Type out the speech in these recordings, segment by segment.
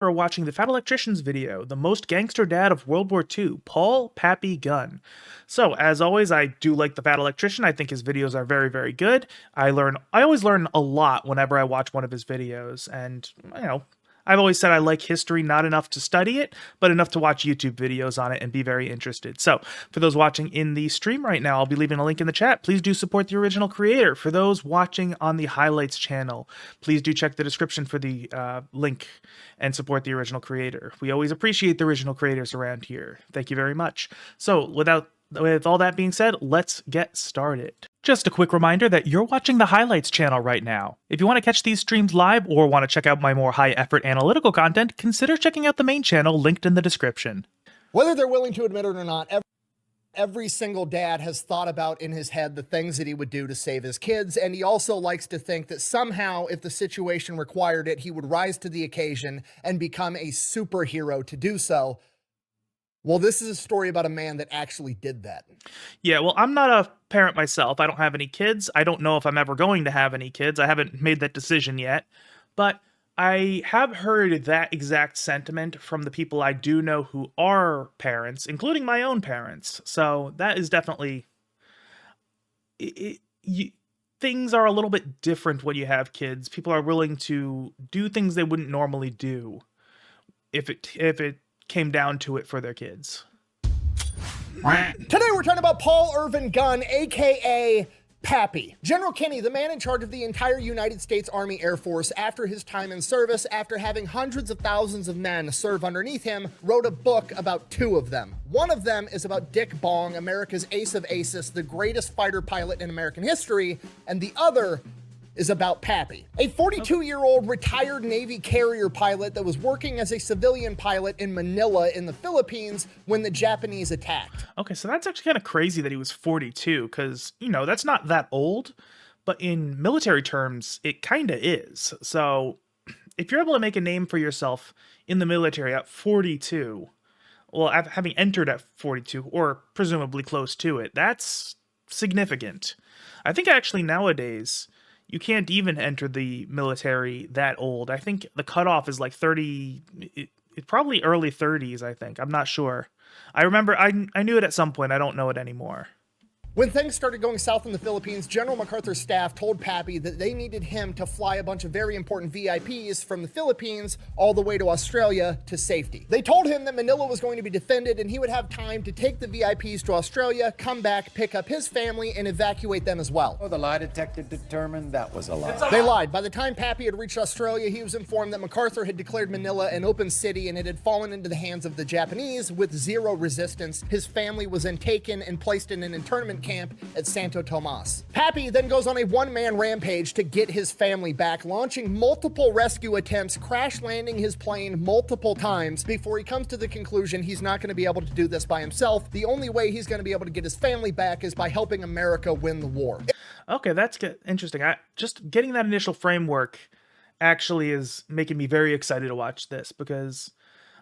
Are watching the Fat Electrician's video, The Most Gangster Dad of World War II, Paul Pappy Gunn. So, as always, I do like the Fat Electrician. I think his videos are very, very good. I always learn a lot whenever I watch one of his videos, and, I've always said I like history, not enough to study it, but enough to watch YouTube videos on it and be very interested. So, for those watching in the stream right now, I'll be leaving a link in the chat. Please do support the original creator. For those watching on the highlights channel, please do check the description for the link and support the original creator. We always appreciate the original creators around here. Thank you very much. So, with all that being said, let's get started. Just a quick reminder that you're watching the highlights channel right now. If you want to catch these streams live or want to check out my more high-effort analytical content, consider checking out the main channel linked in the description. Whether they're willing to admit it or not, every single dad has thought about in his head the things that he would do to save his kids, and he also likes to think that somehow, if the situation required it, he would rise to the occasion and become a superhero to do so. Well, this is a story about a man that actually did that. Yeah, well, I'm not a parent myself. I don't have any kids. I don't know if I'm ever going to have any kids. I haven't made that decision yet. But I have heard that exact sentiment from the people I do know who are parents, including my own parents. So that is definitely... things are a little bit different when you have kids. People are willing to do things they wouldn't normally do if it came down to it for their kids. Today we're talking about Paul Irvin Gunn, aka Pappy. General Kinney, the man in charge of the entire United States Army Air Force after his time in service, after having hundreds of thousands of men serve underneath him, wrote a book about two of them. One of them is about Dick Bong, America's ace of aces, the greatest fighter pilot in American history, and the other is about Pappy, a 42-year-old retired Navy carrier pilot that was working as a civilian pilot in Manila in the Philippines when the Japanese attacked. Okay, so that's actually kind of crazy that he was 42, because, that's not that old, but in military terms, it kind of is. So if you're able to make a name for yourself in the military at 42, well, having entered at 42, or presumably close to it, that's significant. I think actually nowadays, you can't even enter the military that old. I think the cutoff is like 30, it's probably early 30s, I think. I'm not sure. I remember, I knew it at some point. I don't know it anymore. When things started going south in the Philippines, General MacArthur's staff told Pappy that they needed him to fly a bunch of very important VIPs from the Philippines all the way to Australia to safety. They told him that Manila was going to be defended and he would have time to take the VIPs to Australia, come back, pick up his family, and evacuate them as well. Oh, the lie detector determined that was a lie. They lied. By the time Pappy had reached Australia, he was informed that MacArthur had declared Manila an open city and it had fallen into the hands of the Japanese with zero resistance. His family was then taken and placed in an internment camp at Santo Tomas. Pappy then goes on a one-man rampage to get his family back, launching multiple rescue attempts, crash landing his plane multiple times before he comes to the conclusion he's not going to be able to do this by himself. The only way he's going to be able to get his family back is by helping America win the war. Okay, that's interesting. Just getting that initial framework actually is making me very excited to watch this, because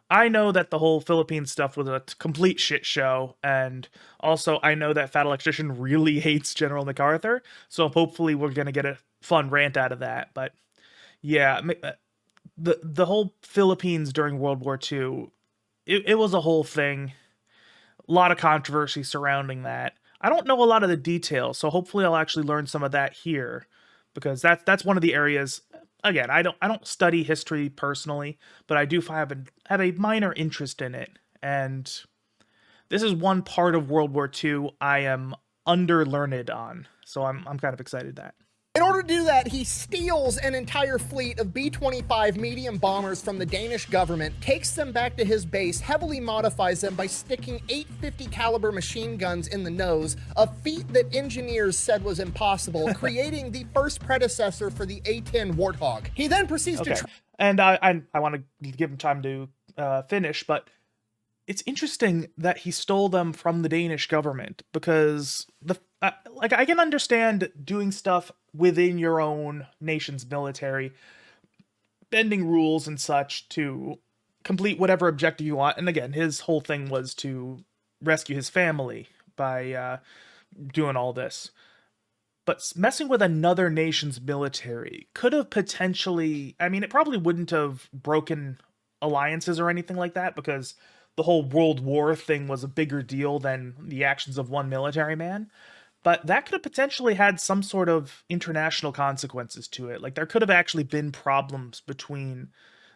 I know that the whole Philippines stuff was a complete shit show, and also I know that Fat Electrician really hates General MacArthur, so hopefully we're going to get a fun rant out of that. But yeah, the whole Philippines during World War II, it was a whole thing. A lot of controversy surrounding that. I don't know a lot of the details, so hopefully I'll actually learn some of that here, because that's one of the areas. Again, I don't study history personally, but I do have a minor interest in it, and this is one part of World War II I am underlearned on, so I'm kind of excited that. In order to do that, he steals an entire fleet of B-25 medium bombers from the Danish government, takes them back to his base, heavily modifies them by sticking 850 caliber machine guns in the nose, a feat that engineers said was impossible, creating the first predecessor for the A-10 Warthog. He then proceeds to... And I want to give him time to finish, but it's interesting that he stole them from the Danish government, because I can understand doing stuff within your own nation's military, bending rules and such to complete whatever objective you want. And again, his whole thing was to rescue his family by doing all this. But messing with another nation's military could have potentially, I mean, it probably wouldn't have broken alliances or anything like that, because the whole World War thing was a bigger deal than the actions of one military man. But that could have potentially had some sort of international consequences to it. Like, there could have actually been problems between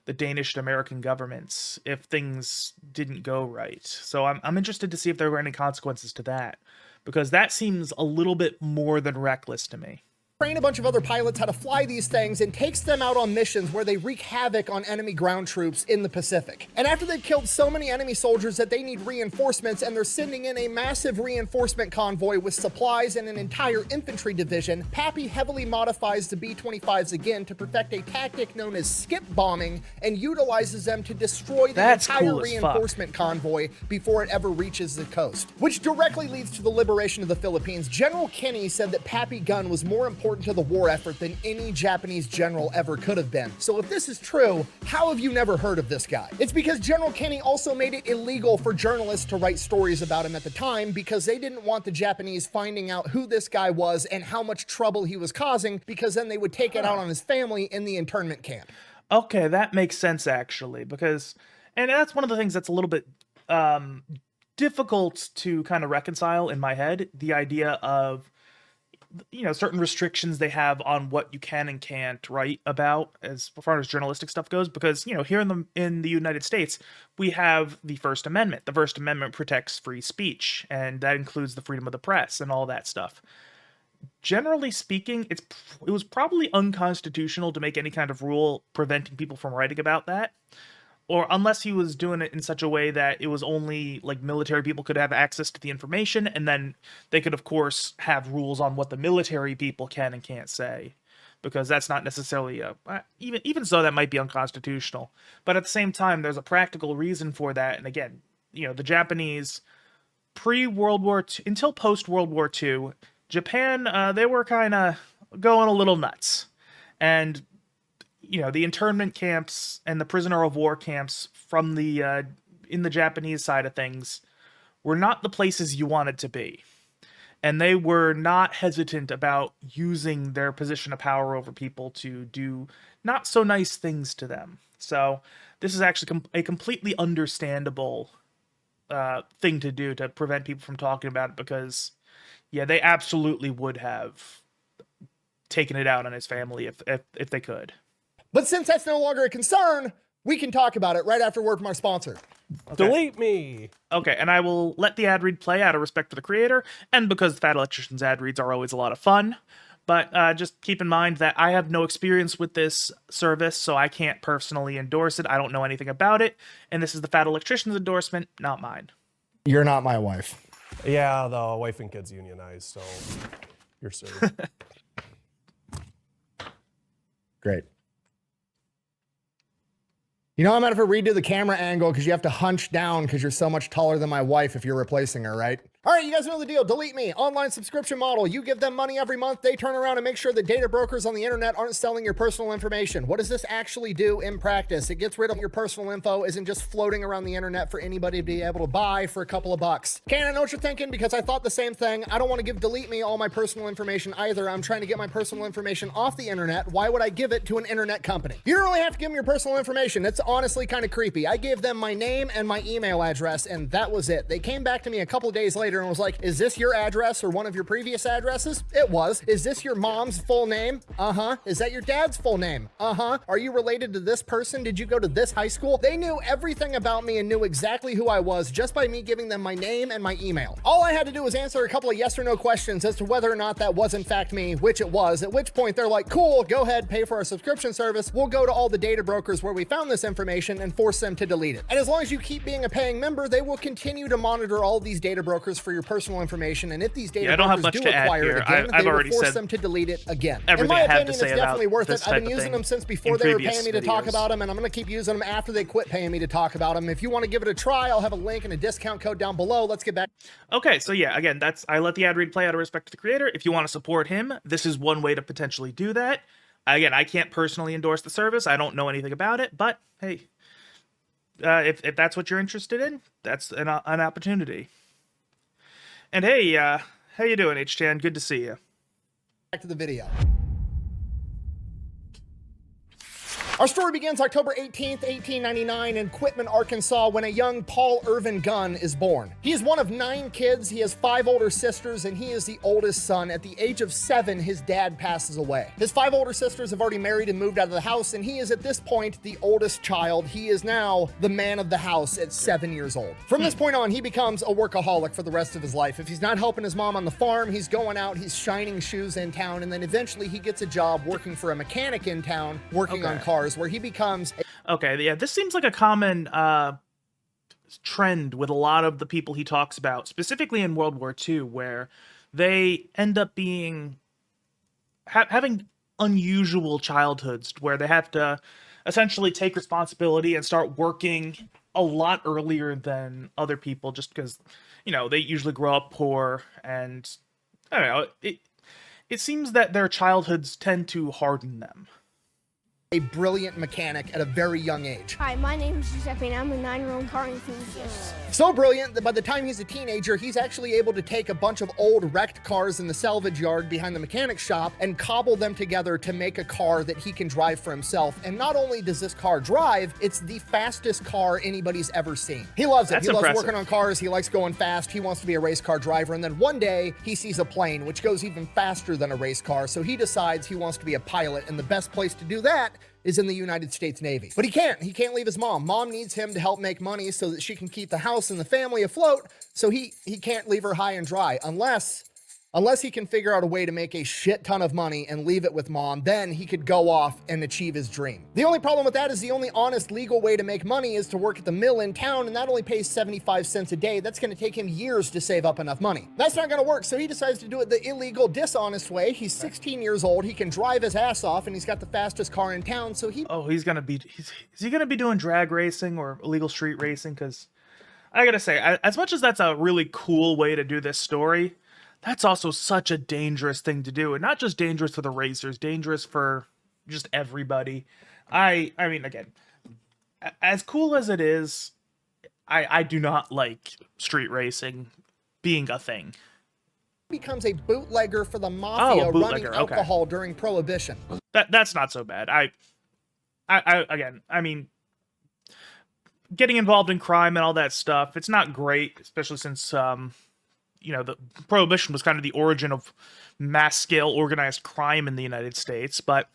the Danish and American governments if things didn't go right. So I'm interested to see if there were any consequences to that, because that seems a little bit more than reckless to me. Train a bunch of other pilots how to fly these things and takes them out on missions where they wreak havoc on enemy ground troops in the Pacific. And after they've killed so many enemy soldiers that they need reinforcements, and they're sending in a massive reinforcement convoy with supplies and an entire infantry division, Pappy heavily modifies the B-25s again to perfect a tactic known as skip bombing and utilizes them to destroy the entire reinforcement convoy before it ever reaches the coast, which directly leads to the liberation of the Philippines. General Kinney said that Pappy Gun was more important to the war effort than any Japanese general ever could have been. So if this is true, how have you never heard of this guy? It's because General Kinney also made it illegal for journalists to write stories about him at the time, because they didn't want the Japanese finding out who this guy was and how much trouble he was causing, because then they would take it out on his family in the internment camp. Okay, that makes sense, actually, because, and that's one of the things that's a little bit difficult to kind of reconcile in my head, the idea of, you know, certain restrictions they have on what you can and can't write about as far as journalistic stuff goes, because, you know, here in the United States, we have the First Amendment. The First Amendment protects free speech, and that includes the freedom of the press and all that stuff. Generally speaking, it was probably unconstitutional to make any kind of rule preventing people from writing about that, or unless he was doing it in such a way that it was only like military people could have access to the information, and then they could of course have rules on what the military people can and can't say, because that's not necessarily even so that might be unconstitutional. But at the same time, there's a practical reason for that. And again, you know, the Japanese pre-World War II until post-World War II, Japan, they were kind of going a little nuts. And you know, the internment camps and the prisoner of war camps from the in the Japanese side of things were not the places you wanted to be. And they were not hesitant about using their position of power over people to do not so nice things to them. So this is actually a completely understandable thing to do to prevent people from talking about it, because, yeah, they absolutely would have taken it out on his family if they could. But since that's no longer a concern, we can talk about it right after word from our sponsor. Okay. Delete me. Okay, and I will let the ad read play out of respect for the creator, and because the Fat Electrician's ad reads are always a lot of fun. But just keep in mind that I have no experience with this service, so I can't personally endorse it. I don't know anything about it, and this is the Fat Electrician's endorsement, not mine. You're not my wife. Yeah, the wife and kids unionized, so you're served. Great. You know, I'm going to have to redo the camera angle because you have to hunch down because you're so much taller than my wife if you're replacing her, right? All right, you guys know the deal. Delete Me, online subscription model. You give them money every month. They turn around and make sure that data brokers on the internet aren't selling your personal information. What does this actually do in practice? It gets rid of your personal info, isn't just floating around the internet for anybody to be able to buy for a couple of bucks. Ken, I know what you're thinking, because I thought the same thing. I don't want to give Delete Me all my personal information either. I'm trying to get my personal information off the internet. Why would I give it to an internet company? You don't really have to give them your personal information. It's honestly kind of creepy. I gave them my name and my email address, and that was it. They came back to me a couple of days later and was like, is this your address or one of your previous addresses? It was. Is this your mom's full name? Uh-huh. Is that your dad's full name? Uh-huh. Are you related to this person? Did you go to this high school? They knew everything about me and knew exactly who I was just by me giving them my name and my email. All I had to do was answer a couple of yes or no questions as to whether or not that was in fact me, which it was, at which point they're like, cool, go ahead, pay for our subscription service. We'll go to all the data brokers where we found this information and force them to delete it. And as long as you keep being a paying member, they will continue to monitor all of these data brokers for your personal information. And if these data brokers do acquire it again, they will force them to delete it again. In my opinion, it's definitely worth it. I've been using them since before they were paying me to talk about them, and I'm going to keep using them after they quit paying me to talk about them. If you want to give it a try, I'll have a link and a discount code down below. Let's get back. Okay, so yeah, again, I let the ad read play out of respect to the creator. If you want to support him, this is one way to potentially do that. Again, I can't personally endorse the service. I don't know anything about it, but hey, if that's what you're interested in, that's an opportunity. And hey, how you doing, H-Chan? Good to see you. Back to the video. Our story begins October 18th, 1899 in Quitman, Arkansas, when a young Paul Irvin Gunn is born. He is one of 9 kids. He has 5 older sisters, and he is the oldest son. At the age of 7, his dad passes away. His 5 older sisters have already married and moved out of the house, and he is at this point the oldest child. He is now the man of the house at 7 years old. From this point on, he becomes a workaholic for the rest of his life. If he's not helping his mom on the farm, he's going out, he's shining shoes in town, and then eventually he gets a job working for a mechanic in town, working on cars, where he becomes Okay, yeah, this seems like a common trend with a lot of the people he talks about, specifically in World War II, where they end up being having unusual childhoods where they have to essentially take responsibility and start working a lot earlier than other people, just because, you know, they usually grow up poor, and I don't know, it seems that their childhoods tend to harden them. a brilliant mechanic at a very young age. Hi, my name is Giuseppe and I'm a 9-year-old car enthusiast. So brilliant that by the time he's a teenager, he's actually able to take a bunch of old wrecked cars in the salvage yard behind the mechanic shop and cobble them together to make a car that he can drive for himself. And not only does this car drive, it's the fastest car anybody's ever seen. He loves it. That's He loves impressive. working on cars. He likes going fast. He wants to be a race car driver. And then one day he sees a plane which goes even faster than a race car. So he decides he wants to be a pilot. And the best place to do that is in the United States Navy. But he can't leave his mom. Mom needs him to help make money so that she can keep the house and the family afloat. So he can't leave her high and dry unless he can figure out a way to make a shit ton of money and leave it with mom. Then he could go off and achieve his dream. The only problem with that is the only honest legal way to make money is to work at the mill in town, and that only pays 75 cents a day. That's going to take him years to save up enough money. That's not going to work, so he decides to do it the illegal, dishonest way. He's 16 years old. He can drive his ass off, and he's got the fastest car in town, so he... Oh, is he gonna be doing drag racing or illegal street racing? Because I gotta say, as much as that's a really cool way to do this story, that's also such a dangerous thing to do, and not just dangerous for the racers, dangerous for just everybody. I mean, again, as cool as it is, I do not like street racing being a thing. becomes a bootlegger for the mafia running bootlegger, okay. alcohol during Prohibition. That's not so bad. I mean, getting involved in crime and all that stuff, it's not great, especially since you know, the Prohibition was kind of the origin of mass-scale organized crime in the United States, but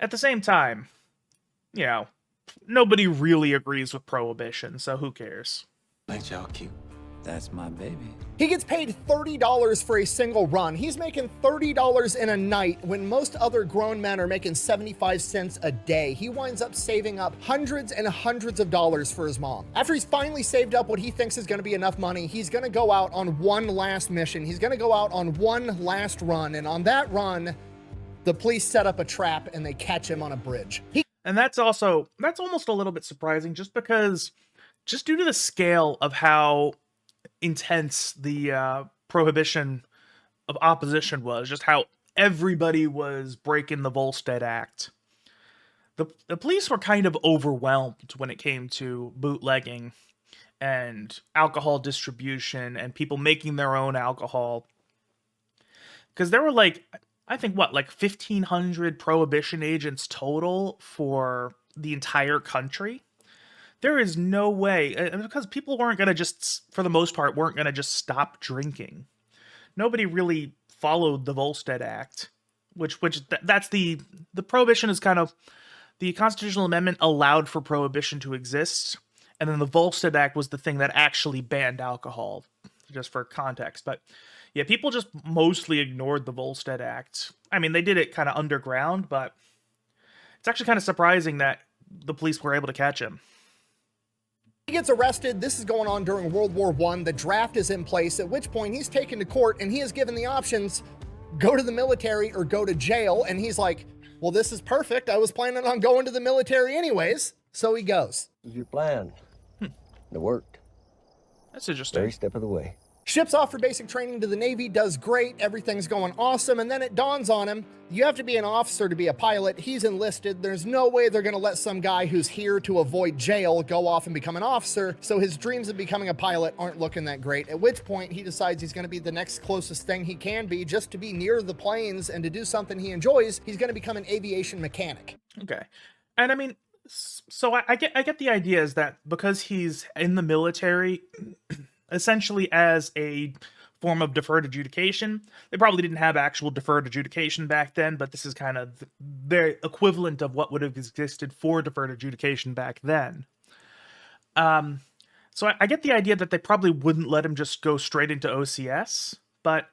at the same time, you know, nobody really agrees with Prohibition, so who cares? Ain't y'all cute? That's my baby. He gets paid $30 for a single run. He's making $30 in a night when most other grown men are making 75 cents a day. He winds up saving up hundreds and hundreds of dollars for his mom. After he's finally saved up what he thinks is going to be enough money, he's going to go out on one last mission. He's going to go out on one last run, and on that run, the police set up a trap and they catch him on a bridge. And that's almost a little bit surprising, just due to the scale of how intense the prohibition of opposition was, just how everybody was breaking the Volstead Act. The police were kind of overwhelmed when it came to bootlegging and alcohol distribution and people making their own alcohol. Because there were like 1,500 prohibition agents total for the entire country. There is no way, because people weren't going to just, for the most part, weren't going to just stop drinking. Nobody really followed the Volstead Act, that's the prohibition is kind of, the constitutional amendment allowed for prohibition to exist, and then the Volstead Act was the thing that actually banned alcohol, just for context. But yeah, people just mostly ignored the Volstead Act. I mean, they did it kind of underground, but it's actually kind of surprising that the police were able to catch him. He gets arrested. This is going on during World War I. The draft is in place, at which point he's taken to court and he is given the options, go to the military or go to jail. And he's like, well, this is perfect. I was planning on going to the military anyways. So he goes. This is your plan. It worked. That's interesting. Every step of the way. Ships off for basic training to the Navy, does great, everything's going awesome, and then it dawns on him, you have to be an officer to be a pilot. He's enlisted. There's no way they're going to let some guy who's here to avoid jail go off and become an officer, so his dreams of becoming a pilot aren't looking that great, at which point he decides he's going to be the next closest thing he can be, just to be near the planes and to do something he enjoys. He's going to become an aviation mechanic. Okay. And I mean, so I get the idea is that because he's in the military, essentially as a form of deferred adjudication, they probably didn't have actual deferred adjudication back then, but this is kind of the equivalent of what would have existed for deferred adjudication back then. Um, so I get the idea that they probably wouldn't let him just go straight into OCS, but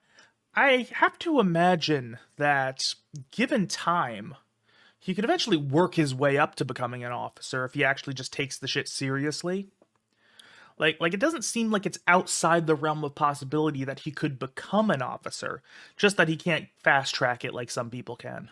I have to imagine that given time, he could eventually work his way up to becoming an officer if he actually just takes the shit seriously. Like it doesn't seem like it's outside the realm of possibility that he could become an officer, just that he can't fast track it like some people can.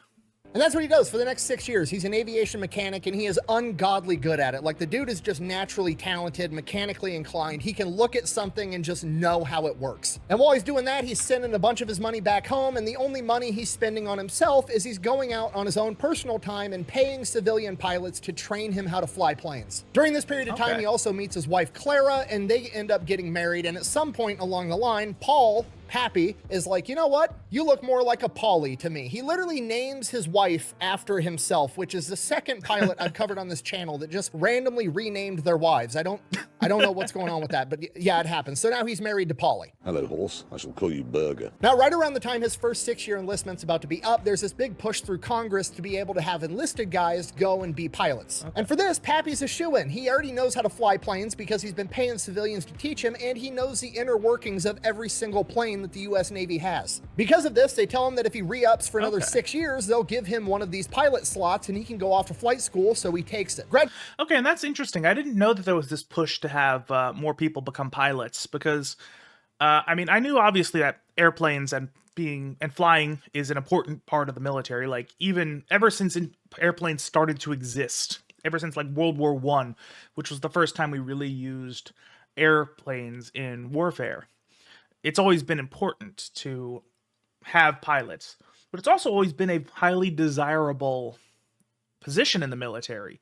And that's what he does for the next 6 years. He's an aviation mechanic, and he is ungodly good at it. Like, the dude is just naturally talented, mechanically inclined. He can look at something and just know how it works. And while he's doing that, he's sending a bunch of his money back home, and the only money he's spending on himself is he's going out on his own personal time and paying civilian pilots to train him how to fly planes. During this period of time, he also meets his wife, Clara, and they end up getting married. And at some point along the line, Pappy is like, you know what? You look more like a Paulie to me. He literally names his wife after himself, which is the second pilot I've covered on this channel that just randomly renamed their wives. I don't know what's going on with that, but yeah, it happens. So now he's married to Paulie. Hello, horse. I shall call you Burger. Now, right around the time his first 6-year enlistment's about to be up, there's this big push through Congress to be able to have enlisted guys go and be pilots. And for this, Pappy's a shoo-in. He already knows how to fly planes because he's been paying civilians to teach him, and he knows the inner workings of every single plane that the U.S. Navy has. Because of this, they tell him that if he re-ups for another 6 years, they'll give him one of these pilot slots and he can go off to flight school, so he takes it. Okay, and that's interesting. I didn't know that there was this push to have more people become pilots because, I mean, I knew obviously that airplanes and flying is an important part of the military. Like, even ever since airplanes started to exist, ever since like World War I, which was the first time we really used airplanes in warfare. It's always been important to have pilots, but it's also always been a highly desirable position in the military.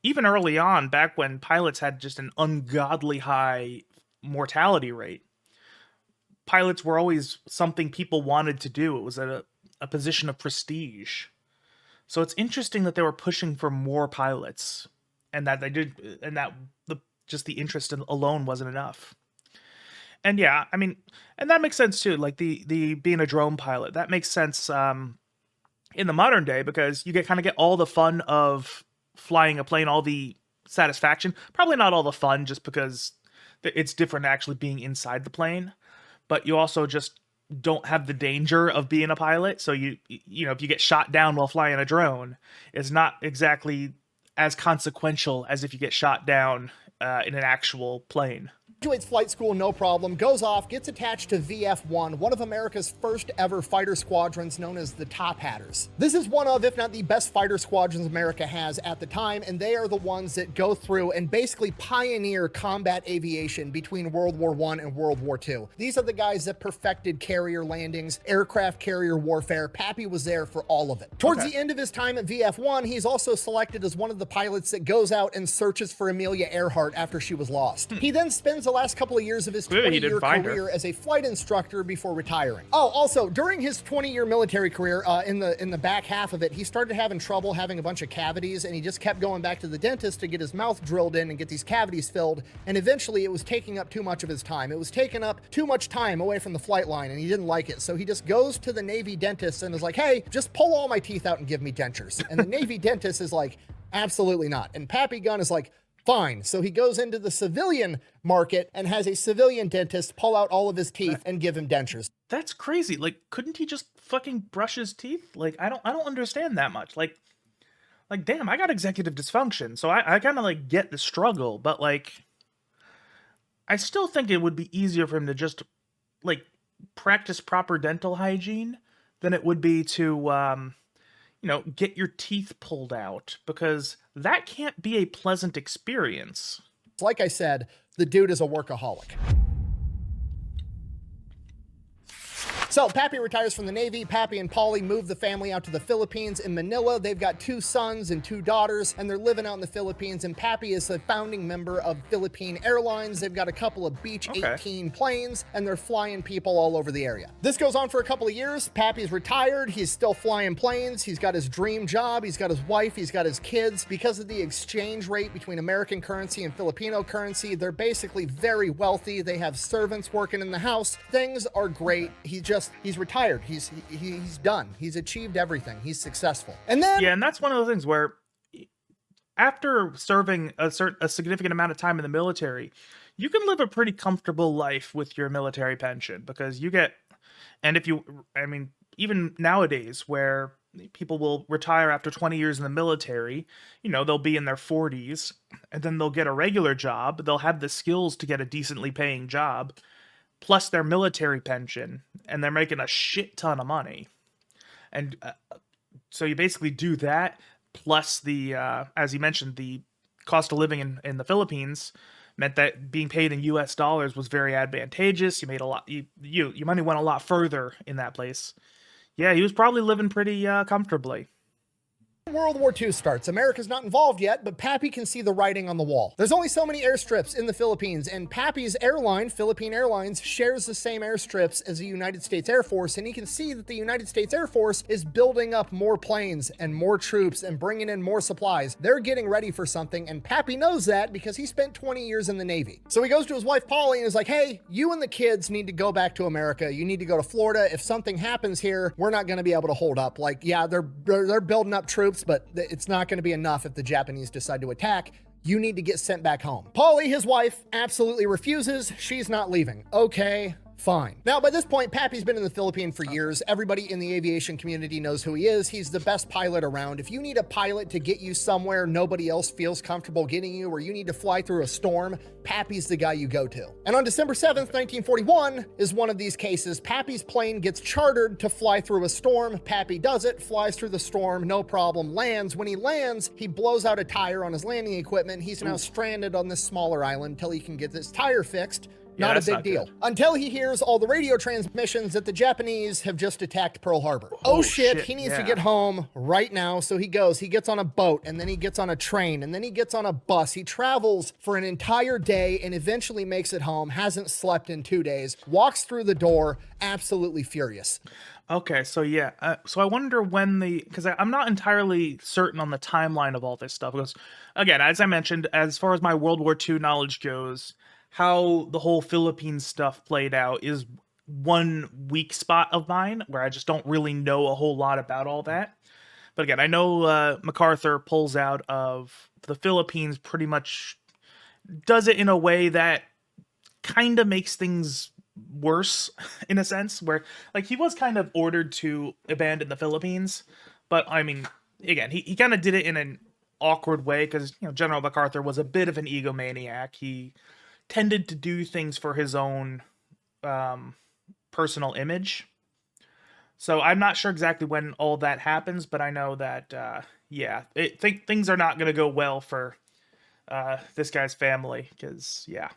Even early on, back when pilots had just an ungodly high mortality rate, pilots were always something people wanted to do. It was a position of prestige. So it's interesting that they were pushing for more pilots, and that they did, and that just the interest alone wasn't enough. And yeah, I mean, and that makes sense too. Like the being a drone pilot, that makes sense in the modern day because you get all the fun of flying a plane, all the satisfaction. Probably not all the fun, just because it's different actually being inside the plane. But you also just don't have the danger of being a pilot. So you know, if you get shot down while flying a drone, it's not exactly as consequential as if you get shot down in an actual plane. Graduates flight school, no problem, goes off, gets attached to VF-1, one of America's first ever fighter squadrons known as the Top Hatters. This is one of, if not the best fighter squadrons America has at the time, and they are the ones that go through and basically pioneer combat aviation between World War I and World War II. These are the guys that perfected carrier landings, aircraft carrier warfare. Pappy was there for all of it. Towards the end of his time at VF-1, he's also selected as one of the pilots that goes out and searches for Amelia Earhart after she was lost. He then spends the last couple of years of his 20-year career as a flight instructor before retiring. Oh, also, during his 20-year military career, in the back half of it, he started having trouble having a bunch of cavities, and he just kept going back to the dentist to get his mouth drilled in and get these cavities filled, and eventually it was taking up too much of his time. It was taking up too much time away from the flight line, and he didn't like it, so he just goes to the Navy dentist and is like, hey, just pull all my teeth out and give me dentures. And the Navy dentist is like, absolutely not. And Pappy Gunn is like, fine. So he goes into the civilian market and has a civilian dentist pull out all of his teeth and give him dentures. That's crazy. Like, couldn't he just fucking brush his teeth? Like, I don't understand that much. Like damn, I got executive dysfunction, so I kind of like get the struggle, but like, I still think it would be easier for him to just like practice proper dental hygiene than it would be to you know, get your teeth pulled out, because that can't be a pleasant experience. Like I said, the dude is a workaholic. So Pappy retires from the Navy. Pappy and Polly move the family out to the Philippines in Manila. They've got 2 sons and 2 daughters, and they're living out in the Philippines. And Pappy is a founding member of Philippine Airlines. They've got a couple of Beech 18 planes, and they're flying people all over the area. This goes on for a couple of years. Pappy's retired. He's still flying planes. He's got his dream job. He's got his wife. He's got his kids. Because of the exchange rate between American currency and Filipino currency, they're basically very wealthy. They have servants working in the house. Things are great. He's retired. He's done. He's achieved everything. He's successful. And then Yeah, and that's one of those things where after serving a significant amount of time in the military, you can live a pretty comfortable life with your military pension, because you get, and if you, I mean, even nowadays where people will retire after 20 years in the military, you know, they'll be in their 40s and then they'll get a regular job. They'll have the skills to get a decently paying job, plus their military pension, and they're making a shit ton of money. And so you basically do that, plus the, as you mentioned, the cost of living in the Philippines meant that being paid in US dollars was very advantageous. You made a lot, your money went a lot further in that place. Yeah, he was probably living pretty comfortably. World War II starts. America's not involved yet, but Pappy can see the writing on the wall. There's only so many airstrips in the Philippines, and Pappy's airline, Philippine Airlines, shares the same airstrips as the United States Air Force, and he can see that the United States Air Force is building up more planes and more troops and bringing in more supplies. They're getting ready for something, and Pappy knows that because he spent 20 years in the Navy. So he goes to his wife, Polly, and is like, hey, you and the kids need to go back to America. You need to go to Florida. If something happens here, we're not going to be able to hold up. Like, yeah, they're building up troops, but it's not going to be enough if the Japanese decide to attack. You need to get sent back home. Polly, his wife, absolutely refuses. She's not leaving. Okay, fine. Now, by this point, Pappy's been in the Philippines for years. Everybody in the aviation community knows who he is. He's the best pilot around. If you need a pilot to get you somewhere nobody else feels comfortable getting you, or you need to fly through a storm, Pappy's the guy you go to. And on December 7th, 1941 is one of these cases. Pappy's plane gets chartered to fly through a storm. Pappy does it, flies through the storm, no problem, lands. When he lands, he blows out a tire on his landing equipment. He's now stranded on this smaller island until he can get this tire fixed. Yeah, Not a that's big not deal. good. Until he hears all the radio transmissions that the Japanese have just attacked Pearl Harbor. Oh shit, he needs to get home right now. So he goes, he gets on a boat, and then he gets on a train, and then he gets on a bus. He travels for an entire day and eventually makes it home, hasn't slept in 2 days, walks through the door, absolutely furious. Okay, so yeah, so I wonder when because I'm not entirely certain on the timeline of all this stuff, because, again, as I mentioned, as far as my World War II knowledge goes, how the whole Philippines stuff played out is one weak spot of mine, where I just don't really know a whole lot about all that. But again, I know MacArthur pulls out of the Philippines, pretty much does it in a way that kind of makes things worse, in a sense, where, like, he was kind of ordered to abandon the Philippines, but I mean, again, he kind of did it in an awkward way, because, you know, General MacArthur was a bit of an egomaniac. He tended to do things for his own personal image. So I'm not sure exactly when all that happens, but I know that, yeah, things are not going to go well for this guy's family, because, yeah.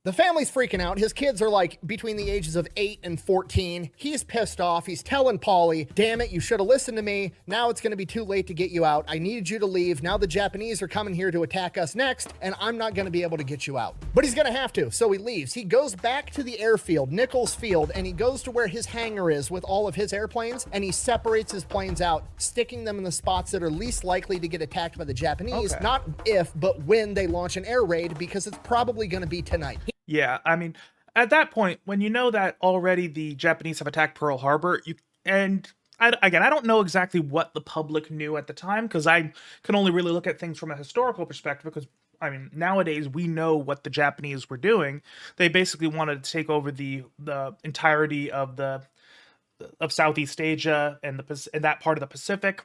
The family's freaking out. His kids are like between the ages of 8 and 14. He's pissed off. He's telling Polly, damn it, you should have listened to me. Now it's going to be too late to get you out. I needed you to leave. Now the Japanese are coming here to attack us next, and I'm not going to be able to get you out. But he's going to have to, so he leaves. He goes back to the airfield, Nichols Field, and he goes to where his hangar is with all of his airplanes, and he separates his planes out, sticking them in the spots that are least likely to get attacked by the Japanese. Okay. Not if, but when they launch an air raid, because it's probably going to be tonight. Yeah, I mean, at that point, when you know that already the Japanese have attacked Pearl Harbor, I don't know exactly what the public knew at the time, because I can only really look at things from a historical perspective, because, I mean, nowadays we know what the Japanese were doing. They basically wanted to take over the entirety of Southeast Asia and that part of the Pacific.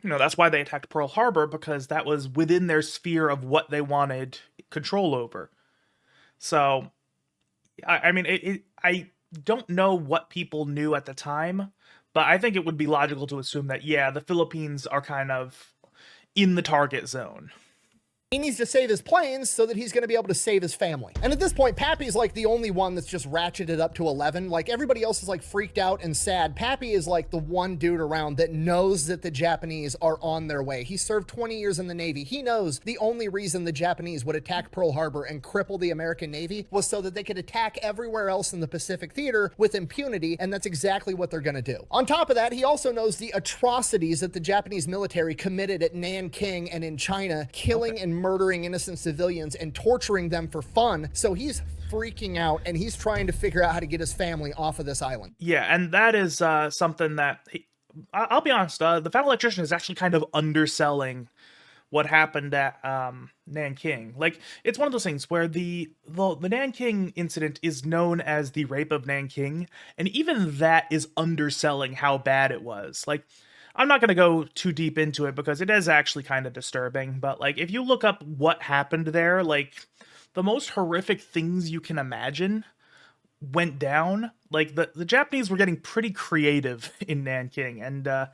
You know, that's why they attacked Pearl Harbor, because that was within their sphere of what they wanted control over. So, I mean, I don't know what people knew at the time, but I think it would be logical to assume that, yeah, the Philippines are kind of in the target zone. He needs to save his planes so that he's going to be able to save his family. And at this point, Pappy's like the only one that's just ratcheted up to 11. Like everybody else is like freaked out and sad. Pappy is like the one dude around that knows that the Japanese are on their way. He served 20 years in the Navy. He knows the only reason the Japanese would attack Pearl Harbor and cripple the American Navy was so that they could attack everywhere else in the Pacific theater with impunity, and that's exactly what they're going to do. On top of that, he also knows the atrocities that the Japanese military committed at Nanking and in China, killing and murdering innocent civilians and torturing them for fun. So he's freaking out and he's trying to figure out how to get his family off of this island. Yeah, and that is something that I'll be honest, the Fat Electrician is actually kind of underselling what happened at Nanking. Like, it's one of those things where the Nanking incident is known as the rape of Nanking, and even that is underselling how bad it was. Like, I'm not going to go too deep into it because it is actually kind of disturbing, but like if you look up what happened there, like the most horrific things you can imagine went down. Like the Japanese were getting pretty creative in Nanking, and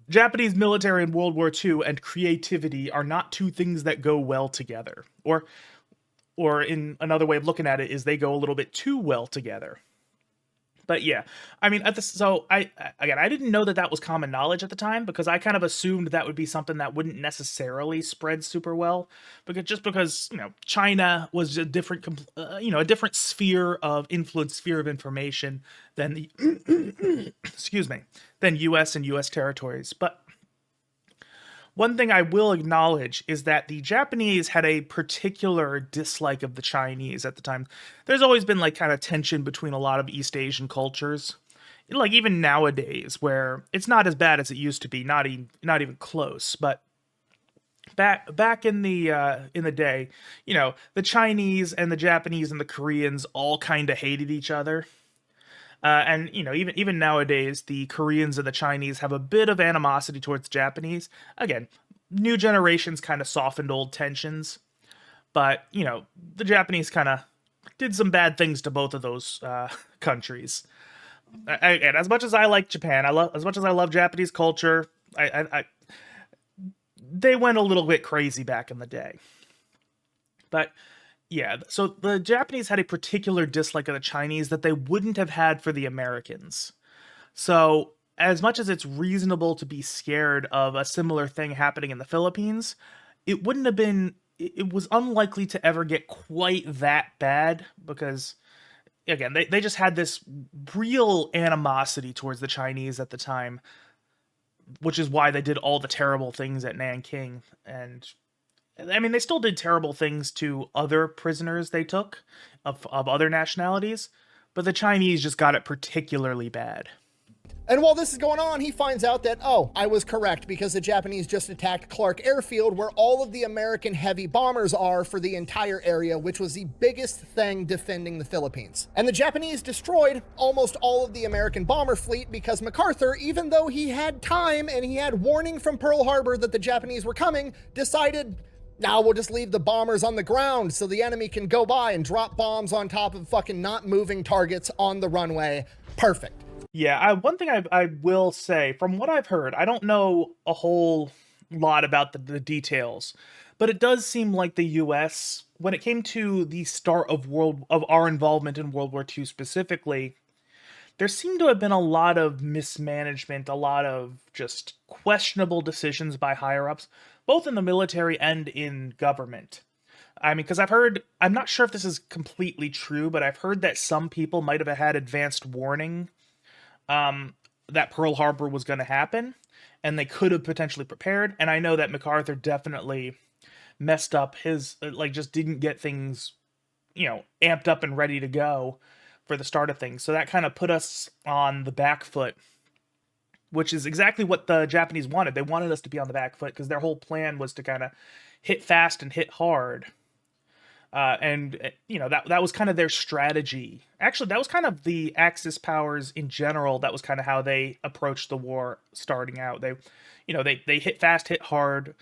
Japanese military in World War II and creativity are not two things that go well together. Or in another way of looking at it is they go a little bit too well together. But yeah, I mean, I didn't know that was common knowledge at the time because I kind of assumed that would be something that wouldn't necessarily spread super well, because China was a different a different sphere of influence, sphere of information than the than U.S. and U.S. territories. But one thing I will acknowledge is that the Japanese had a particular dislike of the Chinese at the time. There's always been like kind of tension between a lot of East Asian cultures, like even nowadays, where it's not as bad as it used to be, not even close. But back in the day, the Chinese and the Japanese and the Koreans all kind of hated each other. And even nowadays, the Koreans and the Chinese have a bit of animosity towards the Japanese. Again, new generations kind of softened old tensions, but the Japanese kind of did some bad things to both of those countries. And as much as I like Japan, as much as I love Japanese culture, they went a little bit crazy back in the day. But yeah, so the Japanese had a particular dislike of the Chinese that they wouldn't have had for the Americans. So, as much as it's reasonable to be scared of a similar thing happening in the Philippines, it was unlikely to ever get quite that bad because, again, they just had this real animosity towards the Chinese at the time, which is why they did all the terrible things at Nanking. And I mean, they still did terrible things to other prisoners they took of other nationalities, but the Chinese just got it particularly bad. And while this is going on, he finds out that, oh, I was correct because the Japanese just attacked Clark Airfield where all of the American heavy bombers are for the entire area, which was the biggest thing defending the Philippines. And the Japanese destroyed almost all of the American bomber fleet because MacArthur, even though he had time and he had warning from Pearl Harbor that the Japanese were coming, decided, now we'll just leave the bombers on the ground so the enemy can go by and drop bombs on top of fucking not moving targets on the runway. Perfect. Yeah, one thing I will say, from what I've heard, I don't know a whole lot about the details, but it does seem like the U.S., when it came to the start of our involvement in World War II specifically, there seemed to have been a lot of mismanagement, a lot of just questionable decisions by higher-ups, both in the military and in government. I mean, because I'm not sure if this is completely true, but I've heard that some people might have had advanced warning that Pearl Harbor was going to happen, and they could have potentially prepared. And I know that MacArthur definitely messed up his, just didn't get things, amped up and ready to go for the start of things. So that kind of put us on the back foot, which is exactly what the Japanese wanted. They wanted us to be on the back foot because their whole plan was to kind of hit fast and hit hard. That was kind of their strategy. Actually, that was kind of the Axis powers in general. That was kind of how they approached the war starting out. They hit fast, hit hard,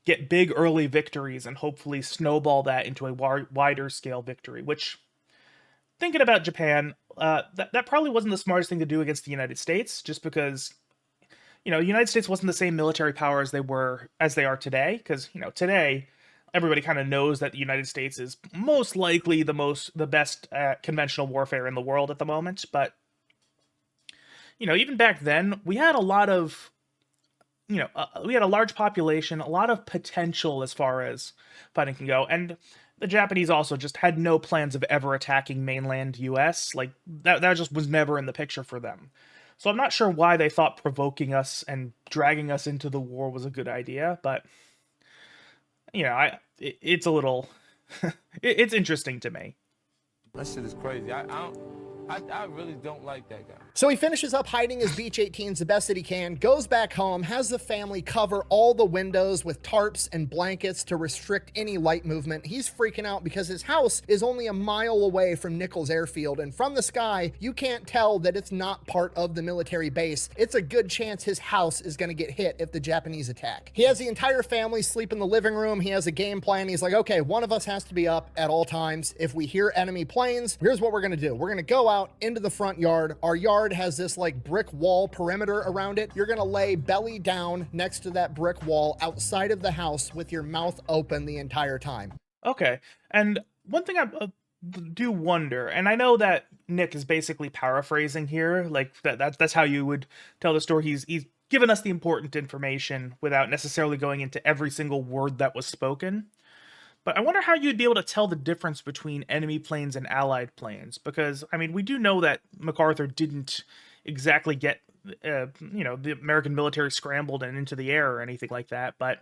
get big early victories, and hopefully snowball that into a wider scale victory, which, thinking about Japan, that probably wasn't the smartest thing to do against the United States, just because, the United States wasn't the same military power as they are today, because, today, everybody kind of knows that the United States is most likely the best at conventional warfare in the world at the moment. But even back then, we had a lot of we had a large population, a lot of potential as far as fighting can go, and the Japanese also just had no plans of ever attacking mainland US. Like that just was never in the picture for them. So I'm not sure why they thought provoking us and dragging us into the war was a good idea, but it's a little it's interesting to me. That shit is crazy. I really don't like that guy. So he finishes up hiding his Beach 18s the best that he can, goes back home, has the family cover all the windows with tarps and blankets to restrict any light movement. He's freaking out because his house is only a mile away from Nichols Airfield, and from the sky, you can't tell that it's not part of the military base. It's a good chance his house is going to get hit if the Japanese attack. He has the entire family sleep in the living room. He has a game plan. He's like, okay, one of us has to be up at all times. If we hear enemy planes, here's what we're going to do. We're going to go out into the front yard. Our yard has this like brick wall perimeter around it. You're gonna lay belly down next to that brick wall outside of the house with your mouth open the entire time. Okay. And one thing I do wonder, and I know that Nick is basically paraphrasing here, like that's how you would tell the story. He's given us the important information without necessarily going into every single word that was spoken. But I wonder how you'd be able to tell the difference between enemy planes and Allied planes, because, I mean, we do know that MacArthur didn't exactly get, the American military scrambled and into the air or anything like that, but,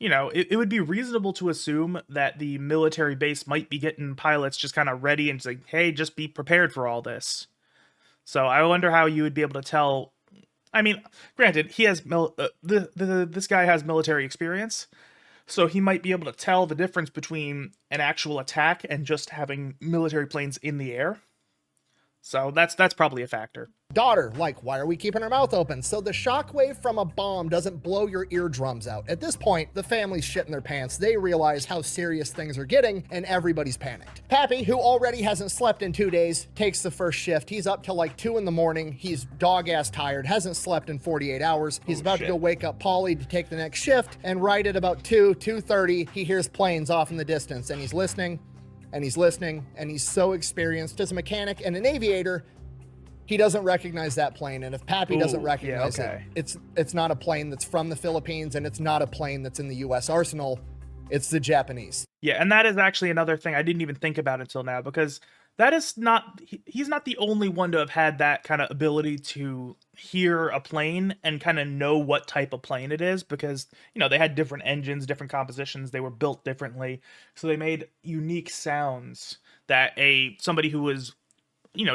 it would be reasonable to assume that the military base might be getting pilots just kind of ready and saying, hey, just be prepared for all this. So I wonder how you would be able to tell. I mean, granted, he has this guy has military experience, so he might be able to tell the difference between an actual attack and just having military planes in the air. So that's probably a factor. Daughter, like, why are we keeping our mouth open? So the shockwave from a bomb doesn't blow your eardrums out. At this point, the family's shitting their pants. They realize how serious things are getting, and everybody's panicked. Pappy, who already hasn't slept in 2 days, takes the first shift. He's up till like 2 in the morning. He's dog-ass tired, hasn't slept in 48 hours. He's about to go wake up Polly to take the next shift, and right at about 2:30, he hears planes off in the distance, and he's listening, and he's listening, and he's so experienced as a mechanic and an aviator, he doesn't recognize that plane. And if Pappy doesn't recognize it, it's not a plane that's from the Philippines, and it's not a plane that's in the U.S. arsenal. It's the Japanese. Yeah, and that is actually another thing I didn't even think about until now, because that is not, he's not the only one to have had that kind of ability to hear a plane and kind of know what type of plane it is, because, they had different engines, different compositions, they were built differently, so they made unique sounds that somebody who was,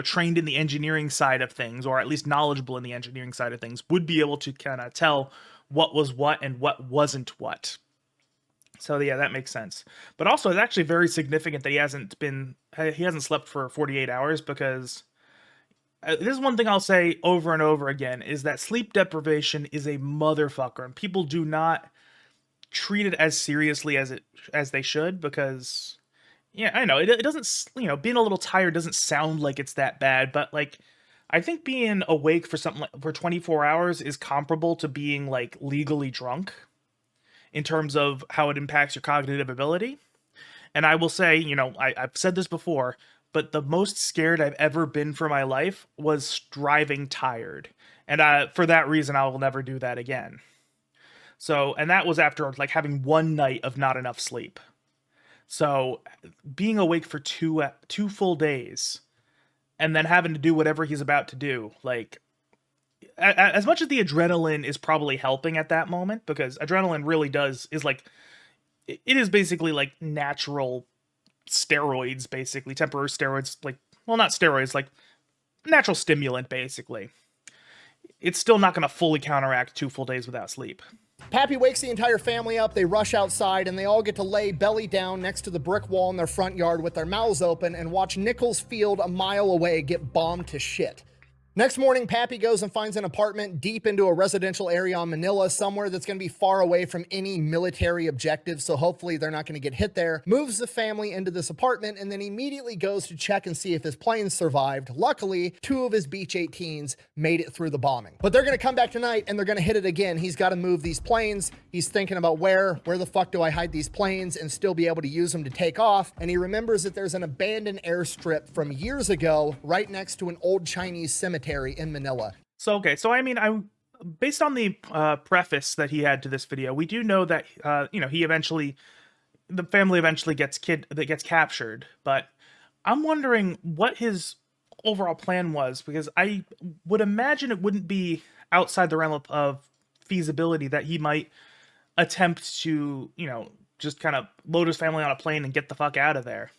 trained in the engineering side of things, or at least knowledgeable in the engineering side of things, would be able to kind of tell what was what and what wasn't what. So yeah, that makes sense. But also, it's actually very significant that he hasn't slept for 48 hours, because this is one thing I'll say over and over again, is that sleep deprivation is a motherfucker, and people do not treat it as seriously as they should, because yeah, I know it doesn't, being a little tired doesn't sound like it's that bad, but like, I think being awake for something like for 24 hours is comparable to being like legally drunk in terms of how it impacts your cognitive ability. And I will say, I've said this before, but the most scared I've ever been for my life was driving tired. And for that reason, I will never do that again. So, and that was after like having one night of not enough sleep. So being awake for two full days and then having to do whatever he's about to do, like, as much as the adrenaline is probably helping at that moment, because adrenaline really is like, it is basically like natural steroids, basically temporary steroids, like, well, not steroids, like natural stimulant, basically. It's still not going to fully counteract 2 full days without sleep. Pappy wakes the entire family up. They rush outside, and they all get to lay belly down next to the brick wall in their front yard with their mouths open and watch Nichols Field a mile away get bombed to shit. Next morning, Pappy goes and finds an apartment deep into a residential area on Manila, somewhere that's going to be far away from any military objectives, so hopefully they're not going to get hit there. Moves the family into this apartment, and then immediately goes to check and see if his planes survived. Luckily, 2 of his Beach 18s made it through the bombing. But they're going to come back tonight, and they're going to hit it again. He's got to move these planes. He's thinking about where the fuck do I hide these planes and still be able to use them to take off, and he remembers that there's an abandoned airstrip from years ago right next to an old Chinese cemetery in Manila. So, okay, so I mean, based on the preface that he had to this video, we do know that the family eventually gets captured, but I'm wondering what his overall plan was, because I would imagine it wouldn't be outside the realm of feasibility that he might attempt to, just kind of load his family on a plane and get the fuck out of there.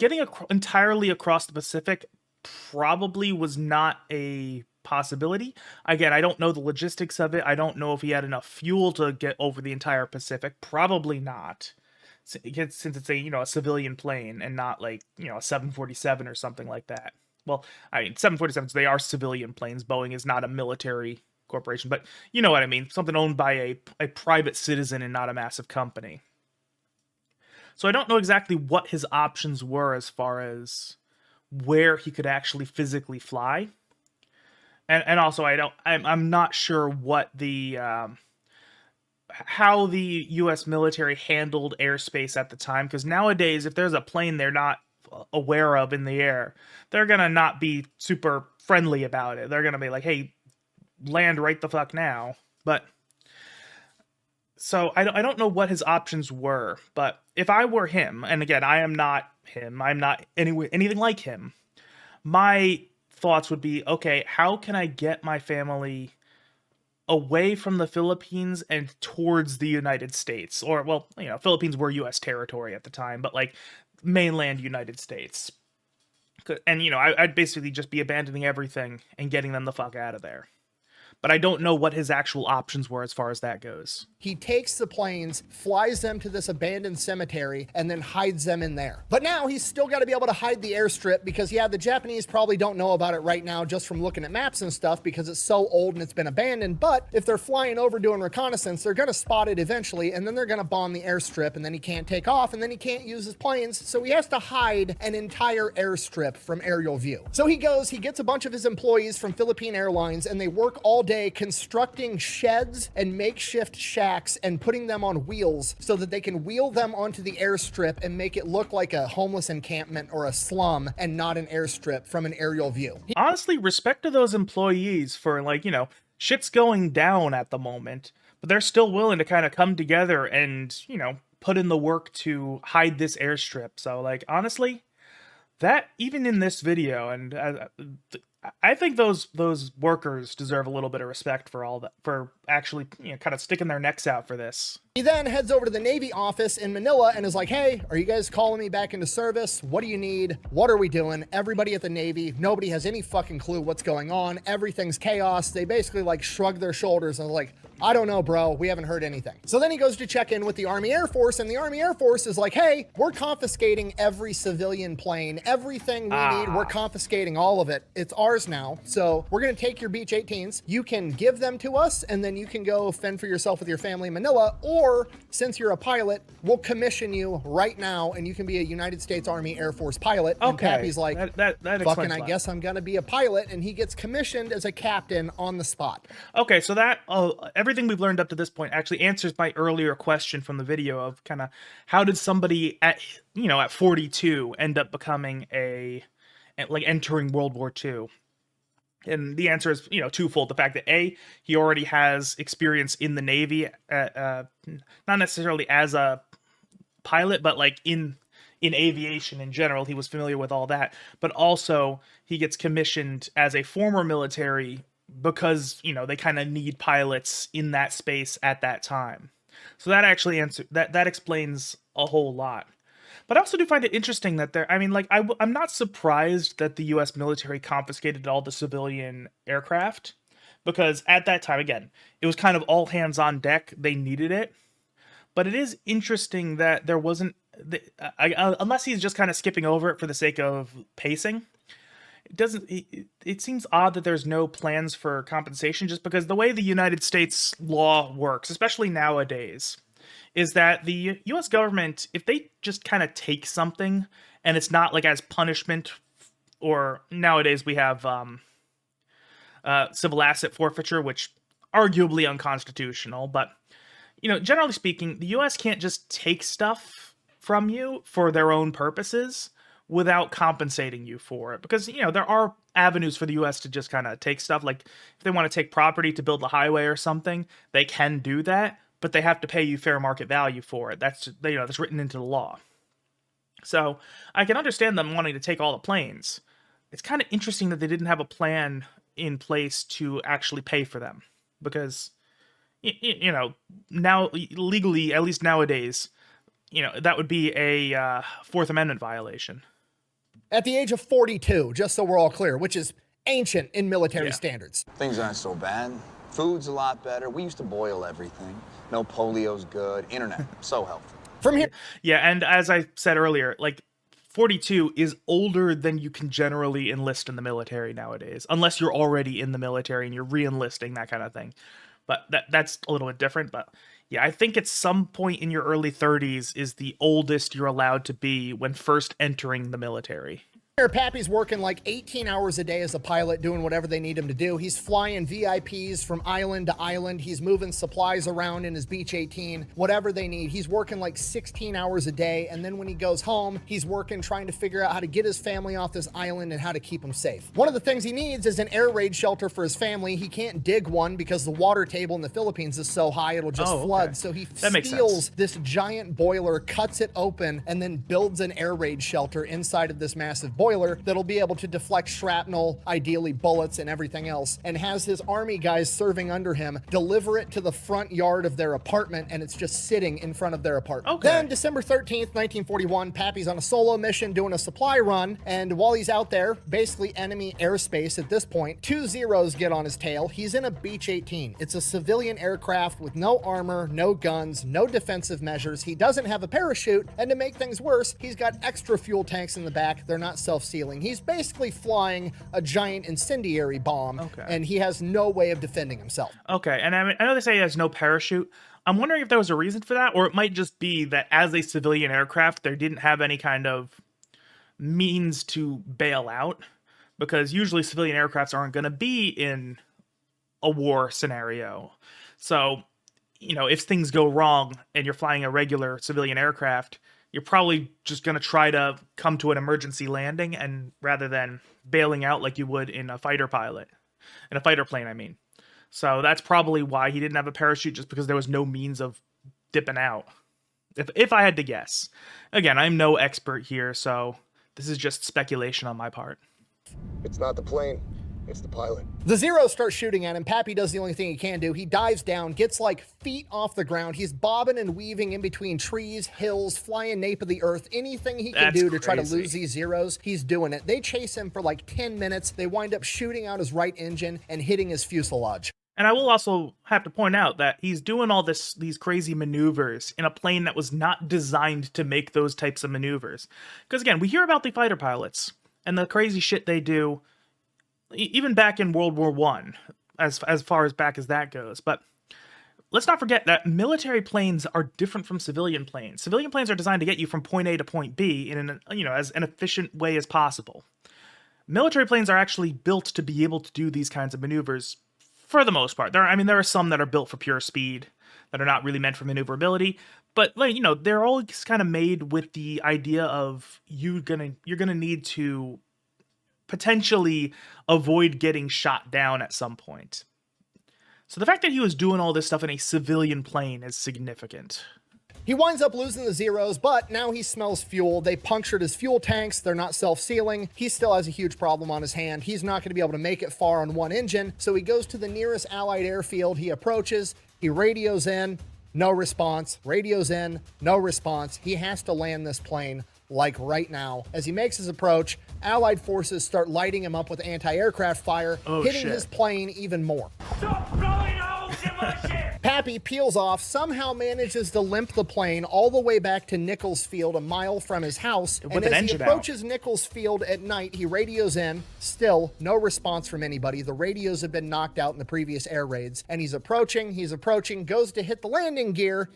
Getting entirely across the Pacific probably was not a possibility. Again, I don't know the logistics of it. I don't know if he had enough fuel to get over the entire Pacific. Probably not, since it's a civilian plane and not like a 747 or something like that. Well, I mean 747s, they are civilian planes. Boeing is not a military corporation, but you know what I mean. Something owned by a private citizen and not a massive company. So I don't know exactly what his options were as far as where he could actually physically fly, and also I'm not sure what the how the U.S. military handled airspace at the time, because nowadays if there's a plane they're not aware of in the air, they're gonna not be super friendly about it. They're gonna be like, hey, land right the fuck now. But so I don't know what his options were, but if I were him, and again, I am not him, I'm not anything like him, my thoughts would be, okay, how can I get my family away from the Philippines and towards the United States? Or, well, Philippines were U.S. territory at the time, but like mainland United States. And, I'd basically just be abandoning everything and getting them the fuck out of there. But I don't know what his actual options were as far as that goes. He takes the planes, flies them to this abandoned cemetery, and then hides them in there. But now he's still got to be able to hide the airstrip because, yeah, the Japanese probably don't know about it right now just from looking at maps and stuff because it's so old and it's been abandoned. But if they're flying over doing reconnaissance, they're going to spot it eventually, and then they're going to bomb the airstrip, and then he can't take off, and then he can't use his planes. So he has to hide an entire airstrip from aerial view. So he gets a bunch of his employees from Philippine Airlines, and they work all day constructing sheds and makeshift shacks and putting them on wheels so that they can wheel them onto the airstrip and make it look like a homeless encampment or a slum and not an airstrip from an aerial view. Honestly, respect to those employees for, like, shit's going down at the moment, but they're still willing to kind of come together and, put in the work to hide this airstrip. So, like, honestly, that, even in this video, and I think those workers deserve a little bit of respect for all that, for actually kind of sticking their necks out for this. He then heads over to the Navy office in Manila and is like, hey, are you guys calling me back into service? What do you need? What are we doing? Everybody at the Navy, nobody has any fucking clue what's going on. Everything's chaos. They basically like shrug their shoulders and are like, I don't know, bro. We haven't heard anything. So then he goes to check in with the Army Air Force, and the Army Air Force is like, hey, we're confiscating every civilian plane. Everything we need, we're confiscating all of it. It's ours now. So we're going to take your Beach 18s. You can give them to us, and then you can go fend for yourself with your family in Manila. Or, since you're a pilot, we'll commission you right now, and you can be a United States Army Air Force pilot. Okay. And Pappy's like, that fucking, I guess I'm going to be a pilot. And he gets commissioned as a captain on the spot. Okay, so that everything we've learned up to this point actually answers my earlier question from the video of kind of how did somebody at 42 end up becoming entering World War II. And the answer is, twofold. The fact that A, he already has experience in the Navy, not necessarily as a pilot, but like in aviation in general, he was familiar with all that. But also, he gets commissioned as a former military because, they kind of need pilots in that space at that time. So that actually that explains a whole lot. But I also do find it interesting that I'm not surprised that the U.S. military confiscated all the civilian aircraft, because at that time, again, it was kind of all hands on deck. They needed it. But it is interesting that there wasn't, unless he's just kind of skipping over it for the sake of pacing, it seems odd that there's no plans for compensation, just because the way the United States law works, especially nowadays, is that the US government, if they just kind of take something and it's not like as punishment, or nowadays we have civil asset forfeiture, which arguably unconstitutional, but generally speaking, the US can't just take stuff from you for their own purposes without compensating you for it, because there are avenues for the US to just kind of take stuff. Like if they want to take property to build a highway or something, they can do that, but they have to pay you fair market value for it. That's that's written into the law. So I can understand them wanting to take all the planes. It's kind of interesting that they didn't have a plan in place to actually pay for them, because now legally, at least nowadays, that would be a Fourth Amendment violation. At the age of 42, just so we're all clear, which is ancient in military standards. Things aren't so bad. Food's a lot better. We used to boil everything. No polio's good. Internet, so helpful. From here, yeah, and as I said earlier, like 42 is older than you can generally enlist in the military nowadays, unless you're already in the military and you're re-enlisting, that kind of thing. But that's a little bit different. But yeah, I think at some point in your early 30s is the oldest you're allowed to be when first entering the military. Pappy's working like 18 hours a day as a pilot, doing whatever they need him to do. He's flying VIPs from island to island. He's moving supplies around in his Beech 18, whatever they need. He's working like 16 hours a day. And then when he goes home, he's working, trying to figure out how to get his family off this island and how to keep them safe. One of the things he needs is an air raid shelter for his family. He can't dig one because the water table in the Philippines is so high, it'll just flood. So he steals this giant boiler, cuts it open, and then builds an air raid shelter inside of this massive boiler that'll be able to deflect shrapnel, ideally bullets and everything else, and has his army guys serving under him deliver it to the front yard of their apartment, and it's just sitting in front of their apartment. Okay. Then December 13th, 1941, Pappy's on a solo mission doing a supply run, and while he's out there, basically enemy airspace at this point, 2 Zeros get on his tail. He's in a Beech 18. It's a civilian aircraft with no armor, no guns, no defensive measures. He doesn't have a parachute, and to make things worse, he's got extra fuel tanks in the back. They're not self-sealing. He's basically flying a giant incendiary bomb, and he has no way of defending himself. Okay, and I know they say he has no parachute. I'm wondering if there was a reason for that, or it might just be that as a civilian aircraft, they didn't have any kind of means to bail out, because usually civilian aircrafts aren't going to be in a war scenario. So, if things go wrong and you're flying a regular civilian aircraft, you're probably just going to try to come to an emergency landing, and rather than bailing out like you would in a fighter plane, I mean. So that's probably why he didn't have a parachute, just because there was no means of dipping out. If I had to guess. Again, I'm no expert here, so this is just speculation on my part. It's not the plane, it's the pilot. The Zeros start shooting at him. Pappy does the only thing he can do. He dives down, gets like feet off the ground. He's bobbing and weaving in between trees, hills, flying nape of the earth. Anything he can do to try to lose these Zeros, he's doing it. They chase him for like 10 minutes. They wind up shooting out his right engine and hitting his fuselage. And I will also have to point out that he's doing all these crazy maneuvers in a plane that was not designed to make those types of maneuvers. Because again, we hear about the fighter pilots and the crazy shit they do, even back in World War I, as far as back as that goes. But let's not forget that military planes are different from civilian planes. Civilian planes are designed to get you from point A to point B in an, as an efficient way as possible. Military planes are actually built to be able to do these kinds of maneuvers for the most part. There are some that are built for pure speed that are not really meant for maneuverability, but they're all kind of made with the idea of you're gonna need to potentially avoid getting shot down at some point. So the fact that he was doing all this stuff in a civilian plane is significant. He winds up losing the Zeros, but now he smells fuel. They punctured his fuel tanks. They're not self-sealing. He still has a huge problem on his hand. He's not going to be able to make it far on one engine, so he goes to the nearest Allied airfield. He approaches. He radios in. No response. Radios in. No response. He has to land this plane like right now. As he makes his approach, Allied forces start lighting him up with anti-aircraft fire, hitting his plane even more. Stop blowing holes in my ship! Pappy peels off, somehow manages to limp the plane all the way back to Nichols Field, a mile from his house. With And an as he engine approaches Nichols Field at night, he radios in. Still, no response from anybody. The radios have been knocked out in the previous air raids. And he's approaching, goes to hit the landing gear.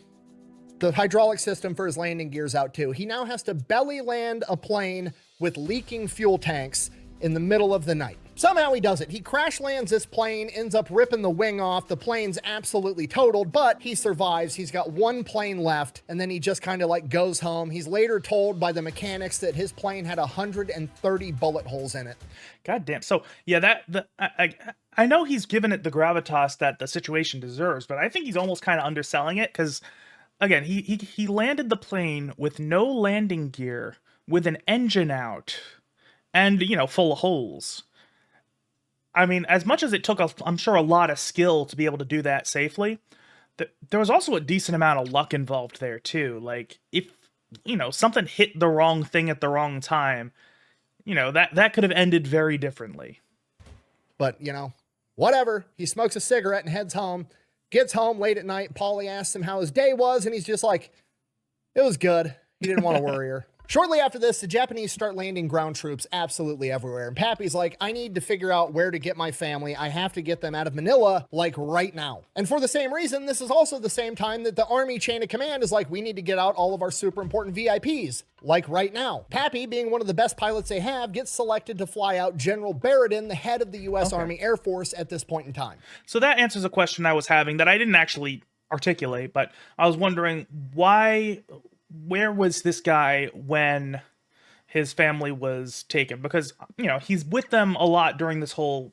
The hydraulic system for his landing gear's out too. He now has to belly land a plane with leaking fuel tanks in the middle of the night. Somehow he does it. He crash lands this plane, ends up ripping the wing off. The plane's absolutely totaled, but he survives. He's got one plane left, and then he just kind of like goes home. He's later told by the mechanics that his plane had 130 bullet holes in it. God damn. So yeah, I know he's given it the gravitas that the situation deserves, but I think he's almost kind of underselling it because, again, he landed the plane with no landing gear, with an engine out, and, you know, full of holes. I mean, as much as it took, I'm sure, a lot of skill to be able to do that safely, there was also a decent amount of luck involved there, too. Like, if, you know, something hit the wrong thing at the wrong time, you know, that could have ended very differently. But, you know, whatever. He smokes a cigarette and heads home. Gets home late at night. Paulie asks him how his day was, and he's just like, it was good. He didn't want to worry her. Shortly after this, the Japanese start landing ground troops absolutely everywhere. And Pappy's like, I need to figure out where to get my family. I have to get them out of Manila, like, right now. And for the same reason, this is also the same time that the Army chain of command is like, we need to get out all of our super important VIPs, like, right now. Pappy, being one of the best pilots they have, gets selected to fly out General Barradin, the head of the U.S. Army Air Force at this point in time. So that answers a question I was having that I didn't actually articulate, but I was wondering where was this guy when his family was taken? Because, you know, he's with them a lot during this whole,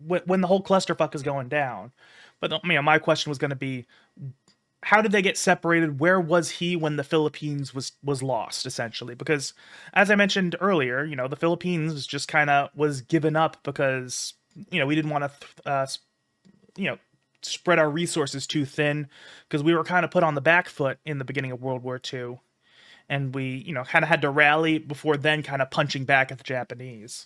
when the whole clusterfuck is going down. But, you know, my question was going to be, how did they get separated? Where was he when the Philippines was lost, essentially? Because, as I mentioned earlier, you know, the Philippines just kind of was given up because, you know, we didn't want to, you know, spread our resources too thin, because we were kind of put on the back foot in the beginning of World War II. And we, you know, kind of had to rally before then kind of punching back at the Japanese.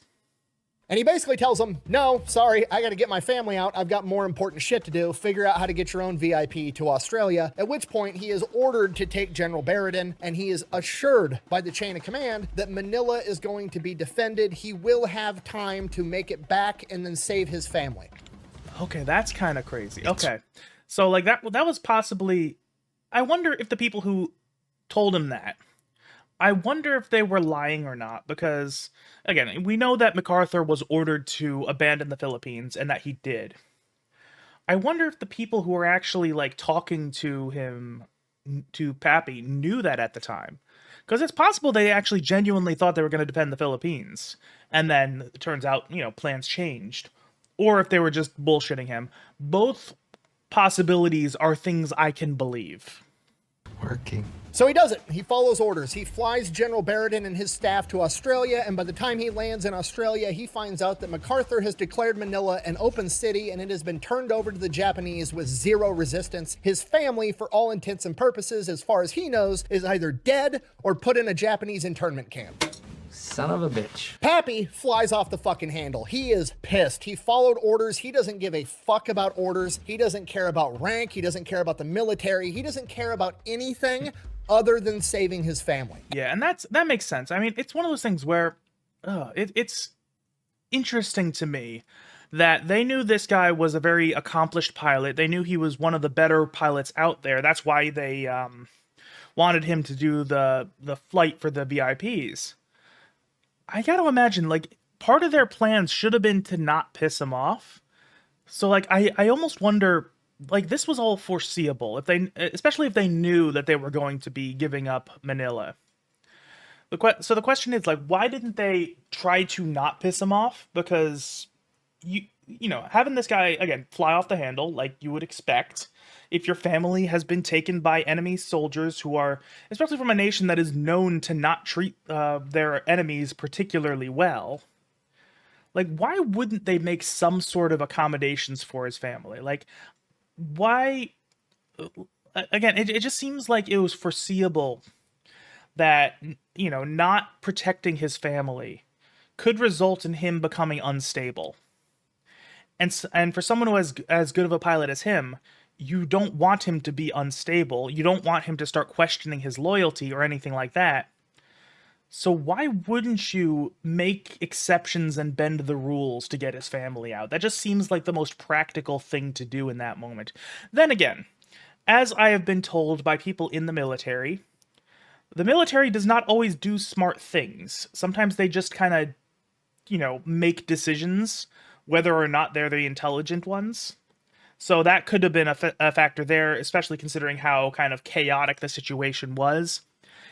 And he basically tells them, no, sorry, I got to get my family out. I've got more important shit to do. Figure out how to get your own VIP to Australia. At which point he is ordered to take General Barradin, and he is assured by the chain of command that Manila is going to be defended. He will have time to make it back and then save his family. Okay, that's kind of crazy. Okay. So, like, that was possibly... I wonder if the people who told him that, I wonder if they were lying or not, because, again, we know that MacArthur was ordered to abandon the Philippines, and that he did. I wonder if the people who were actually, like, talking to him, to Pappy, knew that at the time. Because it's possible they actually genuinely thought they were going to defend the Philippines, and then it turns out, you know, plans changed. Or if they were just bullshitting him. Both possibilities are things I can believe. Working. So he does it. He follows orders. He flies General Barradin and his staff to Australia, and by the time he lands in Australia, he finds out that MacArthur has declared Manila an open city, and it has been turned over to the Japanese with zero resistance. His family, for all intents and purposes, as far as he knows, is either dead or put in a Japanese internment camp. Son of a bitch. Pappy flies off the fucking handle. He is pissed. He followed orders. He doesn't give a fuck about orders. He doesn't care about rank. He doesn't care about the military. He doesn't care about anything other than saving his family. Yeah, and that makes sense. I mean, it's one of those things where it's interesting to me that they knew this guy was a very accomplished pilot. They knew he was one of the better pilots out there. That's why they wanted him to do the flight for the VIPs. I got to imagine, like, part of their plans should have been to not piss him off. So, like, I almost wonder, like, this was all foreseeable, especially if they knew that they were going to be giving up Manila. So the question is, like, why didn't they try to not piss him off? Because, you know, having this guy, again, fly off the handle, like you would expect, if your family has been taken by enemy soldiers who are, especially from a nation that is known to not treat their enemies particularly well, like, why wouldn't they make some sort of accommodations for his family? Like, why? Again, it just seems like it was foreseeable that, you know, not protecting his family could result in him becoming unstable. And for someone who is as good of a pilot as him, you don't want him to be unstable. You don't want him to start questioning his loyalty or anything like that. So why wouldn't you make exceptions and bend the rules to get his family out? That just seems like the most practical thing to do in that moment. Then again, as I have been told by people in the military does not always do smart things. Sometimes they just kind of, make decisions, whether or not they're the intelligent ones. So that could have been a factor there, especially considering how kind of chaotic the situation was.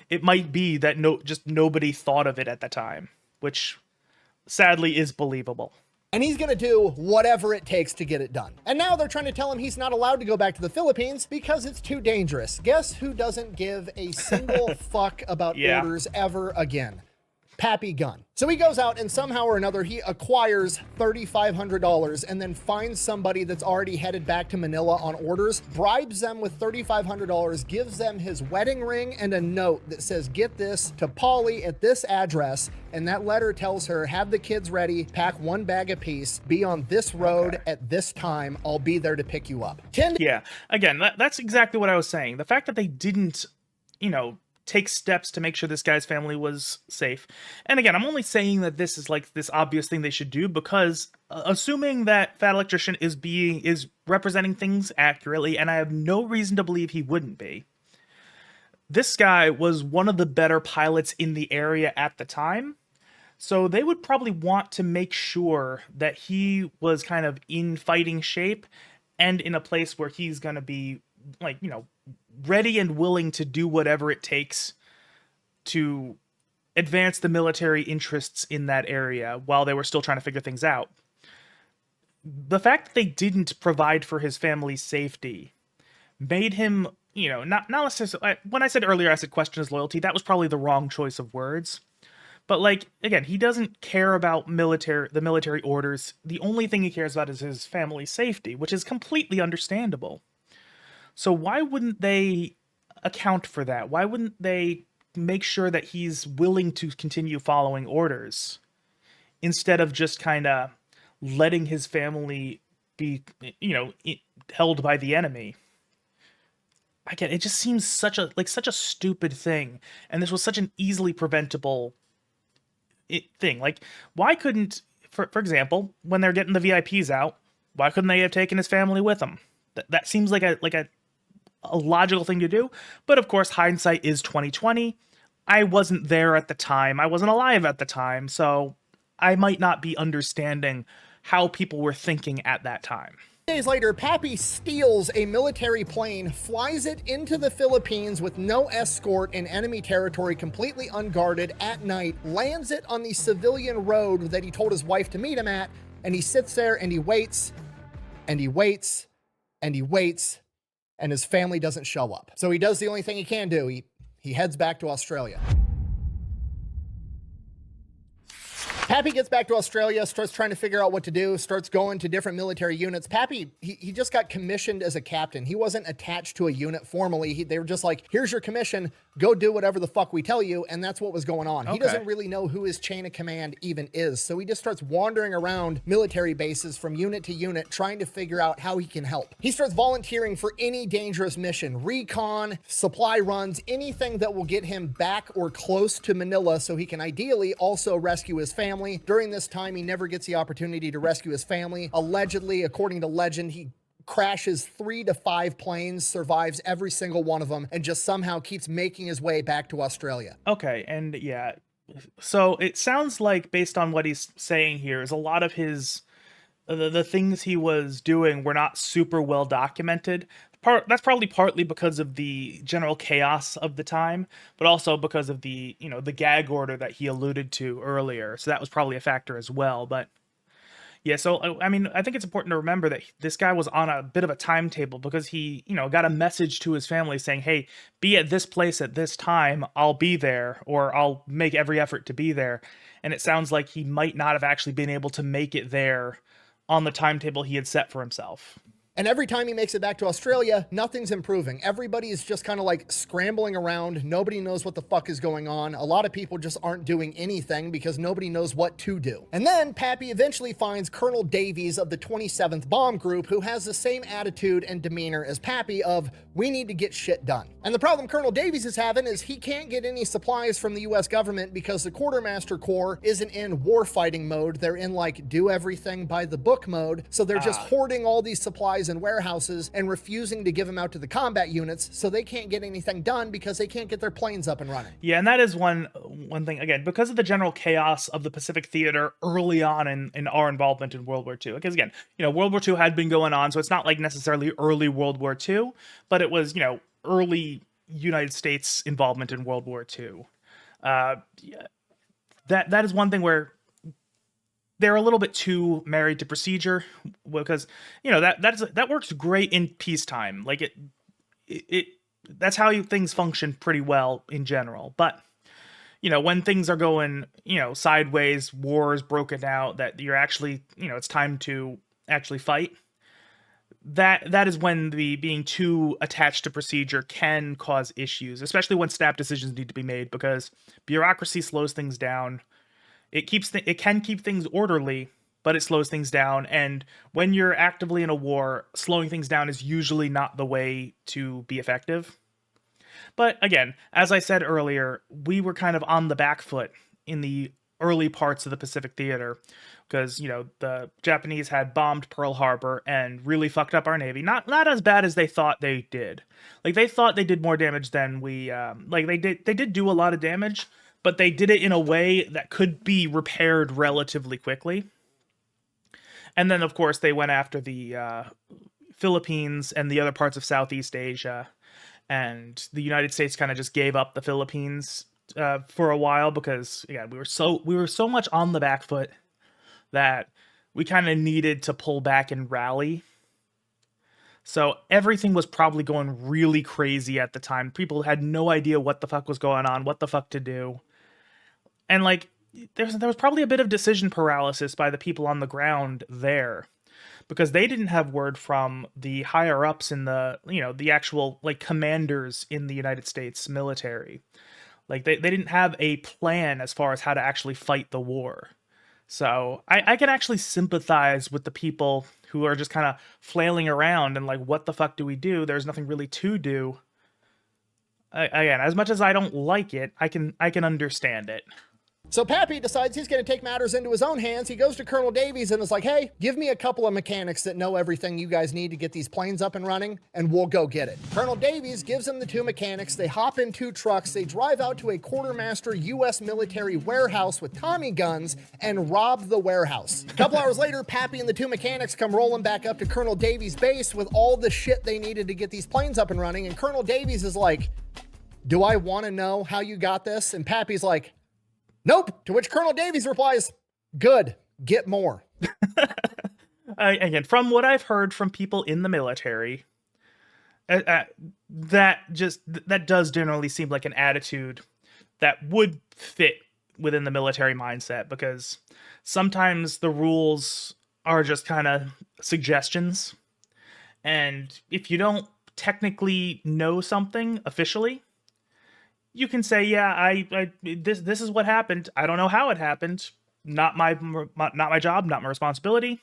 It might be that just nobody thought of it at the time, which sadly is believable. And he's gonna do whatever it takes to get it done. And now they're trying to tell him he's not allowed to go back to the Philippines because it's too dangerous. Guess who doesn't give a single fuck about orders ever again? Pappy Gunn. So he goes out and somehow or another he acquires $3,500 and then finds somebody that's already headed back to Manila on orders, bribes them with $3,500, gives them his wedding ring and a note that says, get this to Polly at this address. And that letter tells her, have the kids ready, pack one bag apiece, be on this road at this time. I'll be there to pick you up. Yeah, again, that's exactly what I was saying. The fact that they didn't, take steps to make sure this guy's family was safe. And again, I'm only saying that this is like this obvious thing they should do because assuming that Fat Electrician is representing things accurately, and I have no reason to believe he wouldn't be. This guy was one of the better pilots in the area at the time. So they would probably want to make sure that he was kind of in fighting shape and in a place where he's going to be like, ready and willing to do whatever it takes to advance the military interests in that area while they were still trying to figure things out. The fact that they didn't provide for his family's safety made him, not necessarily, when I said earlier I said question his loyalty, that was probably the wrong choice of words. But like, again, he doesn't care about the military orders. The only thing he cares about is his family's safety, which is completely understandable. So why wouldn't they account for that? Why wouldn't they make sure that he's willing to continue following orders instead of just kind of letting his family be, held by the enemy? Again, it just seems such a stupid thing, and this was such an easily preventable thing. Like, why couldn't, for example, when they're getting the VIPs out, why couldn't they have taken his family with them? That seems like a logical thing to do, but of course hindsight is 2020. I wasn't there at the time. I wasn't alive at the time, so I might not be understanding how people were thinking at that time. Days later, Pappy steals a military plane, flies it into the Philippines with no escort in enemy territory, completely unguarded at night, lands it on the civilian road that he told his wife to meet him at, and he sits there and he waits, and he waits, and he waits, and his family doesn't show up. So he does the only thing he can do. He heads back to Australia. Pappy gets back to Australia, starts trying to figure out what to do, starts going to different military units. Pappy, he just got commissioned as a captain. He wasn't attached to a unit formally. They were just like, here's your commission, go do whatever the fuck we tell you, and that's what was going on. Okay. He doesn't really know who his chain of command even is, so he just starts wandering around military bases from unit to unit, trying to figure out how he can help. He starts volunteering for any dangerous mission, recon, supply runs, anything that will get him back or close to Manila so he can ideally also rescue his family. During this time, he never gets the opportunity to rescue his family. Allegedly, according to legend, he crashes 3 to 5 planes, survives every single one of them, and just somehow keeps making his way back to Australia. Okay, and yeah, so it sounds like, based on what he's saying here, is a lot of his the things he was doing were not super well documented. That's probably partly because of the general chaos of the time, but also because of the the gag order that he alluded to earlier. So that was probably a factor as well. But yeah, so I mean, I think it's important to remember that this guy was on a bit of a timetable because he, got a message to his family saying, hey, be at this place at this time, I'll be there, or I'll make every effort to be there. And it sounds like he might not have actually been able to make it there on the timetable he had set for himself. And every time he makes it back to Australia, nothing's improving. Everybody is just kind of like scrambling around. Nobody knows what the fuck is going on. A lot of people just aren't doing anything because nobody knows what to do. And then Pappy eventually finds Colonel Davies of the 27th Bomb Group, who has the same attitude and demeanor as Pappy of, we need to get shit done. And the problem Colonel Davies is having is he can't get any supplies from the US government because the Quartermaster Corps isn't in warfighting mode. They're in like do everything by the book mode. So they're just hoarding all these supplies in warehouses and refusing to give them out to the combat units, so they can't get anything done because they can't get their planes up and running. Yeah, and that is one thing, again, because of the general chaos of the Pacific theater early on in our involvement in World War II. Because again, World War II had been going on, so it's not like necessarily early World War II, but it was, early United States involvement in World War II. Yeah, that is one thing where they're a little bit too married to procedure, because that works great in peacetime. Like it that's how things function pretty well in general. But when things are going sideways, wars broken out, that you're actually it's time to actually fight. That is when the being too attached to procedure can cause issues, especially when snap decisions need to be made, because bureaucracy slows things down. It can keep things orderly, but it slows things down. And when you're actively in a war, slowing things down is usually not the way to be effective. But again, as I said earlier, we were kind of on the back foot in the early parts of the Pacific theater, because the Japanese had bombed Pearl Harbor and really fucked up our Navy. Not as bad as they thought they did. Like, they thought they did more damage than we they did do a lot of damage, but they did it in a way that could be repaired relatively quickly. And then, of course, they went after the Philippines and the other parts of Southeast Asia, and the United States kind of just gave up the Philippines for a while, because we were so much on the back foot that we kind of needed to pull back and rally. So everything was probably going really crazy at the time. People had no idea what the fuck was going on, what the fuck to do. And there was probably a bit of decision paralysis by the people on the ground there, because they didn't have word from the higher ups in the, the actual commanders in the United States military. They didn't have a plan as far as how to actually fight the war. So I can actually sympathize with the people who are just kind of flailing around and what the fuck do we do? There's nothing really to do. Again, as much as I don't like it, I can understand it. So Pappy decides he's going to take matters into his own hands. He goes to Colonel Davies and is like, hey, give me a couple of mechanics that know everything you guys need to get these planes up and running, and we'll go get it. Colonel Davies gives him the two mechanics. They hop in two trucks. They drive out to a quartermaster U.S. military warehouse with Tommy guns and rob the warehouse. A couple hours later, Pappy and the two mechanics come rolling back up to Colonel Davies' base with all the shit they needed to get these planes up and running, and Colonel Davies is like, do I want to know how you got this? And Pappy's like, nope. To which Colonel Davies replies, good, get more. Again, from what I've heard from people in the military, that does generally seem like an attitude that would fit within the military mindset, because sometimes the rules are just kind of suggestions. And if you don't technically know something officially, you can say, yeah, this is what happened. I don't know how it happened. Not my job, not my responsibility.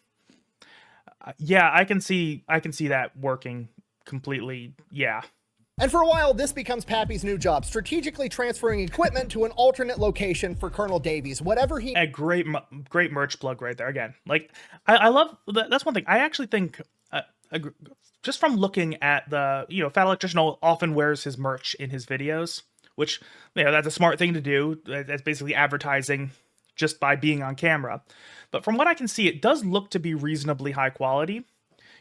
Yeah, I can see that working completely. Yeah. And for a while, this becomes Pappy's new job, strategically transferring equipment to an alternate location for Colonel Davies. Whatever he... A great merch plug right there. Again, I love, that's one thing. I actually think, just from looking at the, Fat Electrician often wears his merch in his videos, which, that's a smart thing to do. That's basically advertising just by being on camera. But from what I can see, it does look to be reasonably high quality.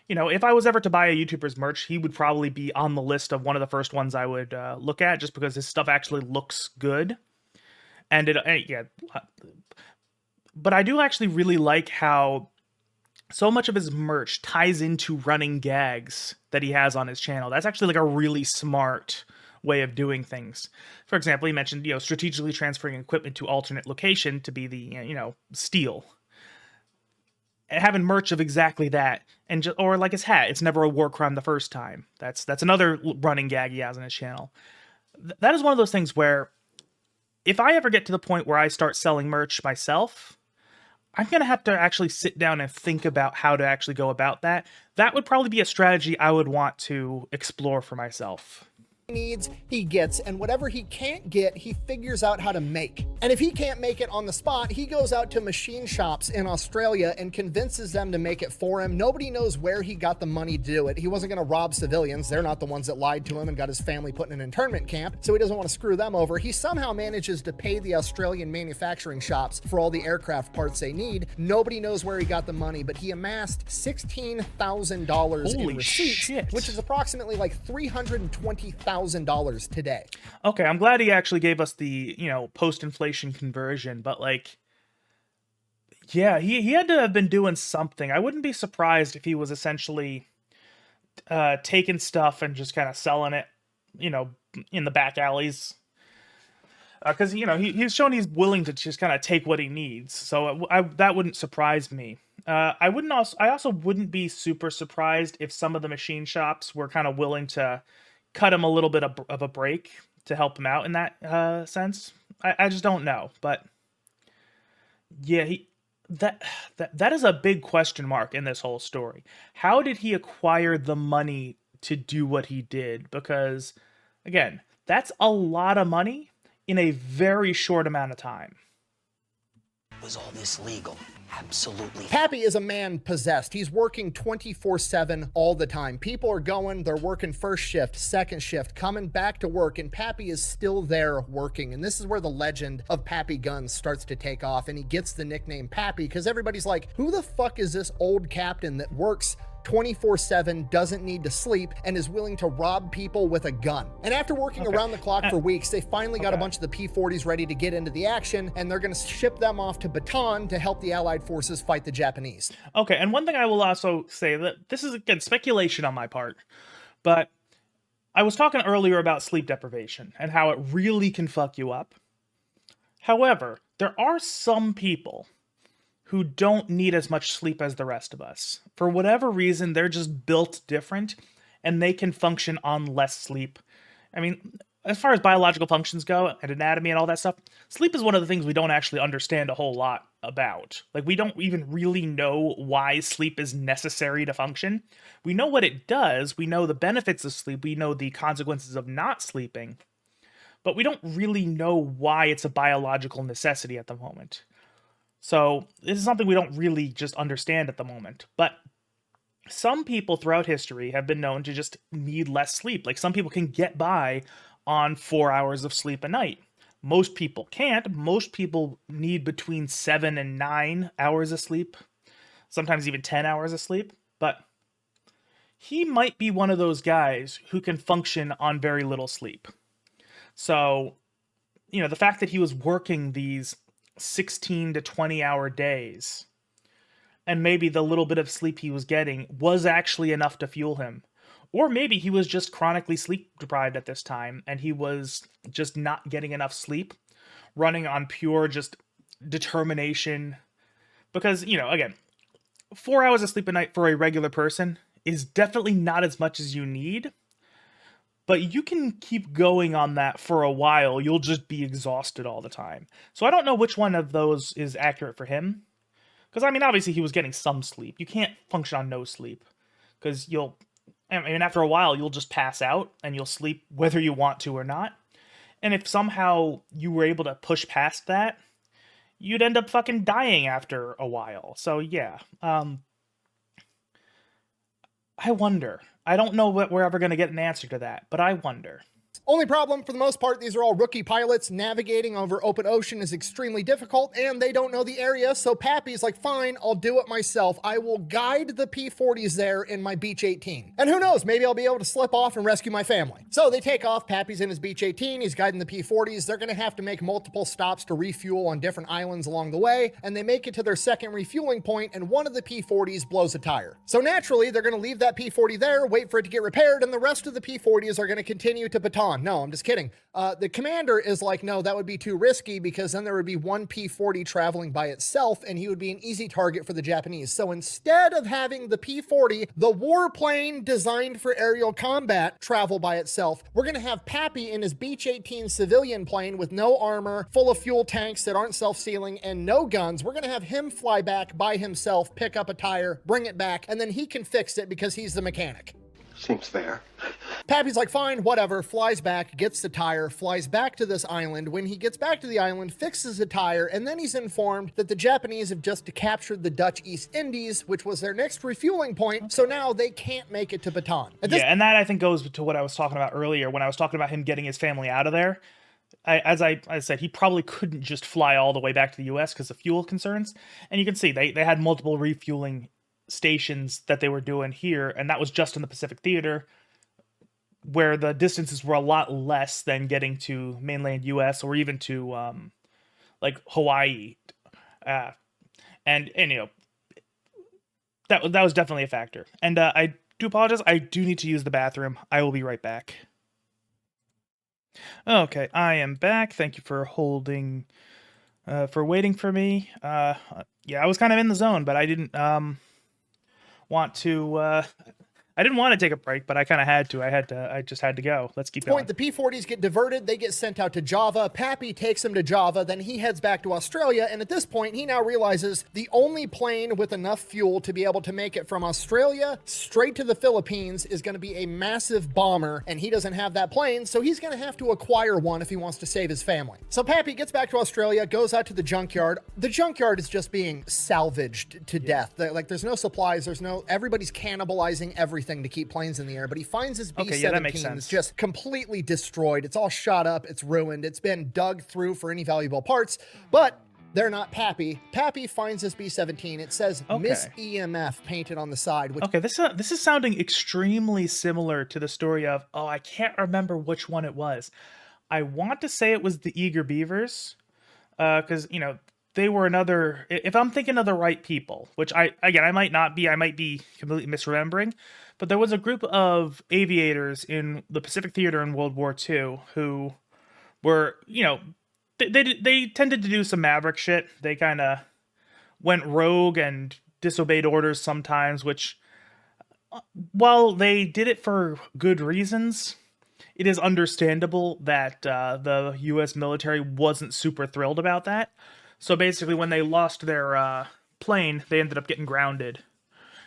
If I was ever to buy a YouTuber's merch, he would probably be on the list of one of the first ones I would look at, just because his stuff actually looks good. And but I do actually really like how so much of his merch ties into running gags that he has on his channel. That's actually a really smart way of doing things. For example, he mentioned, strategically transferring equipment to alternate location to be the, steel. having merch of exactly that, and or like his hat, it's never a war crime the first time. That's another running gag he has on his channel. That is one of those things where if I ever get to the point where I start selling merch myself, I'm going to have to actually sit down and think about how to actually go about that. That would probably be a strategy I would want to explore for myself. Needs, he gets, and whatever he can't get, he figures out how to make. And if he can't make it on the spot, he goes out to machine shops in Australia and convinces them to make it for him. Nobody knows where he got the money to do it. He wasn't going to rob civilians. They're not the ones that lied to him and got his family put in an internment camp, so he doesn't want to screw them over. He somehow manages to pay the Australian manufacturing shops for all the aircraft parts they need. Nobody knows where he got the money, but he amassed $16,000 in receipts, which is approximately like $320,000 today. Okay, I'm glad he actually gave us the, post-inflation conversion, but like, yeah, he had to have been doing something. I wouldn't be surprised if he was essentially taking stuff and just kind of selling it, in the back alleys. Because, he's shown he's willing to just kind of take what he needs. So that wouldn't surprise me. I also wouldn't be super surprised if some of the machine shops were kind of willing to cut him a little bit of a break to help him out in that sense. I just don't know, but yeah, that is a big question mark in this whole story. How did he acquire the money to do what he did? Because again, that's a lot of money in a very short amount of time. Was all this legal? Absolutely. Pappy is a man possessed. He's working 24/7 all the time. People are going, they're working first shift, second shift, coming back to work, and Pappy is still there working. And this is where the legend of Pappy Guns starts to take off, and he gets the nickname Pappy because everybody's like, who the fuck is this old captain that works 24/7, doesn't need to sleep, and is willing to rob people with a gun? And after working around the clock for weeks, they finally got a bunch of the P-40s ready to get into the action, and they're going to ship them off to Bataan to help the Allied forces fight the Japanese. Okay, and one thing I will also say, that this is, again, speculation on my part, but I was talking earlier about sleep deprivation and how it really can fuck you up. However, there are some people who don't need as much sleep as the rest of us. For whatever reason, they're just built different, and they can function on less sleep. I mean, as far as biological functions go, and anatomy and all that stuff, sleep is one of the things we don't actually understand a whole lot about. Like, we don't even really know why sleep is necessary to function. We know what it does, we know the benefits of sleep, we know the consequences of not sleeping, but we don't really know why it's a biological necessity at the moment. So this is something we don't really just understand at the moment. But some people throughout history have been known to just need less sleep. Like, some people can get by on 4 hours of sleep a night. Most people can't. Most people need between 7 and 9 hours of sleep, sometimes even 10 hours of sleep. But he might be one of those guys who can function on very little sleep. So, the fact that he was working these 16 to 20 hour days, and maybe the little bit of sleep he was getting was actually enough to fuel him. Or maybe he was just chronically sleep deprived at this time, and he was just not getting enough sleep, running on pure just determination. Because, again, 4 hours of sleep a night for a regular person is definitely not as much as you need. But you can keep going on that for a while. You'll just be exhausted all the time. So I don't know which one of those is accurate for him. Because, obviously he was getting some sleep. You can't function on no sleep. Because after a while, you'll just pass out and you'll sleep whether you want to or not. And if somehow you were able to push past that, you'd end up fucking dying after a while. So yeah. I wonder. I don't know what we're ever going to get an answer to that, but I wonder. Only problem, for the most part, these are all rookie pilots. Navigating over open ocean is extremely difficult, and they don't know the area, so Pappy's like, fine, I'll do it myself. I will guide the P-40s there in my Beech 18. And who knows, maybe I'll be able to slip off and rescue my family. So they take off, Pappy's in his Beech 18, he's guiding the P-40s. They're gonna have to make multiple stops to refuel on different islands along the way, and they make it to their second refueling point, and one of the P-40s blows a tire. So naturally, they're gonna leave that P-40 there, wait for it to get repaired, and the rest of the P-40s are gonna continue to Bataan. Bataan. No, I'm just kidding. The commander is like, no, that would be too risky because then there would be one P-40 traveling by itself and he would be an easy target for the Japanese. So instead of having the P-40, the warplane designed for aerial combat, travel by itself, we're going to have Pappy in his Beach-18 civilian plane with no armor, full of fuel tanks that aren't self-sealing, and no guns. We're going to have him fly back by himself, pick up a tire, bring it back, and then he can fix it because he's the mechanic. Seems fair. Pappy's like, fine, whatever, flies back, gets the tire, flies back to this island. When he gets back to the island, fixes the tire, and then he's informed that the Japanese have just captured the Dutch East Indies, which was their next refueling point, so now they can't make it to Bataan. Yeah, and that I think goes to what I was talking about earlier when I was talking about him getting his family out of there. As I said, he probably couldn't just fly all the way back to the U.S. because of fuel concerns. And you can see they had multiple refueling stations that they were doing here, and that was just in the Pacific Theater, where the distances were a lot less than getting to mainland US or even to like Hawaii. And you know, that was definitely a factor. And I do apologize, I do need to use the bathroom. I will be right back. Okay, I am back. Thank you for holding for waiting for me. Yeah, I was kind of in the zone, but I didn't want to I didn't want to take a break, but I kind of had to. I just had to go. Let's keep going. The P-40s get diverted. They get sent out to Java. Pappy takes them to Java. Then he heads back to Australia. And at this point, he now realizes the only plane with enough fuel to be able to make it from Australia straight to the Philippines is going to be a massive bomber. And he doesn't have that plane, so he's going to have to acquire one if he wants to save his family. So Pappy gets back to Australia, goes out to the junkyard. The junkyard is just being salvaged to death. Like, there's no supplies. Everybody's cannibalizing everything to keep planes in the air, but he finds his B-17s just completely destroyed. It's all shot up. It's ruined. It's been dug through for any valuable parts, but they're not Pappy. Pappy finds his B-17. It says Miss EMF painted on the side. Okay, this is sounding extremely similar to the story of, I can't remember which one it was. I want to say it was the Eager Beavers, because, you know, they were another, if I'm thinking of the right people, which I might not be, I might be completely misremembering, but there was a group of aviators in the Pacific Theater in World War II who were, you know, they tended to do some maverick shit. They kind of went rogue and disobeyed orders sometimes, which, while they did it for good reasons, it is understandable that the U.S. military wasn't super thrilled about that. So basically, when they lost their plane, they ended up getting grounded.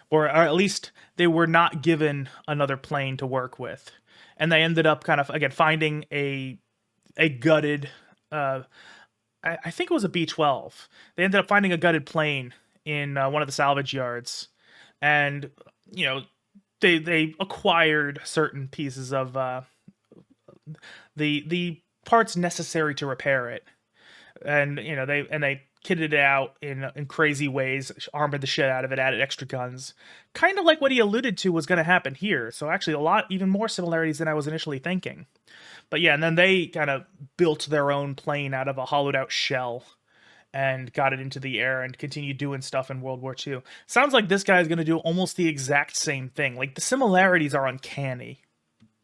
Or at least they were not given another plane to work with. And they ended up kind of, again, finding a gutted, I think it was a B-12. They ended up finding a gutted plane in one of the salvage yards. And, you know, they acquired certain pieces of the parts necessary to repair it. And, you know, they kitted it out in crazy ways, armored the shit out of it, added extra guns. Kind of like what he alluded to was going to happen here. So actually even more similarities than I was initially thinking. But yeah, and then they kind of built their own plane out of a hollowed out shell and got it into the air and continued doing stuff in World War II. Sounds like this guy is going to do almost the exact same thing. Like, the similarities are uncanny.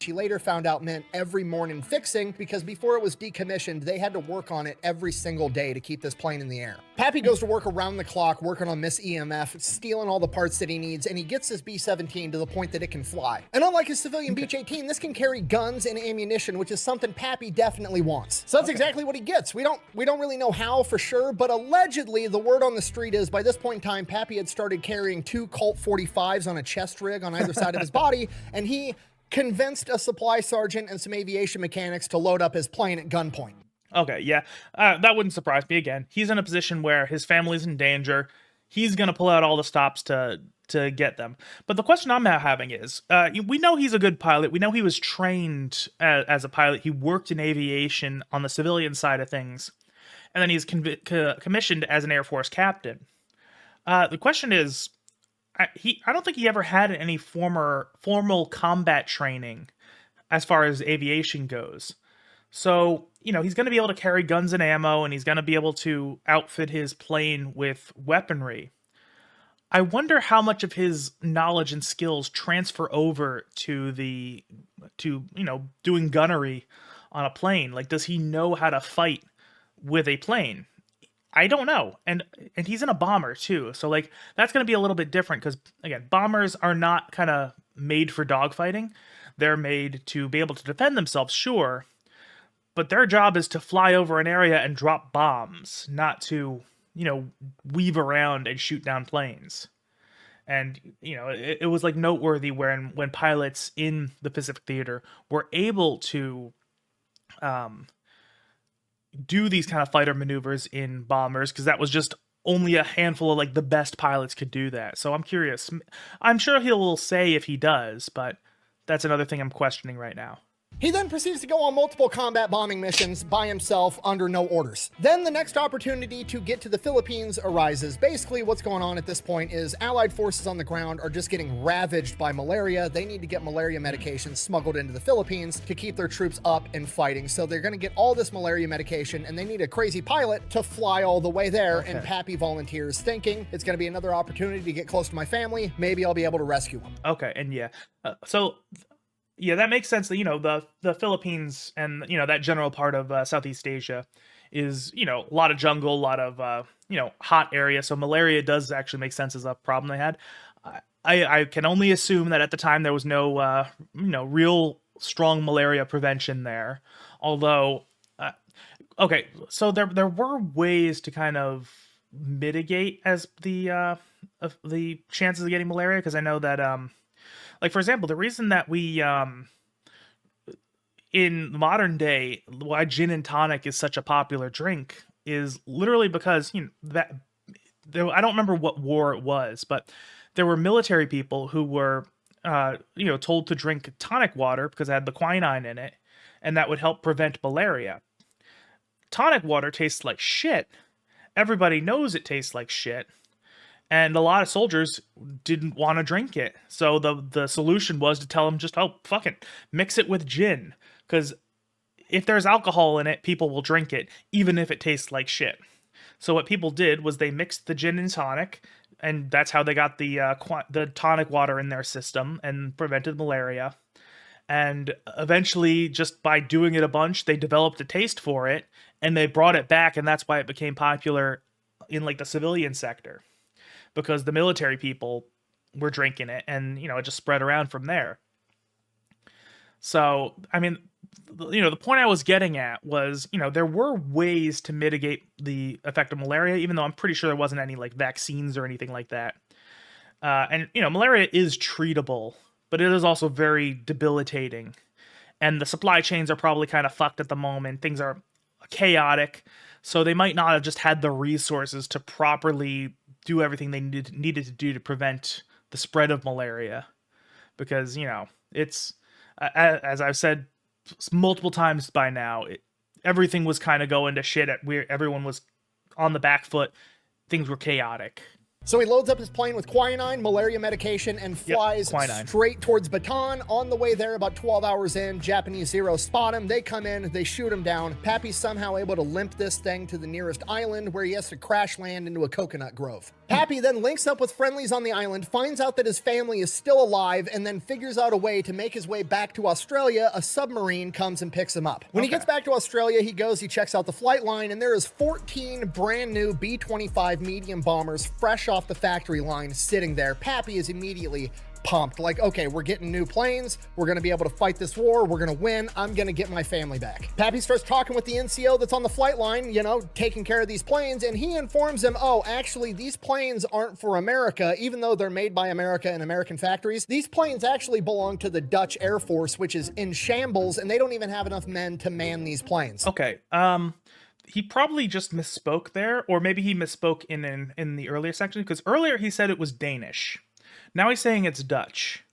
She later found out meant every morning fixing, because before it was decommissioned, they had to work on it every single day to keep this plane in the air. Pappy goes to work around the clock, working on Miss EMF, stealing all the parts that he needs, and he gets his B-17 to the point that it can fly. And unlike his civilian Beach-18, this can carry guns and ammunition, which is something Pappy definitely wants. So that's exactly what he gets. We don't really know how for sure, but allegedly the word on the street is by this point in time, Pappy had started carrying 2 Colt 45s on a chest rig on either side of his body, and he convinced a supply sergeant and some aviation mechanics to load up his plane at gunpoint. Okay, yeah, that wouldn't surprise me. Again, he's in a position where his family's in danger. He's going to pull out all the stops to get them. But the question I'm now having is, we know he's a good pilot. We know he was trained as a pilot. He worked in aviation on the civilian side of things. And then he's commissioned as an Air Force captain. The question is, I don't think he ever had any formal combat training as far as aviation goes. So, you know, he's going to be able to carry guns and ammo, and he's going to be able to outfit his plane with weaponry. I wonder how much of his knowledge and skills transfer over to doing gunnery on a plane. Like, does he know how to fight with a plane? I don't know. And he's in a bomber too. So like that's going to be a little bit different cuz again, bombers are not kind of made for dogfighting. They're made to be able to defend themselves, sure, but their job is to fly over an area and drop bombs, not to, weave around and shoot down planes. And it was like noteworthy when pilots in the Pacific Theater were able to do these kind of fighter maneuvers in bombers, because that was just only a handful of like the best pilots could do that. So I'm curious. I'm sure he'll say if he does, but that's another thing I'm questioning right now. He then proceeds to go on multiple combat bombing missions by himself under no orders. Then the next opportunity to get to the Philippines arises. Basically, what's going on at this point is Allied forces on the ground are just getting ravaged by malaria. They need to get malaria medication smuggled into the Philippines to keep their troops up and fighting. So they're going to get all this malaria medication, and they need a crazy pilot to fly all the way there. Okay. And Pappy volunteers, thinking it's going to be another opportunity to get close to my family. Maybe I'll be able to rescue them. Okay, and yeah. Yeah, that makes sense. That, the Philippines and, that general part of Southeast Asia is, a lot of jungle, a lot of, hot area. So malaria does actually make sense as a problem they had. I can only assume that at the time there was no, real strong malaria prevention there. Although, okay, so there were ways to kind of mitigate as the chances of getting malaria, because I know that, like, for example, the reason that we, in modern day, why gin and tonic is such a popular drink is literally because, I don't remember what war it was, but there were military people who were, told to drink tonic water because it had the quinine in it, and that would help prevent malaria. Tonic water tastes like shit. Everybody knows it tastes like shit. And a lot of soldiers didn't want to drink it. So the solution was to tell them just, fuck it, mix it with gin. Because if there's alcohol in it, people will drink it, even if it tastes like shit. So what people did was they mixed the gin and tonic, and that's how they got the tonic water in their system and prevented malaria. And eventually, just by doing it a bunch, they developed a taste for it, and they brought it back, and that's why it became popular in like the civilian sector. Because the military people were drinking it, and, it just spread around from there. So, I mean, the point I was getting at was, there were ways to mitigate the effect of malaria, even though I'm pretty sure there wasn't any, like, vaccines or anything like that. And, malaria is treatable, but it is also very debilitating. And the supply chains are probably kind of fucked at the moment. Things are chaotic, so they might not have just had the resources to properly do everything they needed to do to prevent the spread of malaria, because it's as I've said multiple times by now, everything was kind of going to shit everyone was on the back foot. Things were chaotic. So he loads up his plane with quinine, malaria medication, and flies straight towards Bataan. On the way there, about 12 hours in, Japanese Zeros spot him. They come in, they shoot him down. Pappy's somehow able to limp this thing to the nearest island, where he has to crash land into a coconut grove. Pappy then links up with friendlies on the island, finds out that his family is still alive, and then figures out a way to make his way back to Australia. A submarine comes and picks him up. When he gets back to Australia, he checks out the flight line, and there is 14 brand new B-25 medium bombers fresh off the factory line sitting there. Pappy is immediately pumped, like, okay, we're getting new planes, we're going to be able to fight this war, we're going to win, I'm going to get my family back. Pappy starts talking with the NCO that's on the flight line, taking care of these planes, and he informs him, actually, these planes aren't for America, even though they're made by America in American factories. These planes actually belong to the Dutch Air Force, which is in shambles, and they don't even have enough men to man these planes. Okay, he probably just misspoke there, or maybe he misspoke in the earlier section, because earlier he said it was Danish. Now he's saying it's Dutch.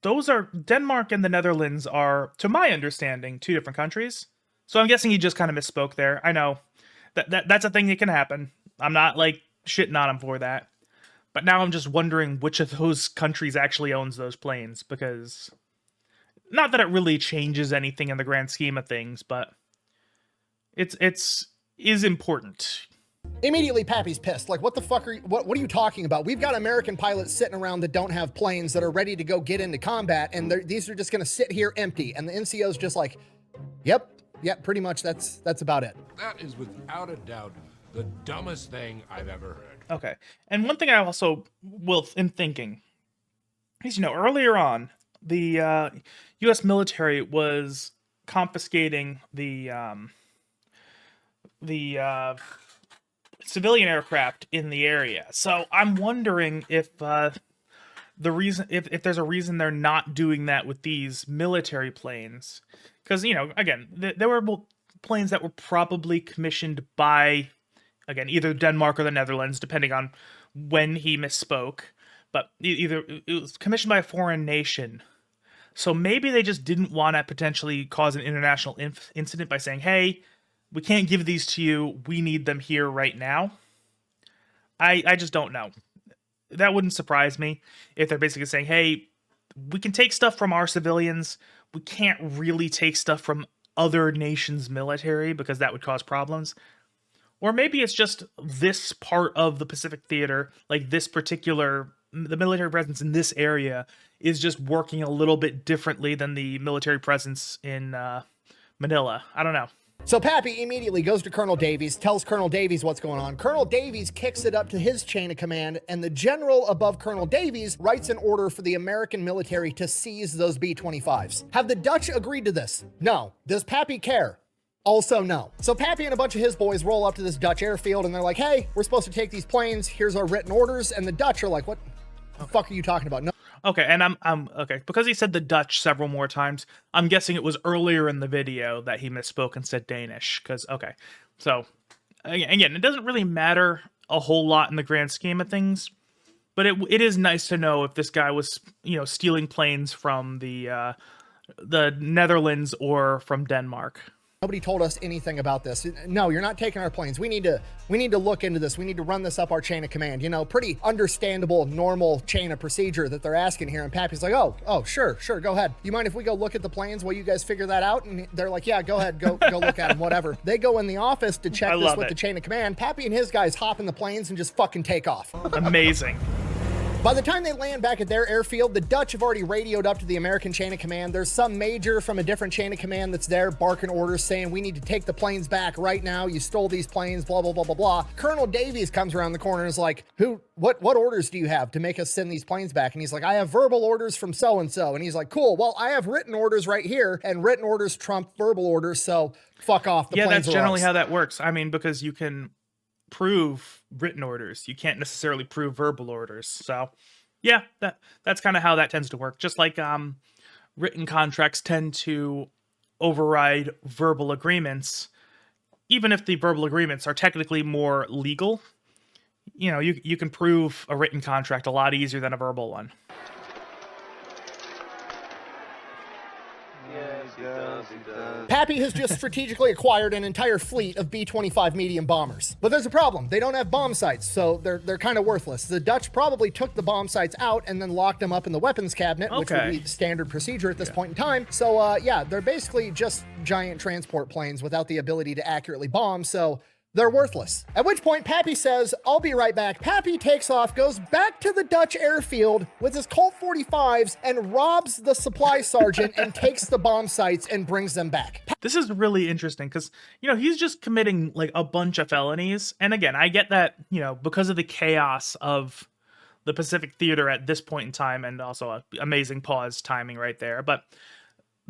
Those are, Denmark and the Netherlands are, to my understanding, two different countries. So I'm guessing he just kind of misspoke there. I know that's a thing that can happen. I'm not like shitting on him for that. But now I'm just wondering which of those countries actually owns those planes, because not that it really changes anything in the grand scheme of things, but it's important. Immediately, Pappy's pissed. Like, what the fuck what are you talking about? We've got American pilots sitting around that don't have planes that are ready to go get into combat, and these are just going to sit here empty. And the NCO's just like, yep, pretty much that's about it. That is without a doubt the dumbest thing I've ever heard. Okay. And one thing I also in thinking is, earlier on, the U.S. military was confiscating the civilian aircraft in the area. So I'm wondering if there's a reason they're not doing that with these military planes, because again, there were planes that were probably commissioned by, again, either Denmark or the Netherlands, depending on when he misspoke, but either it was commissioned by a foreign nation. So maybe they just didn't want to potentially cause an international incident by saying, hey, we can't give these to you, we need them here right now. I just don't know. That wouldn't surprise me if they're basically saying, hey, we can take stuff from our civilians, we can't really take stuff from other nations' military because that would cause problems. Or maybe it's just this part of the Pacific Theater, like the military presence in this area is just working a little bit differently than the military presence in Manila. I don't know. So Pappy immediately goes to Colonel Davies, tells Colonel Davies what's going on. Colonel Davies kicks it up to his chain of command, and the general above Colonel Davies writes an order for the American military to seize those B-25s. Have the Dutch agreed to this? No. Does Pappy care? Also no. So Pappy and a bunch of his boys roll up to this Dutch airfield, and they're like, hey, we're supposed to take these planes. Here's our written orders. And the Dutch are like, what the fuck are you talking about? No. Okay, and I'm okay, because he said the Dutch several more times, I'm guessing it was earlier in the video that he misspoke and said Danish, because, okay. So, again, it doesn't really matter a whole lot in the grand scheme of things, but it is nice to know if this guy was, stealing planes from the Netherlands or from Denmark. Nobody told us anything about this. No, you're not taking our planes. We need to look into this. We need to run this up our chain of command. Pretty understandable, normal chain of procedure that they're asking here. And Pappy's like, oh, sure, go ahead. You mind if we go look at the planes while you guys figure that out? And they're like, yeah, go ahead, go look at them, whatever. They go in the office to check this with the chain of command. Pappy and his guys hop in the planes and just fucking take off. Amazing. By the time they land back at their airfield, the Dutch have already radioed up to the American chain of command. There's some major from a different chain of command that's there barking orders saying, we need to take the planes back right now. You stole these planes, blah, blah, blah, blah, blah. Colonel Davies comes around the corner and is like, what orders do you have to make us send these planes back? And he's like, I have verbal orders from so-and-so. And he's like, cool, well, I have written orders right here, and written orders trump verbal orders, so fuck off. Yeah, that's generally how that works. I mean, because you can prove written orders. You can't necessarily prove verbal orders. So yeah, that's kind of how that tends to work. Just like written contracts tend to override verbal agreements, even if the verbal agreements are technically more legal. You can prove a written contract a lot easier than a verbal one. Pappy has just strategically acquired an entire fleet of B-25 medium bombers. But there's a problem. They don't have bomb sights, so they're kind of worthless. The Dutch probably took the bomb sights out and then locked them up in the weapons cabinet, which would be standard procedure at this point in time. So, yeah, they're basically just giant transport planes without the ability to accurately bomb, so they're worthless. At which point, Pappy says, I'll be right back. Pappy takes off, goes back to the Dutch airfield with his Colt 45s and robs the supply sergeant and takes the bomb sights and brings them back. This is really interesting because, he's just committing like a bunch of felonies. And again, I get that, because of the chaos of the Pacific Theater at this point in time, and also amazing pause timing right there. But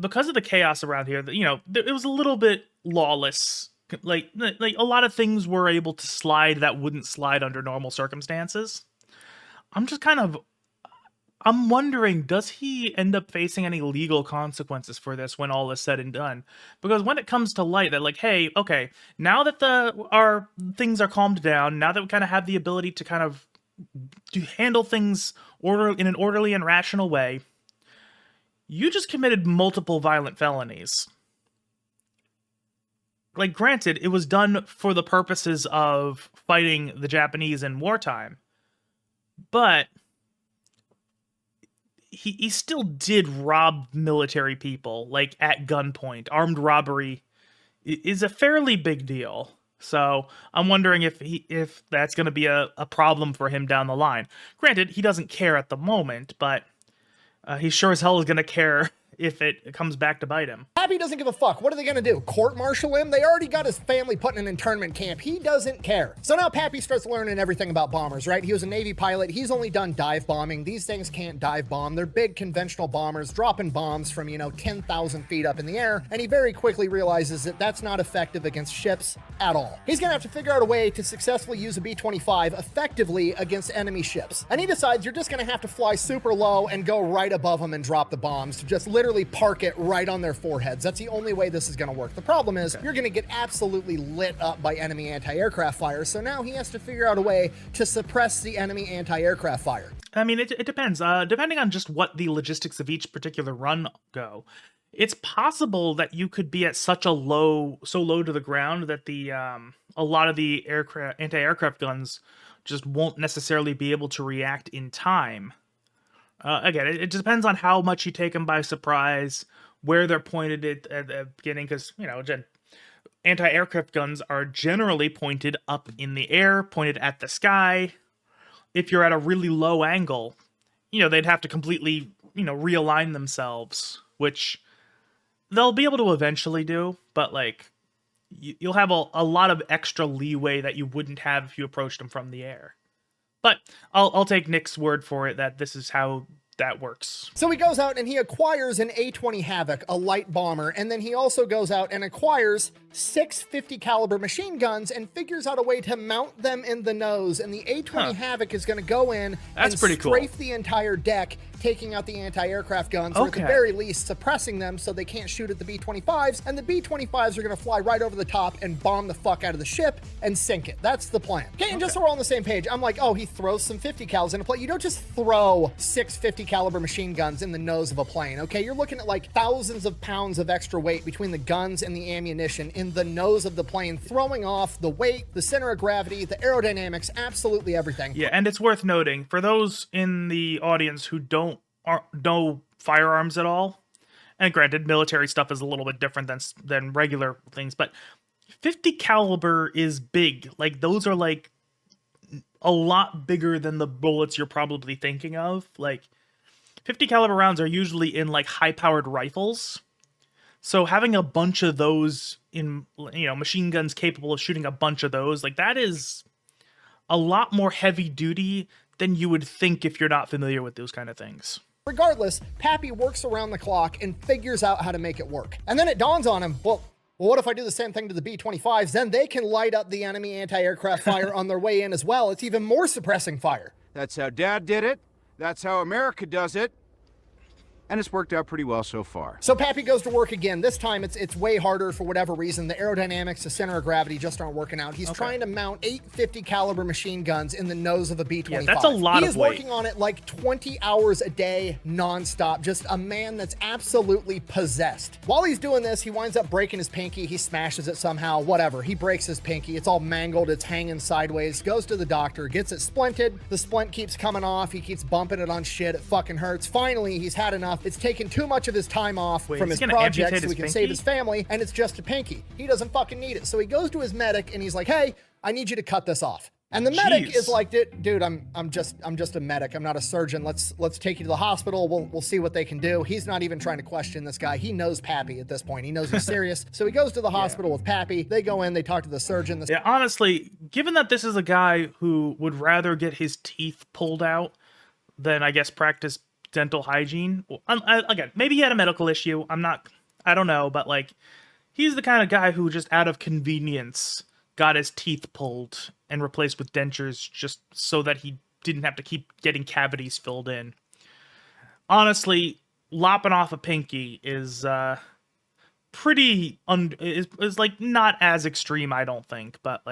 because of the chaos around here, it was a little bit lawless. Like a lot of things were able to slide that wouldn't slide under normal circumstances. I'm wondering, does he end up facing any legal consequences for this when all is said and done? Because when it comes to light, that like, hey, okay, now that our things are calmed down, now that we kind of have the ability to kind of handle things in an orderly and rational way, you just committed multiple violent felonies. Like, granted, it was done for the purposes of fighting the Japanese in wartime, but he still did rob military people, like, at gunpoint. Armed robbery is a fairly big deal. So I'm wondering if that's going to be a problem for him down the line. Granted, he doesn't care at the moment, but he sure as hell is going to care if it comes back to bite him. Pappy doesn't give a fuck. What are they gonna do? Court-martial him? They already got his family put in an internment camp. He doesn't care. So now Pappy starts learning everything about bombers, right? He was a Navy pilot. He's only done dive bombing. These things can't dive bomb. They're big conventional bombers dropping bombs from, 10,000 feet up in the air. And he very quickly realizes that that's not effective against ships at all. He's gonna have to figure out a way to successfully use a B-25 effectively against enemy ships. And he decides you're just gonna have to fly super low and go right above them and drop the bombs to just literally park it right on their foreheads. That's the only way this is going to work. The problem is you're going to get absolutely lit up by enemy anti-aircraft fire. So now he has to figure out a way to suppress the enemy anti-aircraft fire. I mean, it depends. Depending on just what the logistics of each particular run go, it's possible that you could be at so low to the ground that the a lot of the anti-aircraft guns just won't necessarily be able to react in time. Again, it depends on how much you take them by surprise, where they're pointed at the beginning, because, anti-aircraft guns are generally pointed up in the air, pointed at the sky. If you're at a really low angle, they'd have to completely, realign themselves, which they'll be able to eventually do, but, you'll have a lot of extra leeway that you wouldn't have if you approached them from the air. But I'll take Nick's word for it that this is how that works. So he goes out and he acquires an A-20 Havoc, a light bomber, and then he also goes out and acquires 6 50 caliber machine guns and figures out a way to mount them in the nose. And the A-20 Havoc is going to go in and strafe the entire deck, taking out the anti-aircraft guns, or at the very least suppressing them so they can't shoot at the B-25s, and the B-25s are going to fly right over the top and bomb the fuck out of the ship and sink it. That's the plan. Okay, and just so we're all on the same page, I'm like, oh, he throws some 50 cals in a plane. You don't just throw 6 50 caliber machine guns in the nose of a plane, okay? You're looking at thousands of pounds of extra weight between the guns and the ammunition in the nose of the plane, throwing off the weight, the center of gravity, the aerodynamics, absolutely everything. Yeah, and it's worth noting, for those in the audience who don't know firearms at all, and granted, military stuff is a little bit different than regular things, but 50 caliber is big. Those are a lot bigger than the bullets you're probably thinking of. 50 caliber rounds are usually in high powered rifles. So having a bunch of those in, machine guns capable of shooting a bunch of those, that is a lot more heavy duty than you would think if you're not familiar with those kind of things. Regardless, Pappy works around the clock and figures out how to make it work. And then it dawns on him, well, what if I do the same thing to the B-25s? Then they can light up the enemy anti-aircraft fire on their way in as well. It's even more suppressing fire. That's how Dad did it. That's how America does it. And it's worked out pretty well so far. So Pappy goes to work again. This time it's way harder for whatever reason. The aerodynamics, the center of gravity just aren't working out. He's trying to mount 8 50 caliber machine guns in the nose of a B-25. Yeah, that's a lot of weight. He is working on it 20 hours a day nonstop. Just a man that's absolutely possessed. While he's doing this, he winds up breaking his pinky. He smashes it somehow, whatever. He breaks his pinky. It's all mangled. It's hanging sideways. Goes to the doctor, gets it splinted. The splint keeps coming off. He keeps bumping it on shit. It fucking hurts. Finally, he's had enough. It's taken too much of his time off from his project so he can save his family, and it's just a pinky. He doesn't fucking need it. So he goes to his medic and he's like, hey, I need you to cut this off. And the medic is like, dude, I'm just a medic. I'm not a surgeon. Let's take you to the hospital. We'll see what they can do. He's not even trying to question this guy. He knows Pappy at this point. He knows he's serious. So he goes to the hospital with Pappy. They go in, they talk to the surgeon. Yeah, honestly, given that this is a guy who would rather get his teeth pulled out than, I guess, practice dental hygiene. Again, maybe he had a medical issue. I don't know, but he's the kind of guy who just out of convenience got his teeth pulled and replaced with dentures just so that he didn't have to keep getting cavities filled in. Honestly, lopping off a pinky is pretty is not as extreme, I don't think, but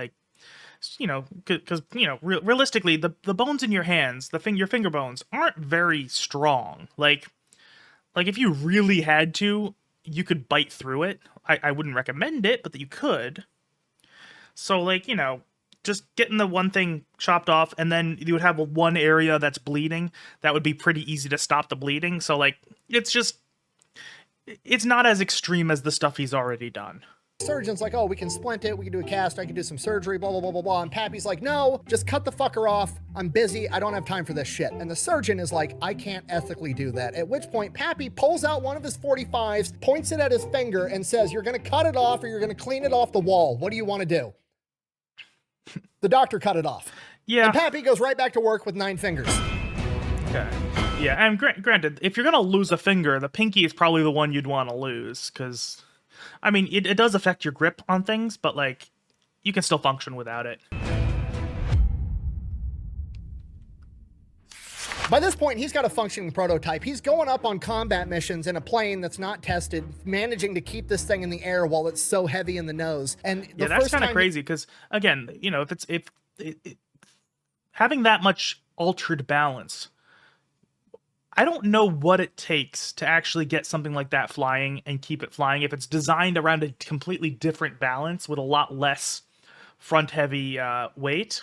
because realistically, the bones in your hands, your finger bones aren't very strong. If you really had to, you could bite through it. I wouldn't recommend it, but that you could. So just getting the one thing chopped off, and then you would have one area that's bleeding. That would be pretty easy to stop the bleeding. So it's not as extreme as the stuff he's already done. Surgeon's like, oh, we can splint it, we can do a cast, I can do some surgery, blah, blah, blah, blah, blah. And Pappy's like, no, just cut the fucker off. I'm busy. I don't have time for this shit. And the surgeon is like, I can't ethically do that. At which point, Pappy pulls out one of his 45s, points it at his finger, and says, you're going to cut it off or you're going to clean it off the wall. What do you want to do? The doctor cut it off. Yeah. And Pappy goes right back to work with 9 fingers. Okay. Yeah, and granted, if you're going to lose a finger, the pinky is probably the one you'd want to lose, because, I mean, it does affect your grip on things, but, like, you can still function without it. By this point, he's got a functioning prototype. He's going up on combat missions in a plane that's not tested, managing to keep this thing in the air while it's so heavy in the nose. And yeah, that's kind of crazy, because, again, you know, if having that much altered balance, I don't know what it takes to actually get something like that flying and keep it flying if it's designed around a completely different balance with a lot less front-heavy weight.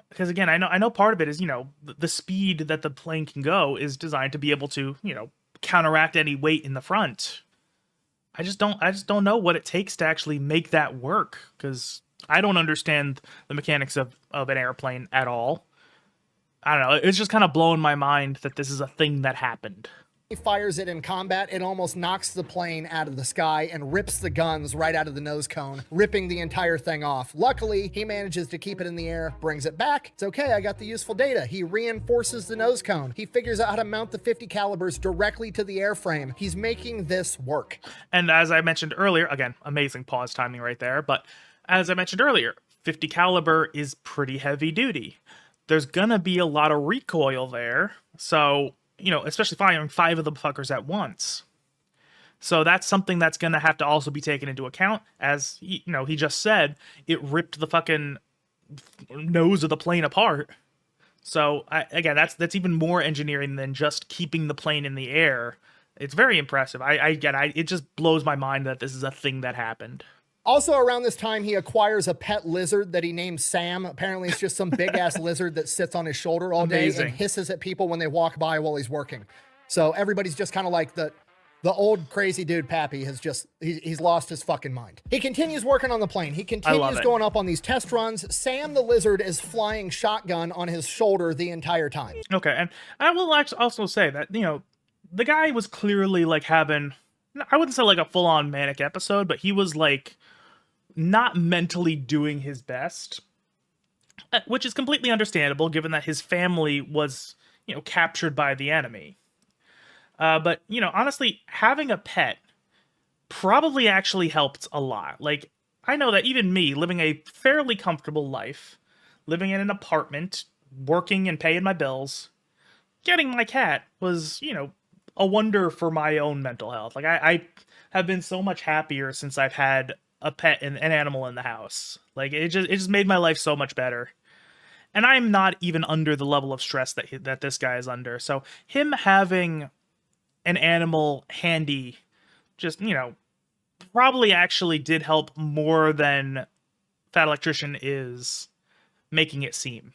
Because, again, I know part of it is, you know, the speed that the plane can go is designed to be able to, you know, counteract any weight in the front. I just don't know what it takes to actually make that work, because I don't understand the mechanics of an airplane at all. I don't know. It's just kind of blowing my mind that this is a thing that happened. He fires it in combat. It almost knocks the plane out of the sky and rips the guns right out of the nose cone, ripping the entire thing off. Luckily, he manages to keep it in the air, brings it back. It's okay, I got the useful data. He reinforces the nose cone. He figures out how to mount the 50 calibers directly to the airframe. He's making this work. And as I mentioned earlier, again, amazing pause timing right there, but as I mentioned earlier, 50 caliber is pretty heavy duty. There's gonna be a lot of recoil there, so, you know, especially firing 5 of the fuckers at once. So that's something that's gonna have to also be taken into account. As, you know, he just said, it ripped the fucking nose of the plane apart. So, again, that's even more engineering than just keeping the plane in the air. It's very impressive. It just blows my mind that this is a thing that happened. Also around this time, he acquires a pet lizard that he names Sam. Apparently, it's just some big-ass lizard that sits on his shoulder all day and hisses at people when they walk by while he's working. So everybody's just kind of like the old crazy dude Pappy has just, he's lost his fucking mind. He continues working on the plane. He continues going up on these test runs. Sam the lizard is flying shotgun on his shoulder the entire time. Okay, and I will also say that, you know, the guy was clearly, like, having, I wouldn't say like a full-on manic episode, but he was, like, not mentally doing his best, which is completely understandable given that his family was, you know, captured by the enemy. But, you know, honestly, having a pet probably actually helped a lot. Like, I know that even me, living a fairly comfortable life, living in an apartment, working and paying my bills, getting my cat was, you know, a wonder for my own mental health. Like, I have been so much happier since I've had a pet and an animal in the house. Like, it just made my life so much better. And I'm not even under the level of stress that this guy is under. So him having an animal handy just, you know, probably actually did help more than Fat Electrician is making it seem.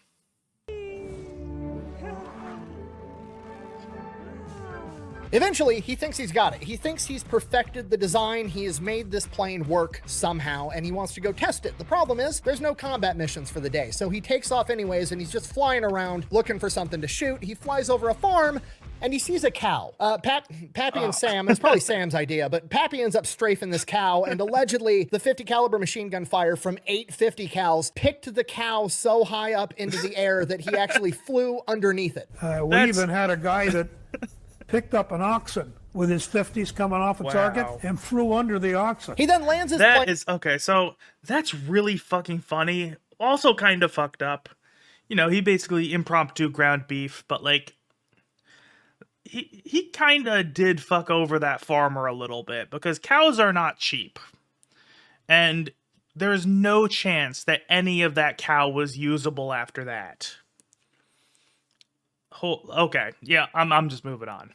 Eventually, he thinks he's got it. He thinks he's perfected the design. He has made this plane work somehow, and he wants to go test it. The problem is, there's no combat missions for the day, so he takes off anyways, and he's just flying around looking for something to shoot. He flies over a farm, and he sees a cow. Pappy and Sam, it's probably Sam's idea, but Pappy ends up strafing this cow, and allegedly, the 50 caliber machine gun fire from 8 50 cals picked the cow so high up into the air that he actually flew underneath it. We even had a guy that picked up an oxen with his 50s coming off a target and flew under the oxen. He then lands his plane. That is, okay, so that's really fucking funny. Also kind of fucked up. You know, he basically impromptu ground beef, but, like, he kind of did fuck over that farmer a little bit, because cows are not cheap. And there's no chance that any of that cow was usable after that. Okay, yeah, I'm just moving on.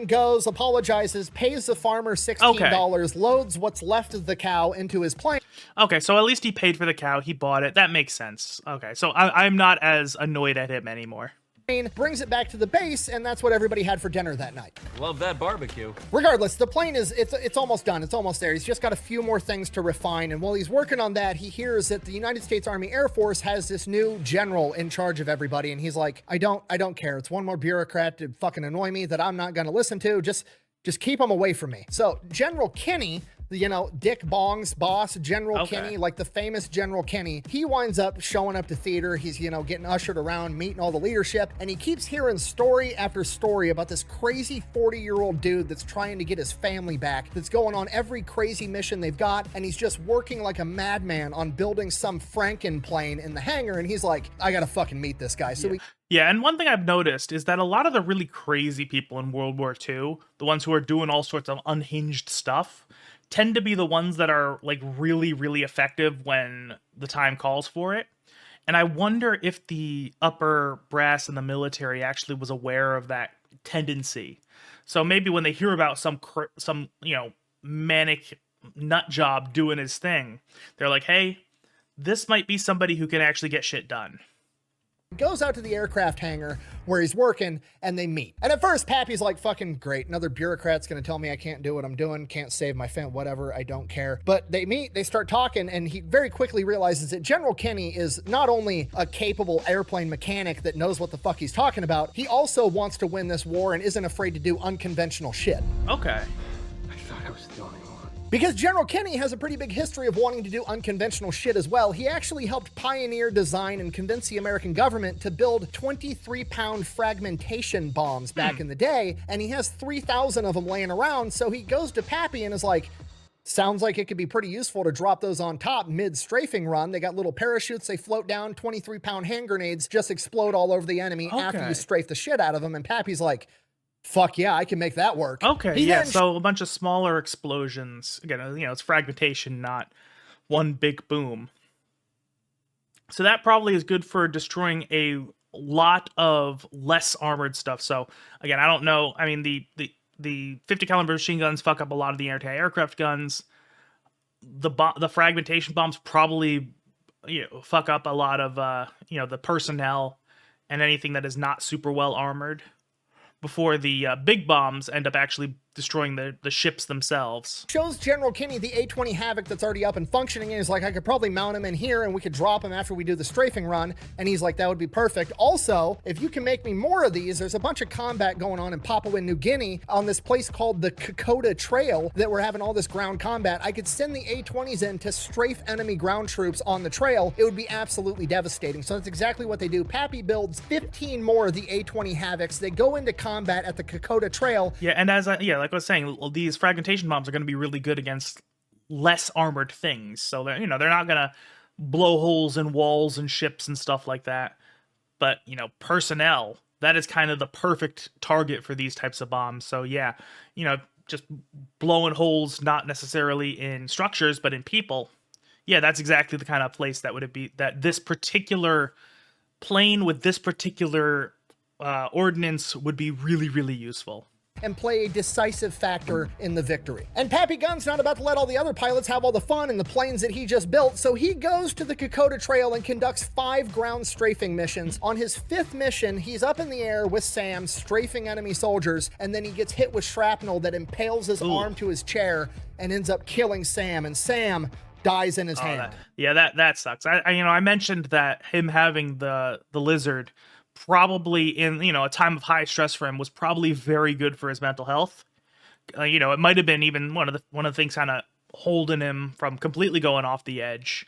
Goes, apologizes, pays the farmer $16, loads what's left of the cow into his plane. Okay, so at least he paid for the cow, he bought it, that makes sense. Okay, so I'm not as annoyed at him anymore. brings it back to the base, and that's what everybody had for dinner that night. Love that barbecue. Regardless, the plane it's almost done. It's almost there. He's just got a few more things to refine, and while he's working on that, he hears that the United States Army Air Force has this new general in charge of everybody, and he's like, I don't care. It's one more bureaucrat to fucking annoy me that I'm not going to listen to. Just keep him away from me. So General Kinney, Dick Bong's boss, General Kinney, like the famous General Kinney, he winds up showing up to theater. He's, getting ushered around, meeting all the leadership, and he keeps hearing story after story about this crazy 40-year-old dude that's trying to get his family back, that's going on every crazy mission they've got, and he's just working like a madman on building some Franken plane in the hangar, and he's like, I gotta fucking meet this guy. So Yeah, and one thing I've noticed is that a lot of the really crazy people in World War II, the ones who are doing all sorts of unhinged stuff, tend to be the ones that are like really, really effective when the time calls for it. And I wonder if the upper brass in the military actually was aware of that tendency. So maybe when they hear about some manic nut job doing his thing, they're like, hey, this might be somebody who can actually get shit done. Goes out to the aircraft hangar where he's working, and they meet. And at first, Pappy's like, fucking great. Another bureaucrat's gonna tell me I can't do what I'm doing, can't save my family, whatever, I don't care. But they meet, they start talking, and he very quickly realizes that General Kinney is not only a capable airplane mechanic that knows what the fuck he's talking about, he also wants to win this war and isn't afraid to do unconventional shit. Okay. I thought I was the only one. Because General Kinney has a pretty big history of wanting to do unconventional shit as well. He actually helped pioneer, design, and convince the American government to build 23-pound fragmentation bombs back in the day, and he has 3,000 of them laying around, so he goes to Pappy and is like, sounds like it could be pretty useful to drop those on top mid-strafing run. They got little parachutes, they float down, 23-pound hand grenades just explode all over the enemy after you strafe the shit out of them, and Pappy's like, fuck yeah, I can make that work. Okay, yeah, so a bunch of smaller explosions. Again, it's fragmentation, not one big boom. So that probably is good for destroying a lot of less armored stuff. So again, I don't know. I mean, the 50 caliber machine guns fuck up a lot of the anti-aircraft guns. The fragmentation bombs probably fuck up a lot of the personnel and anything that is not super well armored, before the big bombs end up actually destroying the ships themselves. Shows General Kinney the A-20 Havoc that's already up and functioning, and he's like, I could probably mount him in here and we could drop him after we do the strafing run. And he's like, that would be perfect. Also, if you can make me more of these, there's a bunch of combat going on in Papua New Guinea on this place called the Kokoda Trail that we're having all this ground combat. I could send the A-20s in to strafe enemy ground troops on the trail. It would be absolutely devastating. So that's exactly what they do. Pappy builds 15 more of the A-20 Havocs. They go into combat at the Kokoda Trail. Yeah, and like I was saying, these fragmentation bombs are going to be really good against less armored things. So they're not going to blow holes in walls and ships and stuff like that. But personnel, that is kind of the perfect target for these types of bombs. So yeah, just blowing holes, not necessarily in structures, but in people. Yeah, that's exactly the kind of place that would be, that this particular plane with this particular ordnance would be really, really useful and play a decisive factor in the victory. And Pappy Gunn's not about to let all the other pilots have all the fun in the planes that he just built, so he goes to the Kokoda Trail and conducts 5 ground strafing missions. On his 5th mission, he's up in the air with Sam, strafing enemy soldiers, and then he gets hit with shrapnel that impales his arm to his chair and ends up killing Sam, and Sam dies in his hand. That sucks. I mentioned that him having the lizard probably in a time of high stress for him was probably very good for his mental health. It might have been even one of the things kind of holding him from completely going off the edge.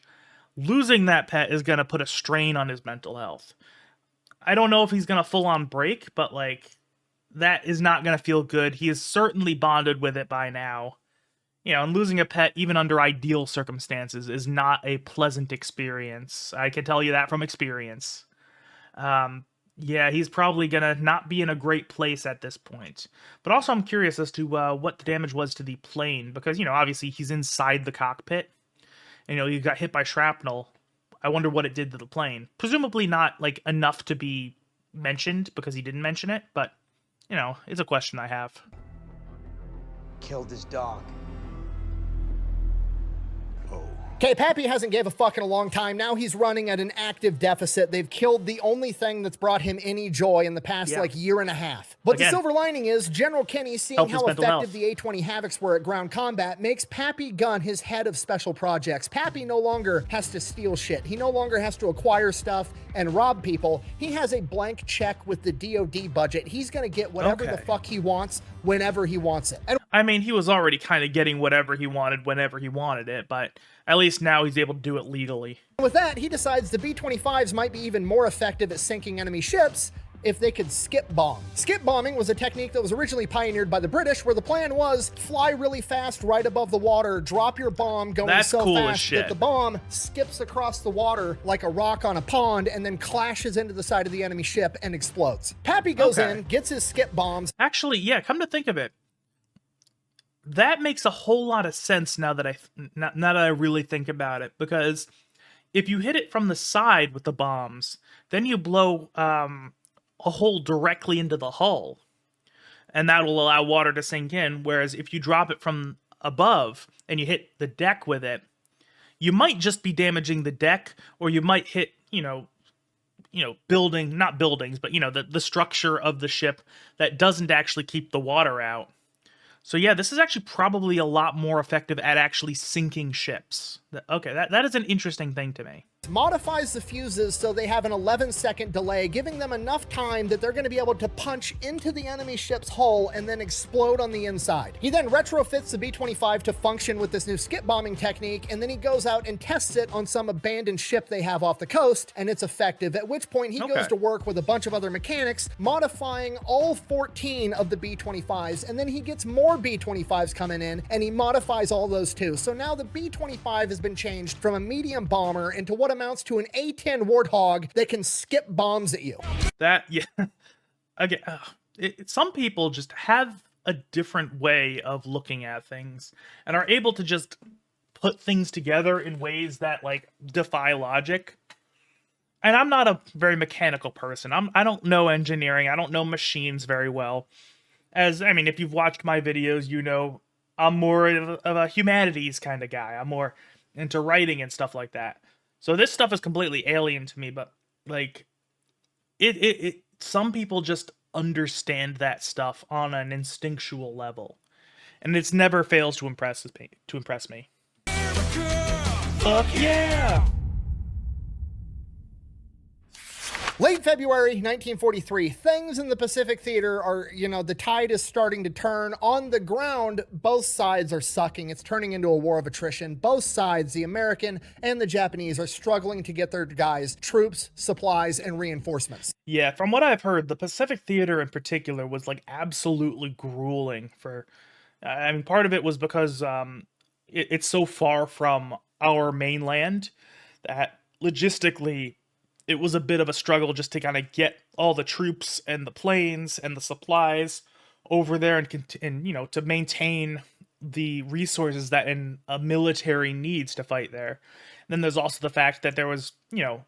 Losing that pet is going to put a strain on his mental health. I don't know if he's going to full on break, but that is not going to feel good. He is certainly bonded with it by now. And losing a pet, even under ideal circumstances, is not a pleasant experience. I can tell you that from experience. Yeah, he's probably gonna not be in a great place at this point. But also I'm curious as to what the damage was to the plane, because, obviously he's inside the cockpit. And, you got hit by shrapnel. I wonder what it did to the plane. Presumably not, enough to be mentioned, because he didn't mention it, but, it's a question I have. Killed his dog. Okay, Pappy hasn't gave a fuck in a long time. Now he's running at an active deficit. They've killed the only thing that's brought him any joy in the past, like, year and a half. But the silver lining is General Kenny, seeing how effective the A-20 Havocs were at ground combat, makes Pappy Gunn his head of special projects. Pappy no longer has to steal shit. He no longer has to acquire stuff and rob people. He has a blank check with the DoD budget. He's going to get whatever the fuck he wants whenever he wants it. And I mean, he was already kind of getting whatever he wanted whenever he wanted it, but at least now he's able to do it legally. with that, he decides the B-25s might be even more effective at sinking enemy ships if they could skip bomb. Skip bombing was a technique that was originally pioneered by the British, where the plan was fly really fast right above the water, drop your bomb going so fast that the bomb skips across the water like a rock on a pond and then clashes into the side of the enemy ship and explodes. Pappy goes in, gets his skip bombs. Actually, yeah, come to think of it, that makes a whole lot of sense now that I really think about it, because if you hit it from the side with the bombs, then you blow a hole directly into the hull, and that will allow water to sink in. Whereas if you drop it from above and you hit the deck with it, you might just be damaging the deck, or you might hit, not buildings, but the structure of the ship that doesn't actually keep the water out. So yeah, this is actually probably a lot more effective at actually sinking ships. Okay, that is an interesting thing to me. Modifies the fuses so they have an 11-second delay, giving them enough time that they're going to be able to punch into the enemy ship's hull and then explode on the inside. He then retrofits the B-25 to function with this new skip bombing technique, and then he goes out and tests it on some abandoned ship they have off the coast, and it's effective, at which point he goes to work with a bunch of other mechanics, modifying all 14 of the B-25s, and then he gets more B-25s coming in, and he modifies all those too. So now the B-25 has been changed from a medium bomber into what amounts to an A-10 Warthog that can skip bombs at you. Again, some people just have a different way of looking at things and are able to just put things together in ways that defy logic. And I'm not a very mechanical person. I don't know engineering. I don't know machines very well. If you've watched my videos, I'm more of a humanities kind of guy. I'm more into writing and stuff like that. So this stuff is completely alien to me, but some people just understand that stuff on an instinctual level, and it's never fails to impress me. Fuck yeah! Late February 1943, things in the Pacific Theater are, the tide is starting to turn. On the ground, both sides are sucking. It's turning into a war of attrition. Both sides, the American and the Japanese, are struggling to get their guys troops, supplies, and reinforcements. Yeah, from what I've heard, the Pacific Theater in particular was absolutely grueling for... part of it was because it's so far from our mainland that logistically it was a bit of a struggle just to kind of get all the troops and the planes and the supplies over there and to maintain the resources that a military needs to fight there. And then there's also the fact that there was,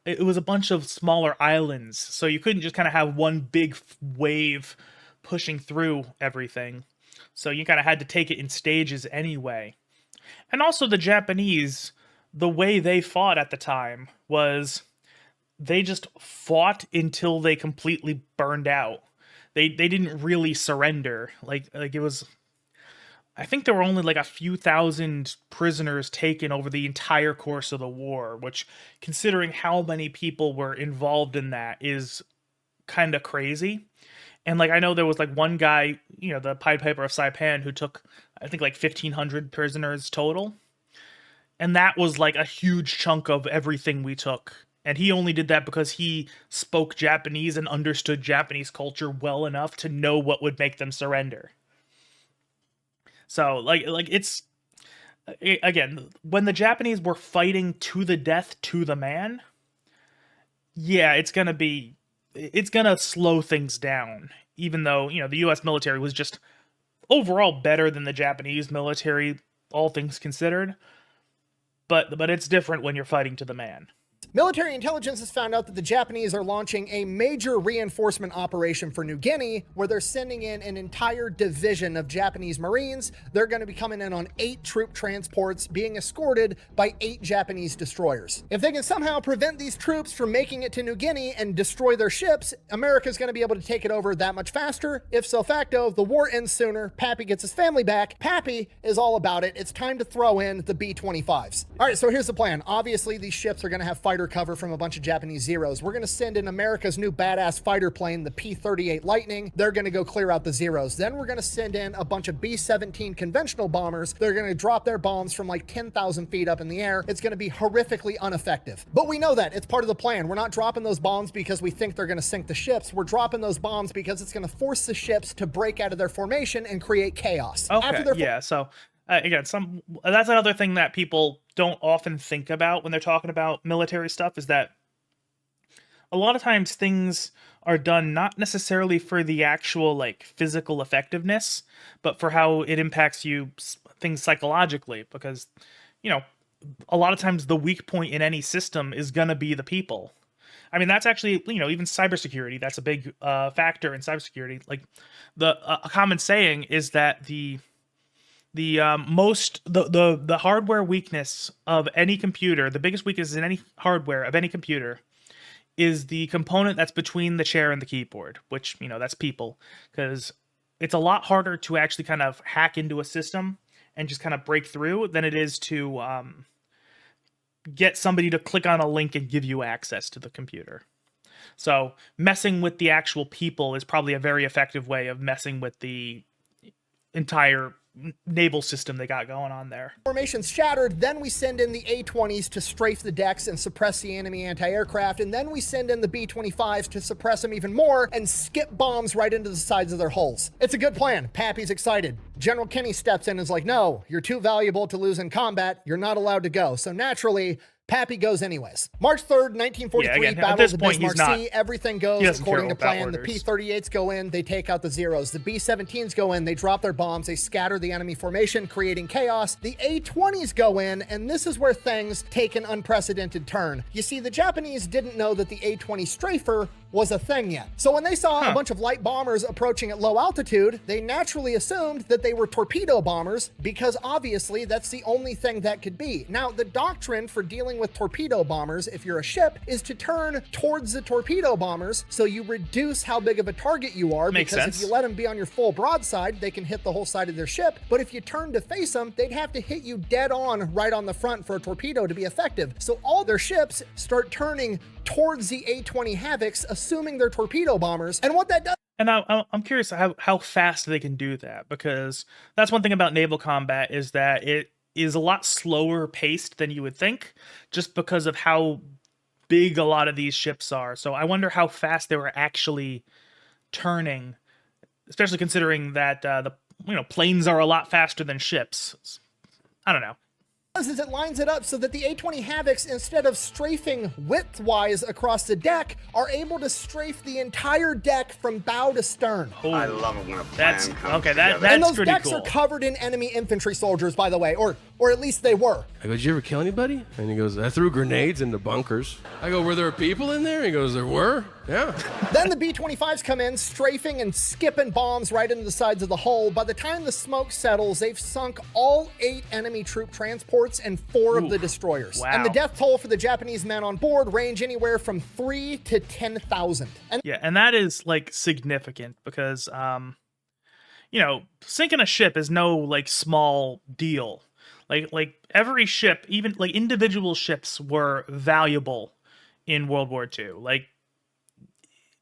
it was a bunch of smaller islands, so you couldn't just kind of have one big wave pushing through everything. So you kind of had to take it in stages anyway. And also the Japanese, the way they fought at the time was... they just fought until they completely burned out. They didn't really surrender. It was... I think there were only a few thousand prisoners taken over the entire course of the war, which, considering how many people were involved in that, is kind of crazy. And I know there was one guy, the Pied Piper of Saipan, who took, I think 1,500 prisoners total. And that was a huge chunk of everything we took. And he only did that because he spoke Japanese and understood Japanese culture well enough to know what would make them surrender. So, it's... Again, when the Japanese were fighting to the death to the man, yeah, it's gonna slow things down. Even though, the U.S. military was just overall better than the Japanese military, all things considered. But it's different when you're fighting to the man. Military intelligence has found out that the Japanese are launching a major reinforcement operation for New Guinea, where they're sending in an entire division of Japanese Marines. They're going to be coming in on 8 troop transports being escorted by 8 Japanese destroyers. If they can somehow prevent these troops from making it to New Guinea and destroy their ships, America's going to be able to take it over that much faster. If so facto, the war ends sooner, Pappy gets his family back. Pappy is all about it. It's time to throw in the B-25s. All right, so here's the plan. Obviously, these ships are going to have fighter cover from a bunch of Japanese Zeros. We're going to send in America's new badass fighter plane, the P-38 Lightning. They're going to go clear out the Zeros. Then we're going to send in a bunch of B-17 conventional bombers. They're going to drop their bombs from like 10,000 feet up in the air. It's going to be horrifically ineffective. But we know that. It's part of the plan. We're not dropping those bombs because we think they're going to sink the ships. We're dropping those bombs because it's going to force the ships to break out of their formation and create chaos. Okay, yeah, so again, that's another thing that people don't often think about when they're talking about military stuff, is that a lot of times things are done not necessarily for the actual like physical effectiveness, but for how it impacts you, things psychologically, because, you know, a lot of times the weak point in any system is going to be the people. I mean, that's actually, you know, even cybersecurity, that's a big factor in cybersecurity. Like a common saying is that the hardware weakness of any computer, the biggest weakness in any hardware of any computer, is the component that's between the chair and the keyboard, which, you know, that's people, because it's a lot harder to actually kind of hack into a system and just kind of break through than it is to get somebody to click on a link and give you access to the computer. So messing with the actual people is probably a very effective way of messing with the entire naval system they got going on there. Formation's shattered, then we send in the A-20s to strafe the decks and suppress the enemy anti-aircraft, and then we send in the B-25s to suppress them even more and skip bombs right into the sides of their hulls. It's a good plan. Pappy's excited. General Kenny steps in and is like, no, you're too valuable to lose in combat. You're not allowed to go. So naturally, Pappy goes anyways. March 3rd, 1943, Battle of the Bismarck Sea. Everything goes according to plan. The P-38s go in, they take out the Zeros. The B-17s go in, they drop their bombs, they scatter the enemy formation, creating chaos. The A-20s go in, and this is where things take an unprecedented turn. You see, the Japanese didn't know that the A-20 strafer was a thing yet. So when they saw a bunch of light bombers approaching at low altitude, they naturally assumed that they were torpedo bombers, because obviously that's the only thing that could be. Now, the doctrine for dealing with torpedo bombers, if you're a ship, is to turn towards the torpedo bombers so you reduce how big of a target you are. Makes because sense. If you let them be on your full broadside, they can hit the whole side of their ship. But if you turn to face them, they'd have to hit you dead on right on the front for a torpedo to be effective. So all their ships start turning towards the A-20 Havocs, assuming they're torpedo bombers. And what that does... And I'm curious how fast they can do that, because that's one thing about naval combat, is that it is a lot slower paced than you would think, just because of how big a lot of these ships are. So I wonder how fast they were actually turning, especially considering that the planes are a lot faster than ships. I don't know. Is it lines it up so that the A-20 Havocs, instead of strafing width-wise across the deck, are able to strafe the entire deck from bow to stern. Oh, I love it when a plan comes together. That's and those pretty decks cool. are covered in enemy infantry soldiers, by the way, or at least they were. I go, did you ever kill anybody? And he goes, I threw grenades into bunkers. I go, were there people in there? He goes, there were. Yeah. Then the B-25s come in, strafing and skipping bombs right into the sides of the hull. By the time the smoke settles, they've sunk all 8 enemy troop transports and 4 of the destroyers. Wow. And the death toll for the Japanese men on board range anywhere from 3 to 10,000. Yeah, and that is like significant, because sinking a ship is no like small deal. Like every ship, even like individual ships, were valuable in World War II. Like,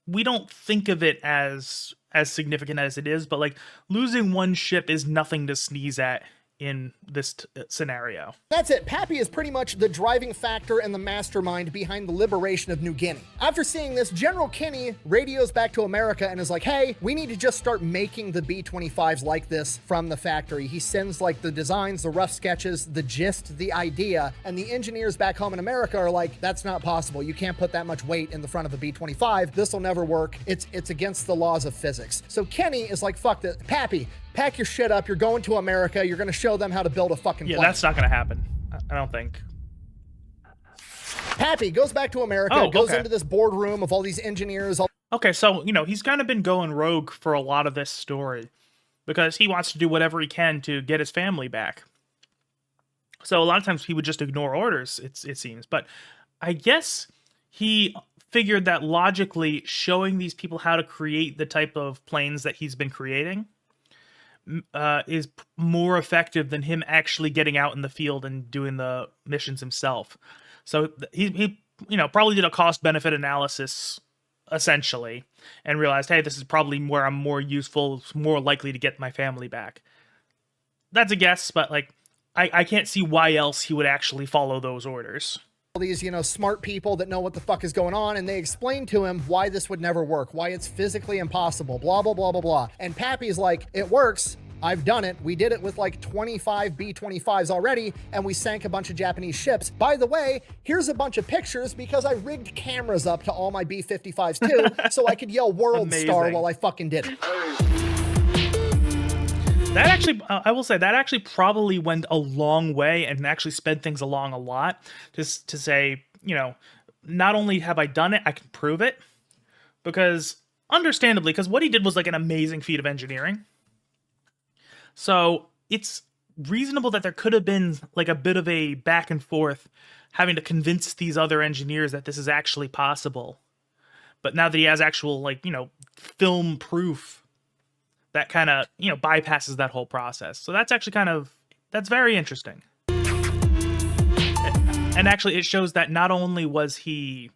we don't think of it as significant as it is, but like losing one ship is nothing to sneeze at in this scenario. That's it. Pappy is pretty much the driving factor and the mastermind behind the liberation of New Guinea. After seeing this, General Kenny radios back to America and is like, hey, we need to just start making the B-25s like this from the factory. He sends like the designs, the rough sketches, the gist, the idea, and the engineers back home in America are like, that's not possible. You can't put that much weight in the front of a B-25. This will never work. It's against the laws of physics. So Kenny is like, fuck this. Pappy, pack your shit up. You're going to America. You're going to show them how to build a fucking plane. Yeah, that's not going to happen. I don't think. Pappy goes back to America, goes into this boardroom of all these engineers. Okay, so, you know, he's kind of been going rogue for a lot of this story because he wants to do whatever he can to get his family back. So a lot of times he would just ignore orders, it seems. But I guess he figured that logically showing these people how to create the type of planes that he's been creating is more effective than him actually getting out in the field and doing the missions himself. So he you know, probably did a cost-benefit analysis, essentially, and realized, hey, this is probably where I'm more useful, more likely to get my family back. That's a guess, but, like, I can't see why else he would actually follow those orders. All these, you know, smart people that know what the fuck is going on, and they explain to him why this would never work, why it's physically impossible, blah, blah, blah, blah, blah. And Pappy's like, it works. I've done it. We did it with like 25 B-25s already, and we sank a bunch of Japanese ships. By the way, here's a bunch of pictures because I rigged cameras up to all my B-55s too, so I could yell World Star while I fucking did it. That actually, I will say, that actually probably went a long way and actually sped things along a lot. Just to say, you know, not only have I done it, I can prove it. Because, understandably, because what he did was like an amazing feat of engineering. So, it's reasonable that there could have been like a bit of a back and forth having to convince these other engineers that this is actually possible. But now that he has actual, like, you know, film proof, that kind of, you know, bypasses that whole process. So that's actually that's very interesting. And actually it shows that not only was he,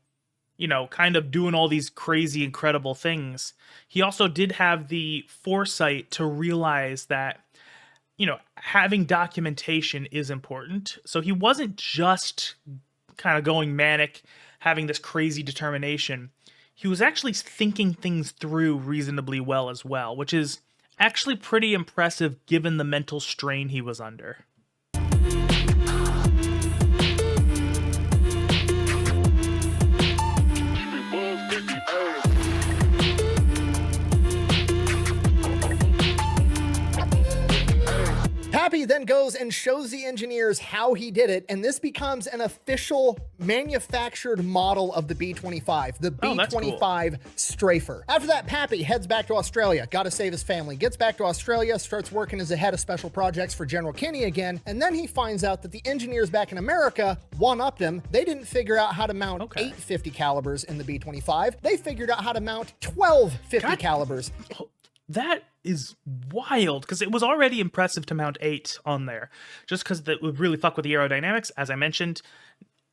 you know, kind of doing all these crazy, incredible things, he also did have the foresight to realize that, you know, having documentation is important. So he wasn't just kind of going manic, having this crazy determination. He was actually thinking things through reasonably well as well, which is actually pretty impressive given the mental strain he was under. Pappy then goes and shows the engineers how he did it, and this becomes an official manufactured model of the B-25, the B-25 Strafer. After that, Pappy heads back to Australia, gotta save his family, gets back to Australia, starts working as a head of special projects for General Kinney again, and then he finds out that the engineers back in America one-upped him. They didn't figure out how to mount 8 50 calibers in the B-25. They figured out how to mount 12 50 calibers. That is wild, because it was already impressive to mount 8 on there, just because that would really fuck with the aerodynamics. As I mentioned,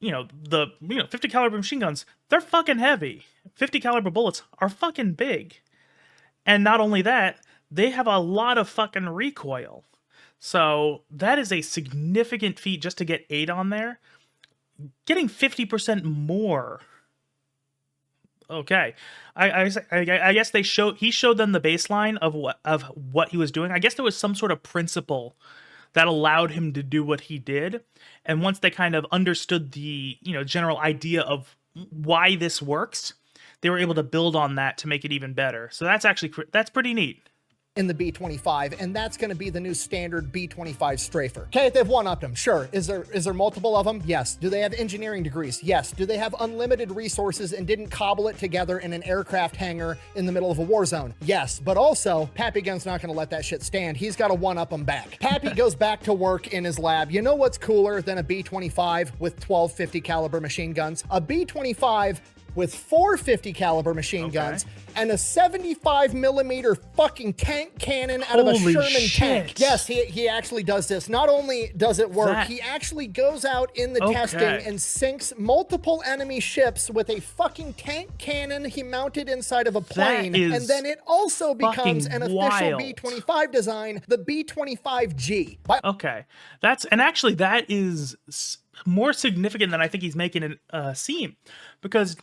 the 50 caliber machine guns, they're fucking heavy. 50 caliber bullets are fucking big. And not only that, they have a lot of fucking recoil. So that is a significant feat just to get 8 on there. Getting 50% more. Okay, I guess he showed them the baseline of what he was doing. I guess there was some sort of principle that allowed him to do what he did, and once they kind of understood the general idea of why this works, they were able to build on that to make it even better. So that's pretty neat. In the B-25, and that's going to be the new standard B-25 Strafer. Okay, they've one-upped them, sure. Is there multiple of them? Yes. Do they have engineering degrees? Yes. Do they have unlimited resources and didn't cobble it together in an aircraft hangar in the middle of a war zone? Yes. But also, Pappy Gun's not going to let that shit stand. He's got to one-up them back. Pappy goes back to work in his lab. You know what's cooler than a B-25 with 12 50 caliber machine guns? A B-25 with 4 50 caliber machine guns and a 75 millimeter fucking tank cannon out of a Sherman tank. Yes, he actually does this. Not only does it work, he actually goes out in the testing and sinks multiple enemy ships with a fucking tank cannon he mounted inside of a plane. And then it also becomes an official B-25 design, the B-25G. Okay, actually that is more significant than I think he's making it seem, because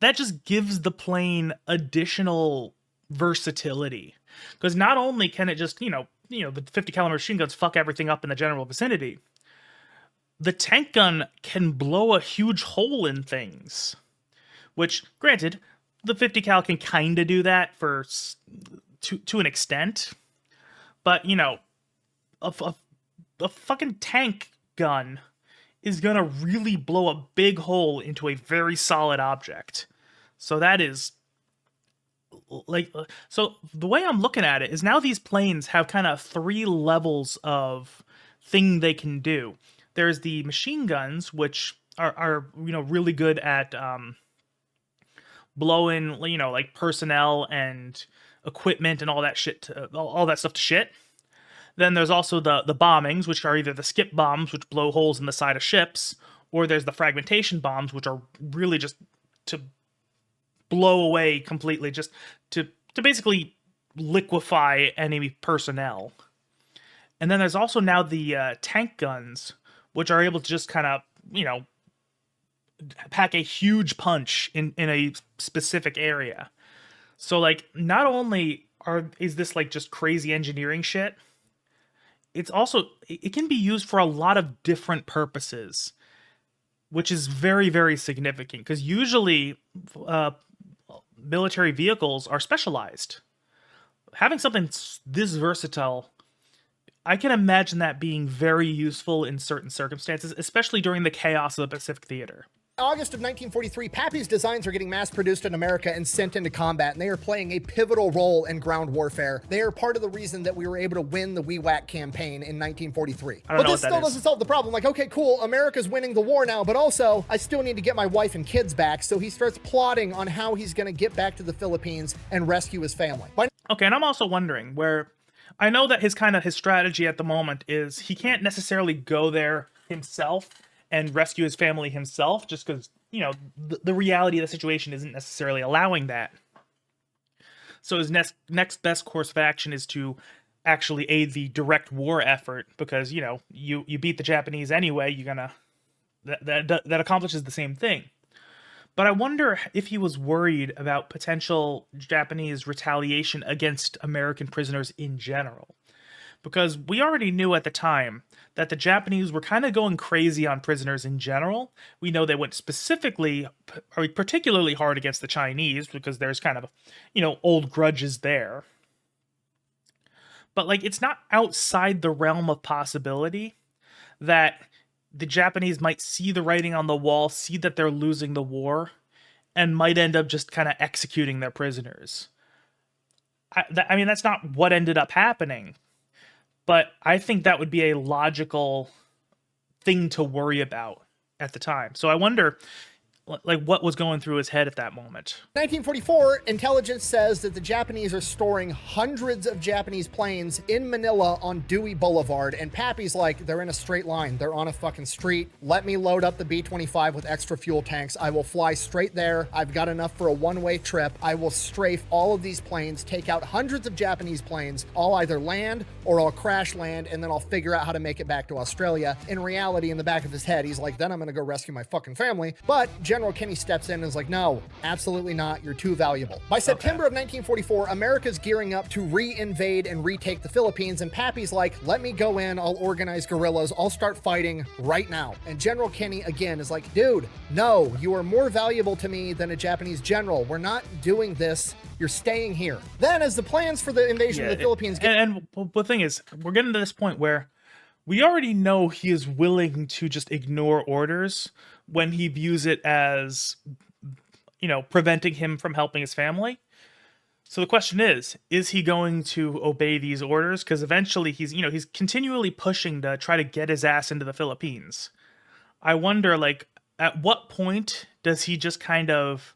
that just gives the plane additional versatility. Because not only can it just, the 50 caliber machine guns fuck everything up in the general vicinity, the tank gun can blow a huge hole in things. Which, granted, the 50 cal can kind of do that to an extent. But, a fucking tank gun is going to really blow a big hole into a very solid object. So that is like, so the way I'm looking at it is now these planes have kind of 3 levels of thing they can do. There's the machine guns, which are really good at blowing, like personnel and equipment and all that shit, all that stuff to shit. Then there's also the bombings, which are either the skip bombs, which blow holes in the side of ships, or there's the fragmentation bombs, which are really just to blow away completely, just to basically liquefy enemy personnel. And then there's also now the tank guns, which are able to just kind of, pack a huge punch in a specific area. So, like, not only is this, like, just crazy engineering shit, it's also, it can be used for a lot of different purposes, which is very, very significant, because usually military vehicles are specialized. Having something this versatile, I can imagine that being very useful in certain circumstances, especially during the chaos of the Pacific Theater. August of 1943, Pappy's designs are getting mass-produced in America and sent into combat, and they are playing a pivotal role in ground warfare. They are part of the reason that we were able to win the WEWAC campaign in 1943. But this still doesn't solve the problem. Like, okay, cool, America's winning the war now, but also, I still need to get my wife and kids back, so he starts plotting on how he's going to get back to the Philippines and rescue his family. Okay, and I'm also wondering where... I know that his strategy at the moment is he can't necessarily go there himself and rescue his family himself, just because, the reality of the situation isn't necessarily allowing that. So his next best course of action is to actually aid the direct war effort, because, you beat the Japanese anyway, you're gonna... That accomplishes the same thing. But I wonder if he was worried about potential Japanese retaliation against American prisoners in general. Because we already knew at the time that the Japanese were kind of going crazy on prisoners in general. We know they went particularly hard against the Chinese, because there's kind of, old grudges there. But, like, it's not outside the realm of possibility that the Japanese might see the writing on the wall, see that they're losing the war, and might end up just kind of executing their prisoners. I mean, that's not what ended up happening, but I think that would be a logical thing to worry about at the time. So I wonder, like, what was going through his head at that moment. 1944, intelligence says that the Japanese are storing hundreds of Japanese planes in Manila on Dewey Boulevard, and Pappy's like, they're in a straight line. They're on a fucking street. Let me load up the B-25 with extra fuel tanks. I will fly straight there. I've got enough for a one-way trip. I will strafe all of these planes, take out hundreds of Japanese planes. I'll either land or I'll crash land, and then I'll figure out how to make it back to Australia. In reality, in the back of his head, he's like, then I'm going to go rescue my fucking family. But General Kenny steps in and is like, no, absolutely not. You're too valuable. By September of 1944, America's gearing up to re-invade and retake the Philippines, and Pappy's like, let me go in, I'll organize guerrillas, I'll start fighting right now. And General Kenny, again, is like, dude, no, you are more valuable to me than a Japanese general. We're not doing this. You're staying here. Then, as the plans for the invasion of the Philippines get... And the thing is, we're getting to this point where we already know he is willing to just ignore orders when he views it as, preventing him from helping his family. So the question is he going to obey these orders? Because eventually he's continually pushing to try to get his ass into the Philippines. I wonder, like, at what point does he just kind of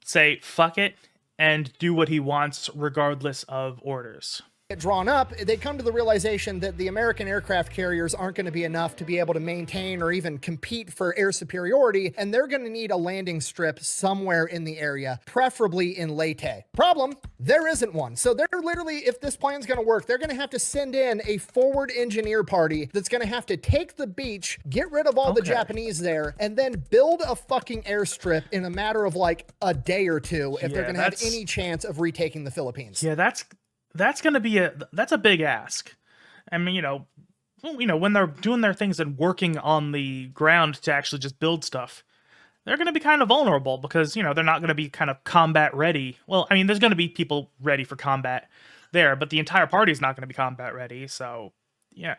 say, fuck it, and do what he wants regardless of orders? Drawn up, they come to the realization that the American aircraft carriers aren't going to be enough to be able to maintain or even compete for air superiority, and they're going to need a landing strip somewhere in the area, preferably in Leyte. Problem, there isn't one. So they're literally, if this plan's going to work, they're going to have to send in a forward engineer party that's going to have to take the beach, get rid of all the Japanese there, and then build a fucking airstrip in a matter of like a day or two if they're going to have any chance of retaking the Philippines. Yeah, that's going to be that's a big ask. I mean, when they're doing their things and working on the ground to actually just build stuff, they're going to be kind of vulnerable because, they're not going to be kind of combat ready. Well, I mean, there's going to be people ready for combat there, but the entire party is not going to be combat ready. So, yeah,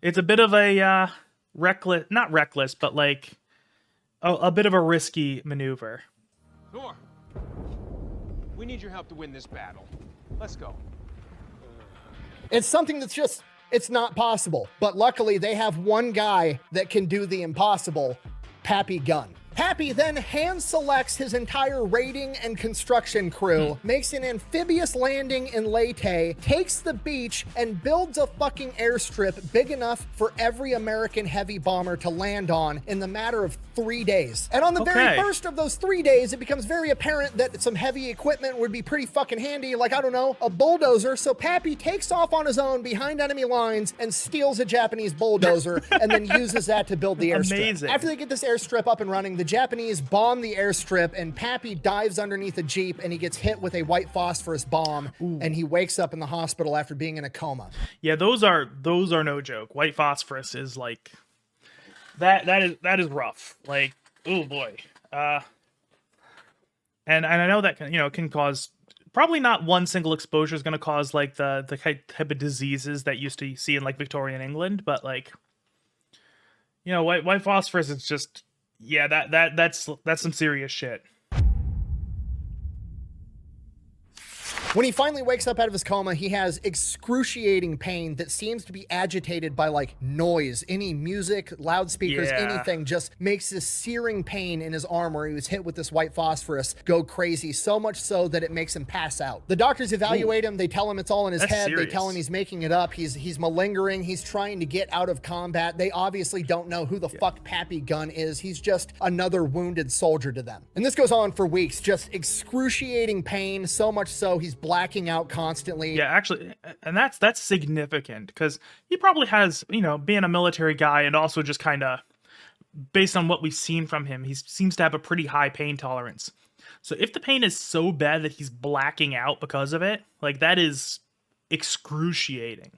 It's a bit of a reckless, not reckless, but like a bit of a risky maneuver. Thor, we need your help to win this battle. Let's go. It's something that's just, it's not possible. But luckily, they have one guy that can do the impossible, Pappy Gunn. Pappy then hand selects his entire raiding and construction crew, makes an amphibious landing in Leyte, takes the beach, and builds a fucking airstrip big enough for every American heavy bomber to land on in the matter of 3 days. And on the very first of those 3 days, it becomes very apparent that some heavy equipment would be pretty fucking handy, like, I don't know, a bulldozer. So Pappy takes off on his own behind enemy lines and steals a Japanese bulldozer and then uses that to build the airstrip. Amazing. After they get this airstrip up and running, the Japanese bomb the airstrip, and Pappy dives underneath a Jeep and he gets hit with a white phosphorus bomb. Ooh. And he wakes up in the hospital after being in a coma. Yeah, those are no joke. White phosphorus is like that is rough. Like, oh boy. And I know that can cause, probably not one single exposure is going to cause like the type of diseases that used to see in like Victorian England, but like, white phosphorus is just, yeah, that's some serious shit. When he finally wakes up out of his coma, he has excruciating pain that seems to be agitated by like noise. Any music, loudspeakers, anything just makes this searing pain in his arm where he was hit with this white phosphorus go crazy, so much so that it makes him pass out. The doctors evaluate him. They tell him it's all in his head. Serious. They tell him he's making it up. He's malingering. He's trying to get out of combat. They obviously don't know who the fuck Pappy Gunn is. He's just another wounded soldier to them. And this goes on for weeks, just excruciating pain, so much so he's blacking out constantly. Yeah, actually, and that's significant because he probably has, being a military guy and also just kind of based on what we've seen from him, he seems to have a pretty high pain tolerance. So if the pain is so bad that he's blacking out because of it, like, that is excruciating.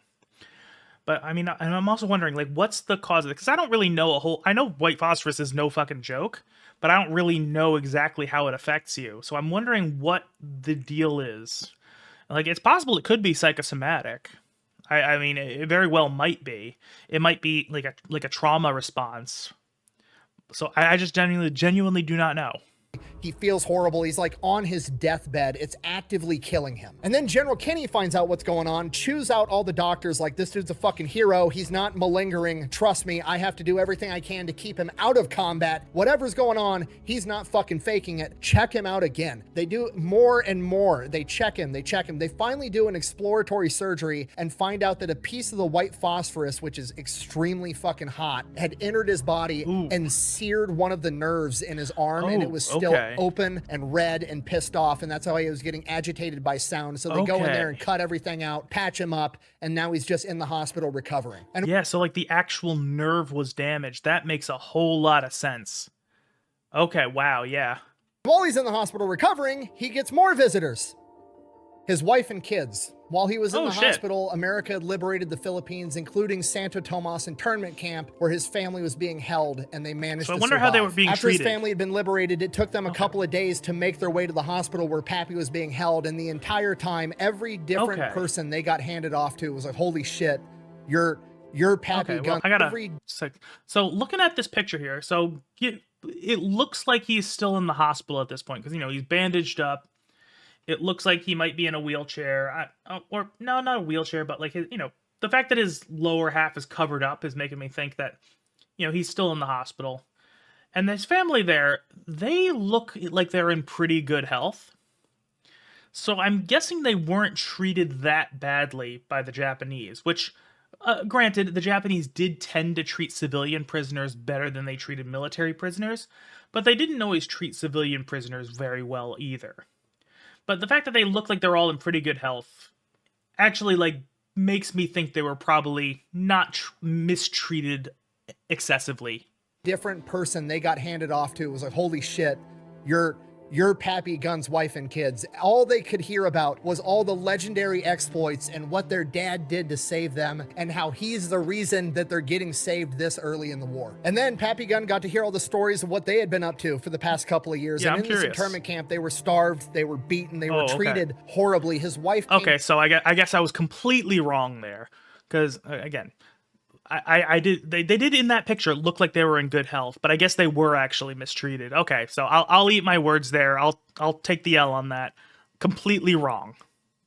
But I mean, and I'm also wondering, like, what's the cause of it? Because I don't really know I know white phosphorus is no fucking joke, but I don't really know exactly how it affects you. So I'm wondering what the deal is. Like, it's possible it could be psychosomatic. I mean, it very well might be. It might be like a trauma response. So I just genuinely do not know. He feels horrible. He's like on his deathbed. It's actively killing him. And then General Kenny finds out what's going on, chews out all the doctors like, this dude's a fucking hero. He's not malingering. Trust me, I have to do everything I can to keep him out of combat. Whatever's going on, he's not fucking faking it. Check him out again. They do more and more. They check him. They finally do an exploratory surgery and find out that a piece of the white phosphorus, which is extremely fucking hot, had entered his body and seared one of the nerves in his arm, and it was still open and red and pissed off, and that's how he was getting agitated by sound. So they go in there and cut everything out, patch him up, and now he's just in the hospital recovering. And yeah, so like the actual nerve was damaged. That makes a whole lot of sense. Okay, wow, yeah. While he's in the hospital recovering, he gets more visitors. His wife and kids. While he was in the hospital, America had liberated the Philippines, including Santo Tomas internment camp, where his family was being held, and they managed to survive. I wonder how they were being After treated. his family had been liberated, it took them a couple of days to make their way to the hospital where Pappy was being held, and the entire time, every different person they got handed off to was like, holy shit, you're Pappy Gunn. I gotta... So looking at this picture here, so it looks like he's still in the hospital at this point, because, he's bandaged up. It looks like he might be in a wheelchair, or no, not a wheelchair, but like his, the fact that his lower half is covered up is making me think that, he's still in the hospital. And his family there, they look like they're in pretty good health. So I'm guessing they weren't treated that badly by the Japanese, which, granted, the Japanese did tend to treat civilian prisoners better than they treated military prisoners, but they didn't always treat civilian prisoners very well either. But the fact that they look like they're all in pretty good health actually, like, makes me think they were probably not mistreated excessively. Different person they got handed off to was like, holy shit, you're Pappy Gunn's wife and kids. All they could hear about was all the legendary exploits and what their dad did to save them, and how he's the reason that they're getting saved this early in the war. And then Pappy Gunn got to hear all the stories of what they had been up to for the past couple of years. Yeah, and in this internment camp, they were starved, they were beaten, they were treated horribly. His wife Okay, so I guess I was completely wrong there. Because, again, I did they did in that picture look like they were in good health, but I guess they were actually mistreated. Okay, so I'll eat my words there. I'll take the L on that. Completely wrong.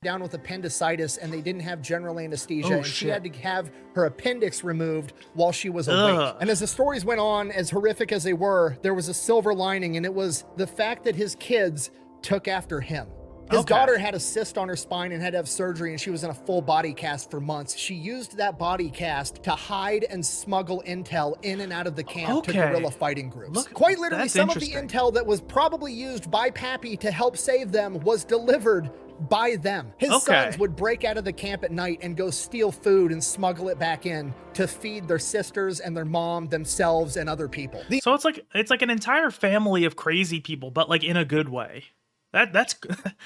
Down with appendicitis, and they didn't have general anesthesia, Oh, and she shit. had to have her appendix removed while she was awake. Ugh. And as the stories went on, as horrific as they were, there was a silver lining, and it was the fact that his kids took after him. His daughter had a cyst on her spine and had to have surgery, and she was in a full body cast for months. She used that body cast to hide and smuggle intel in and out of the camp to guerrilla fighting groups. Look, quite literally, that's some of the interesting. intel that was probably used by Pappy to help save them was delivered by them. His sons would break out of the camp at night and go steal food and smuggle it back in to feed their sisters and their mom, themselves, and other people. So it's like an entire family of crazy people, but like in a good way. That's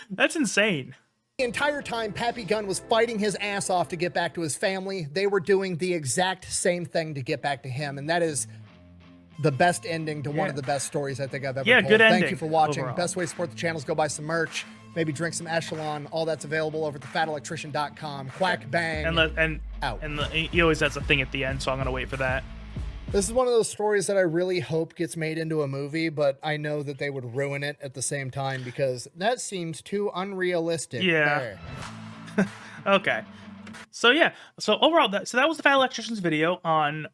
that's insane. The entire time, Pappy Gunn was fighting his ass off to get back to his family. They were doing the exact same thing to get back to him, and that is the best ending to one of the best stories I think I've ever told. good ending. Thank you for watching. Overall. Best way to support the channel is go buy some merch, maybe drink some Echelon. All that's available over at thefatelectrician.com. Quack bang. And he always has a thing at the end, so I'm gonna wait for that. This is one of those stories that I really hope gets made into a movie, but I know that they would ruin it at the same time because that seems too unrealistic. Yeah. Okay. So yeah. So overall, that was the Fat Electrician's video on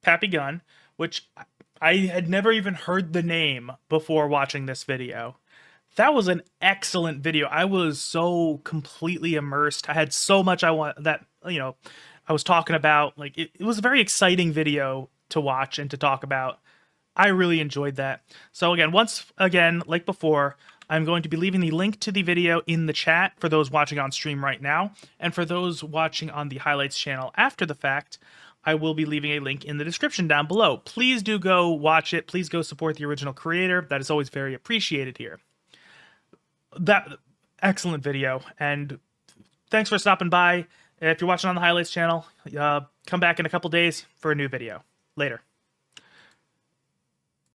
Pappy Gunn, which I had never even heard the name before watching this video. That was an excellent video. I was so completely immersed. I had so much I was talking about. Like it was a very exciting video to watch and to talk about. I really enjoyed that. So once again, like before, I'm going to be leaving the link to the video in the chat for those watching on stream right now. And for those watching on the highlights channel after the fact, I will be leaving a link in the description down below. Please do go watch it. Please go support the original creator. That is always very appreciated here. That excellent video, and thanks for stopping by. If you're watching on the highlights channel, come back in a couple days for a new video. Later.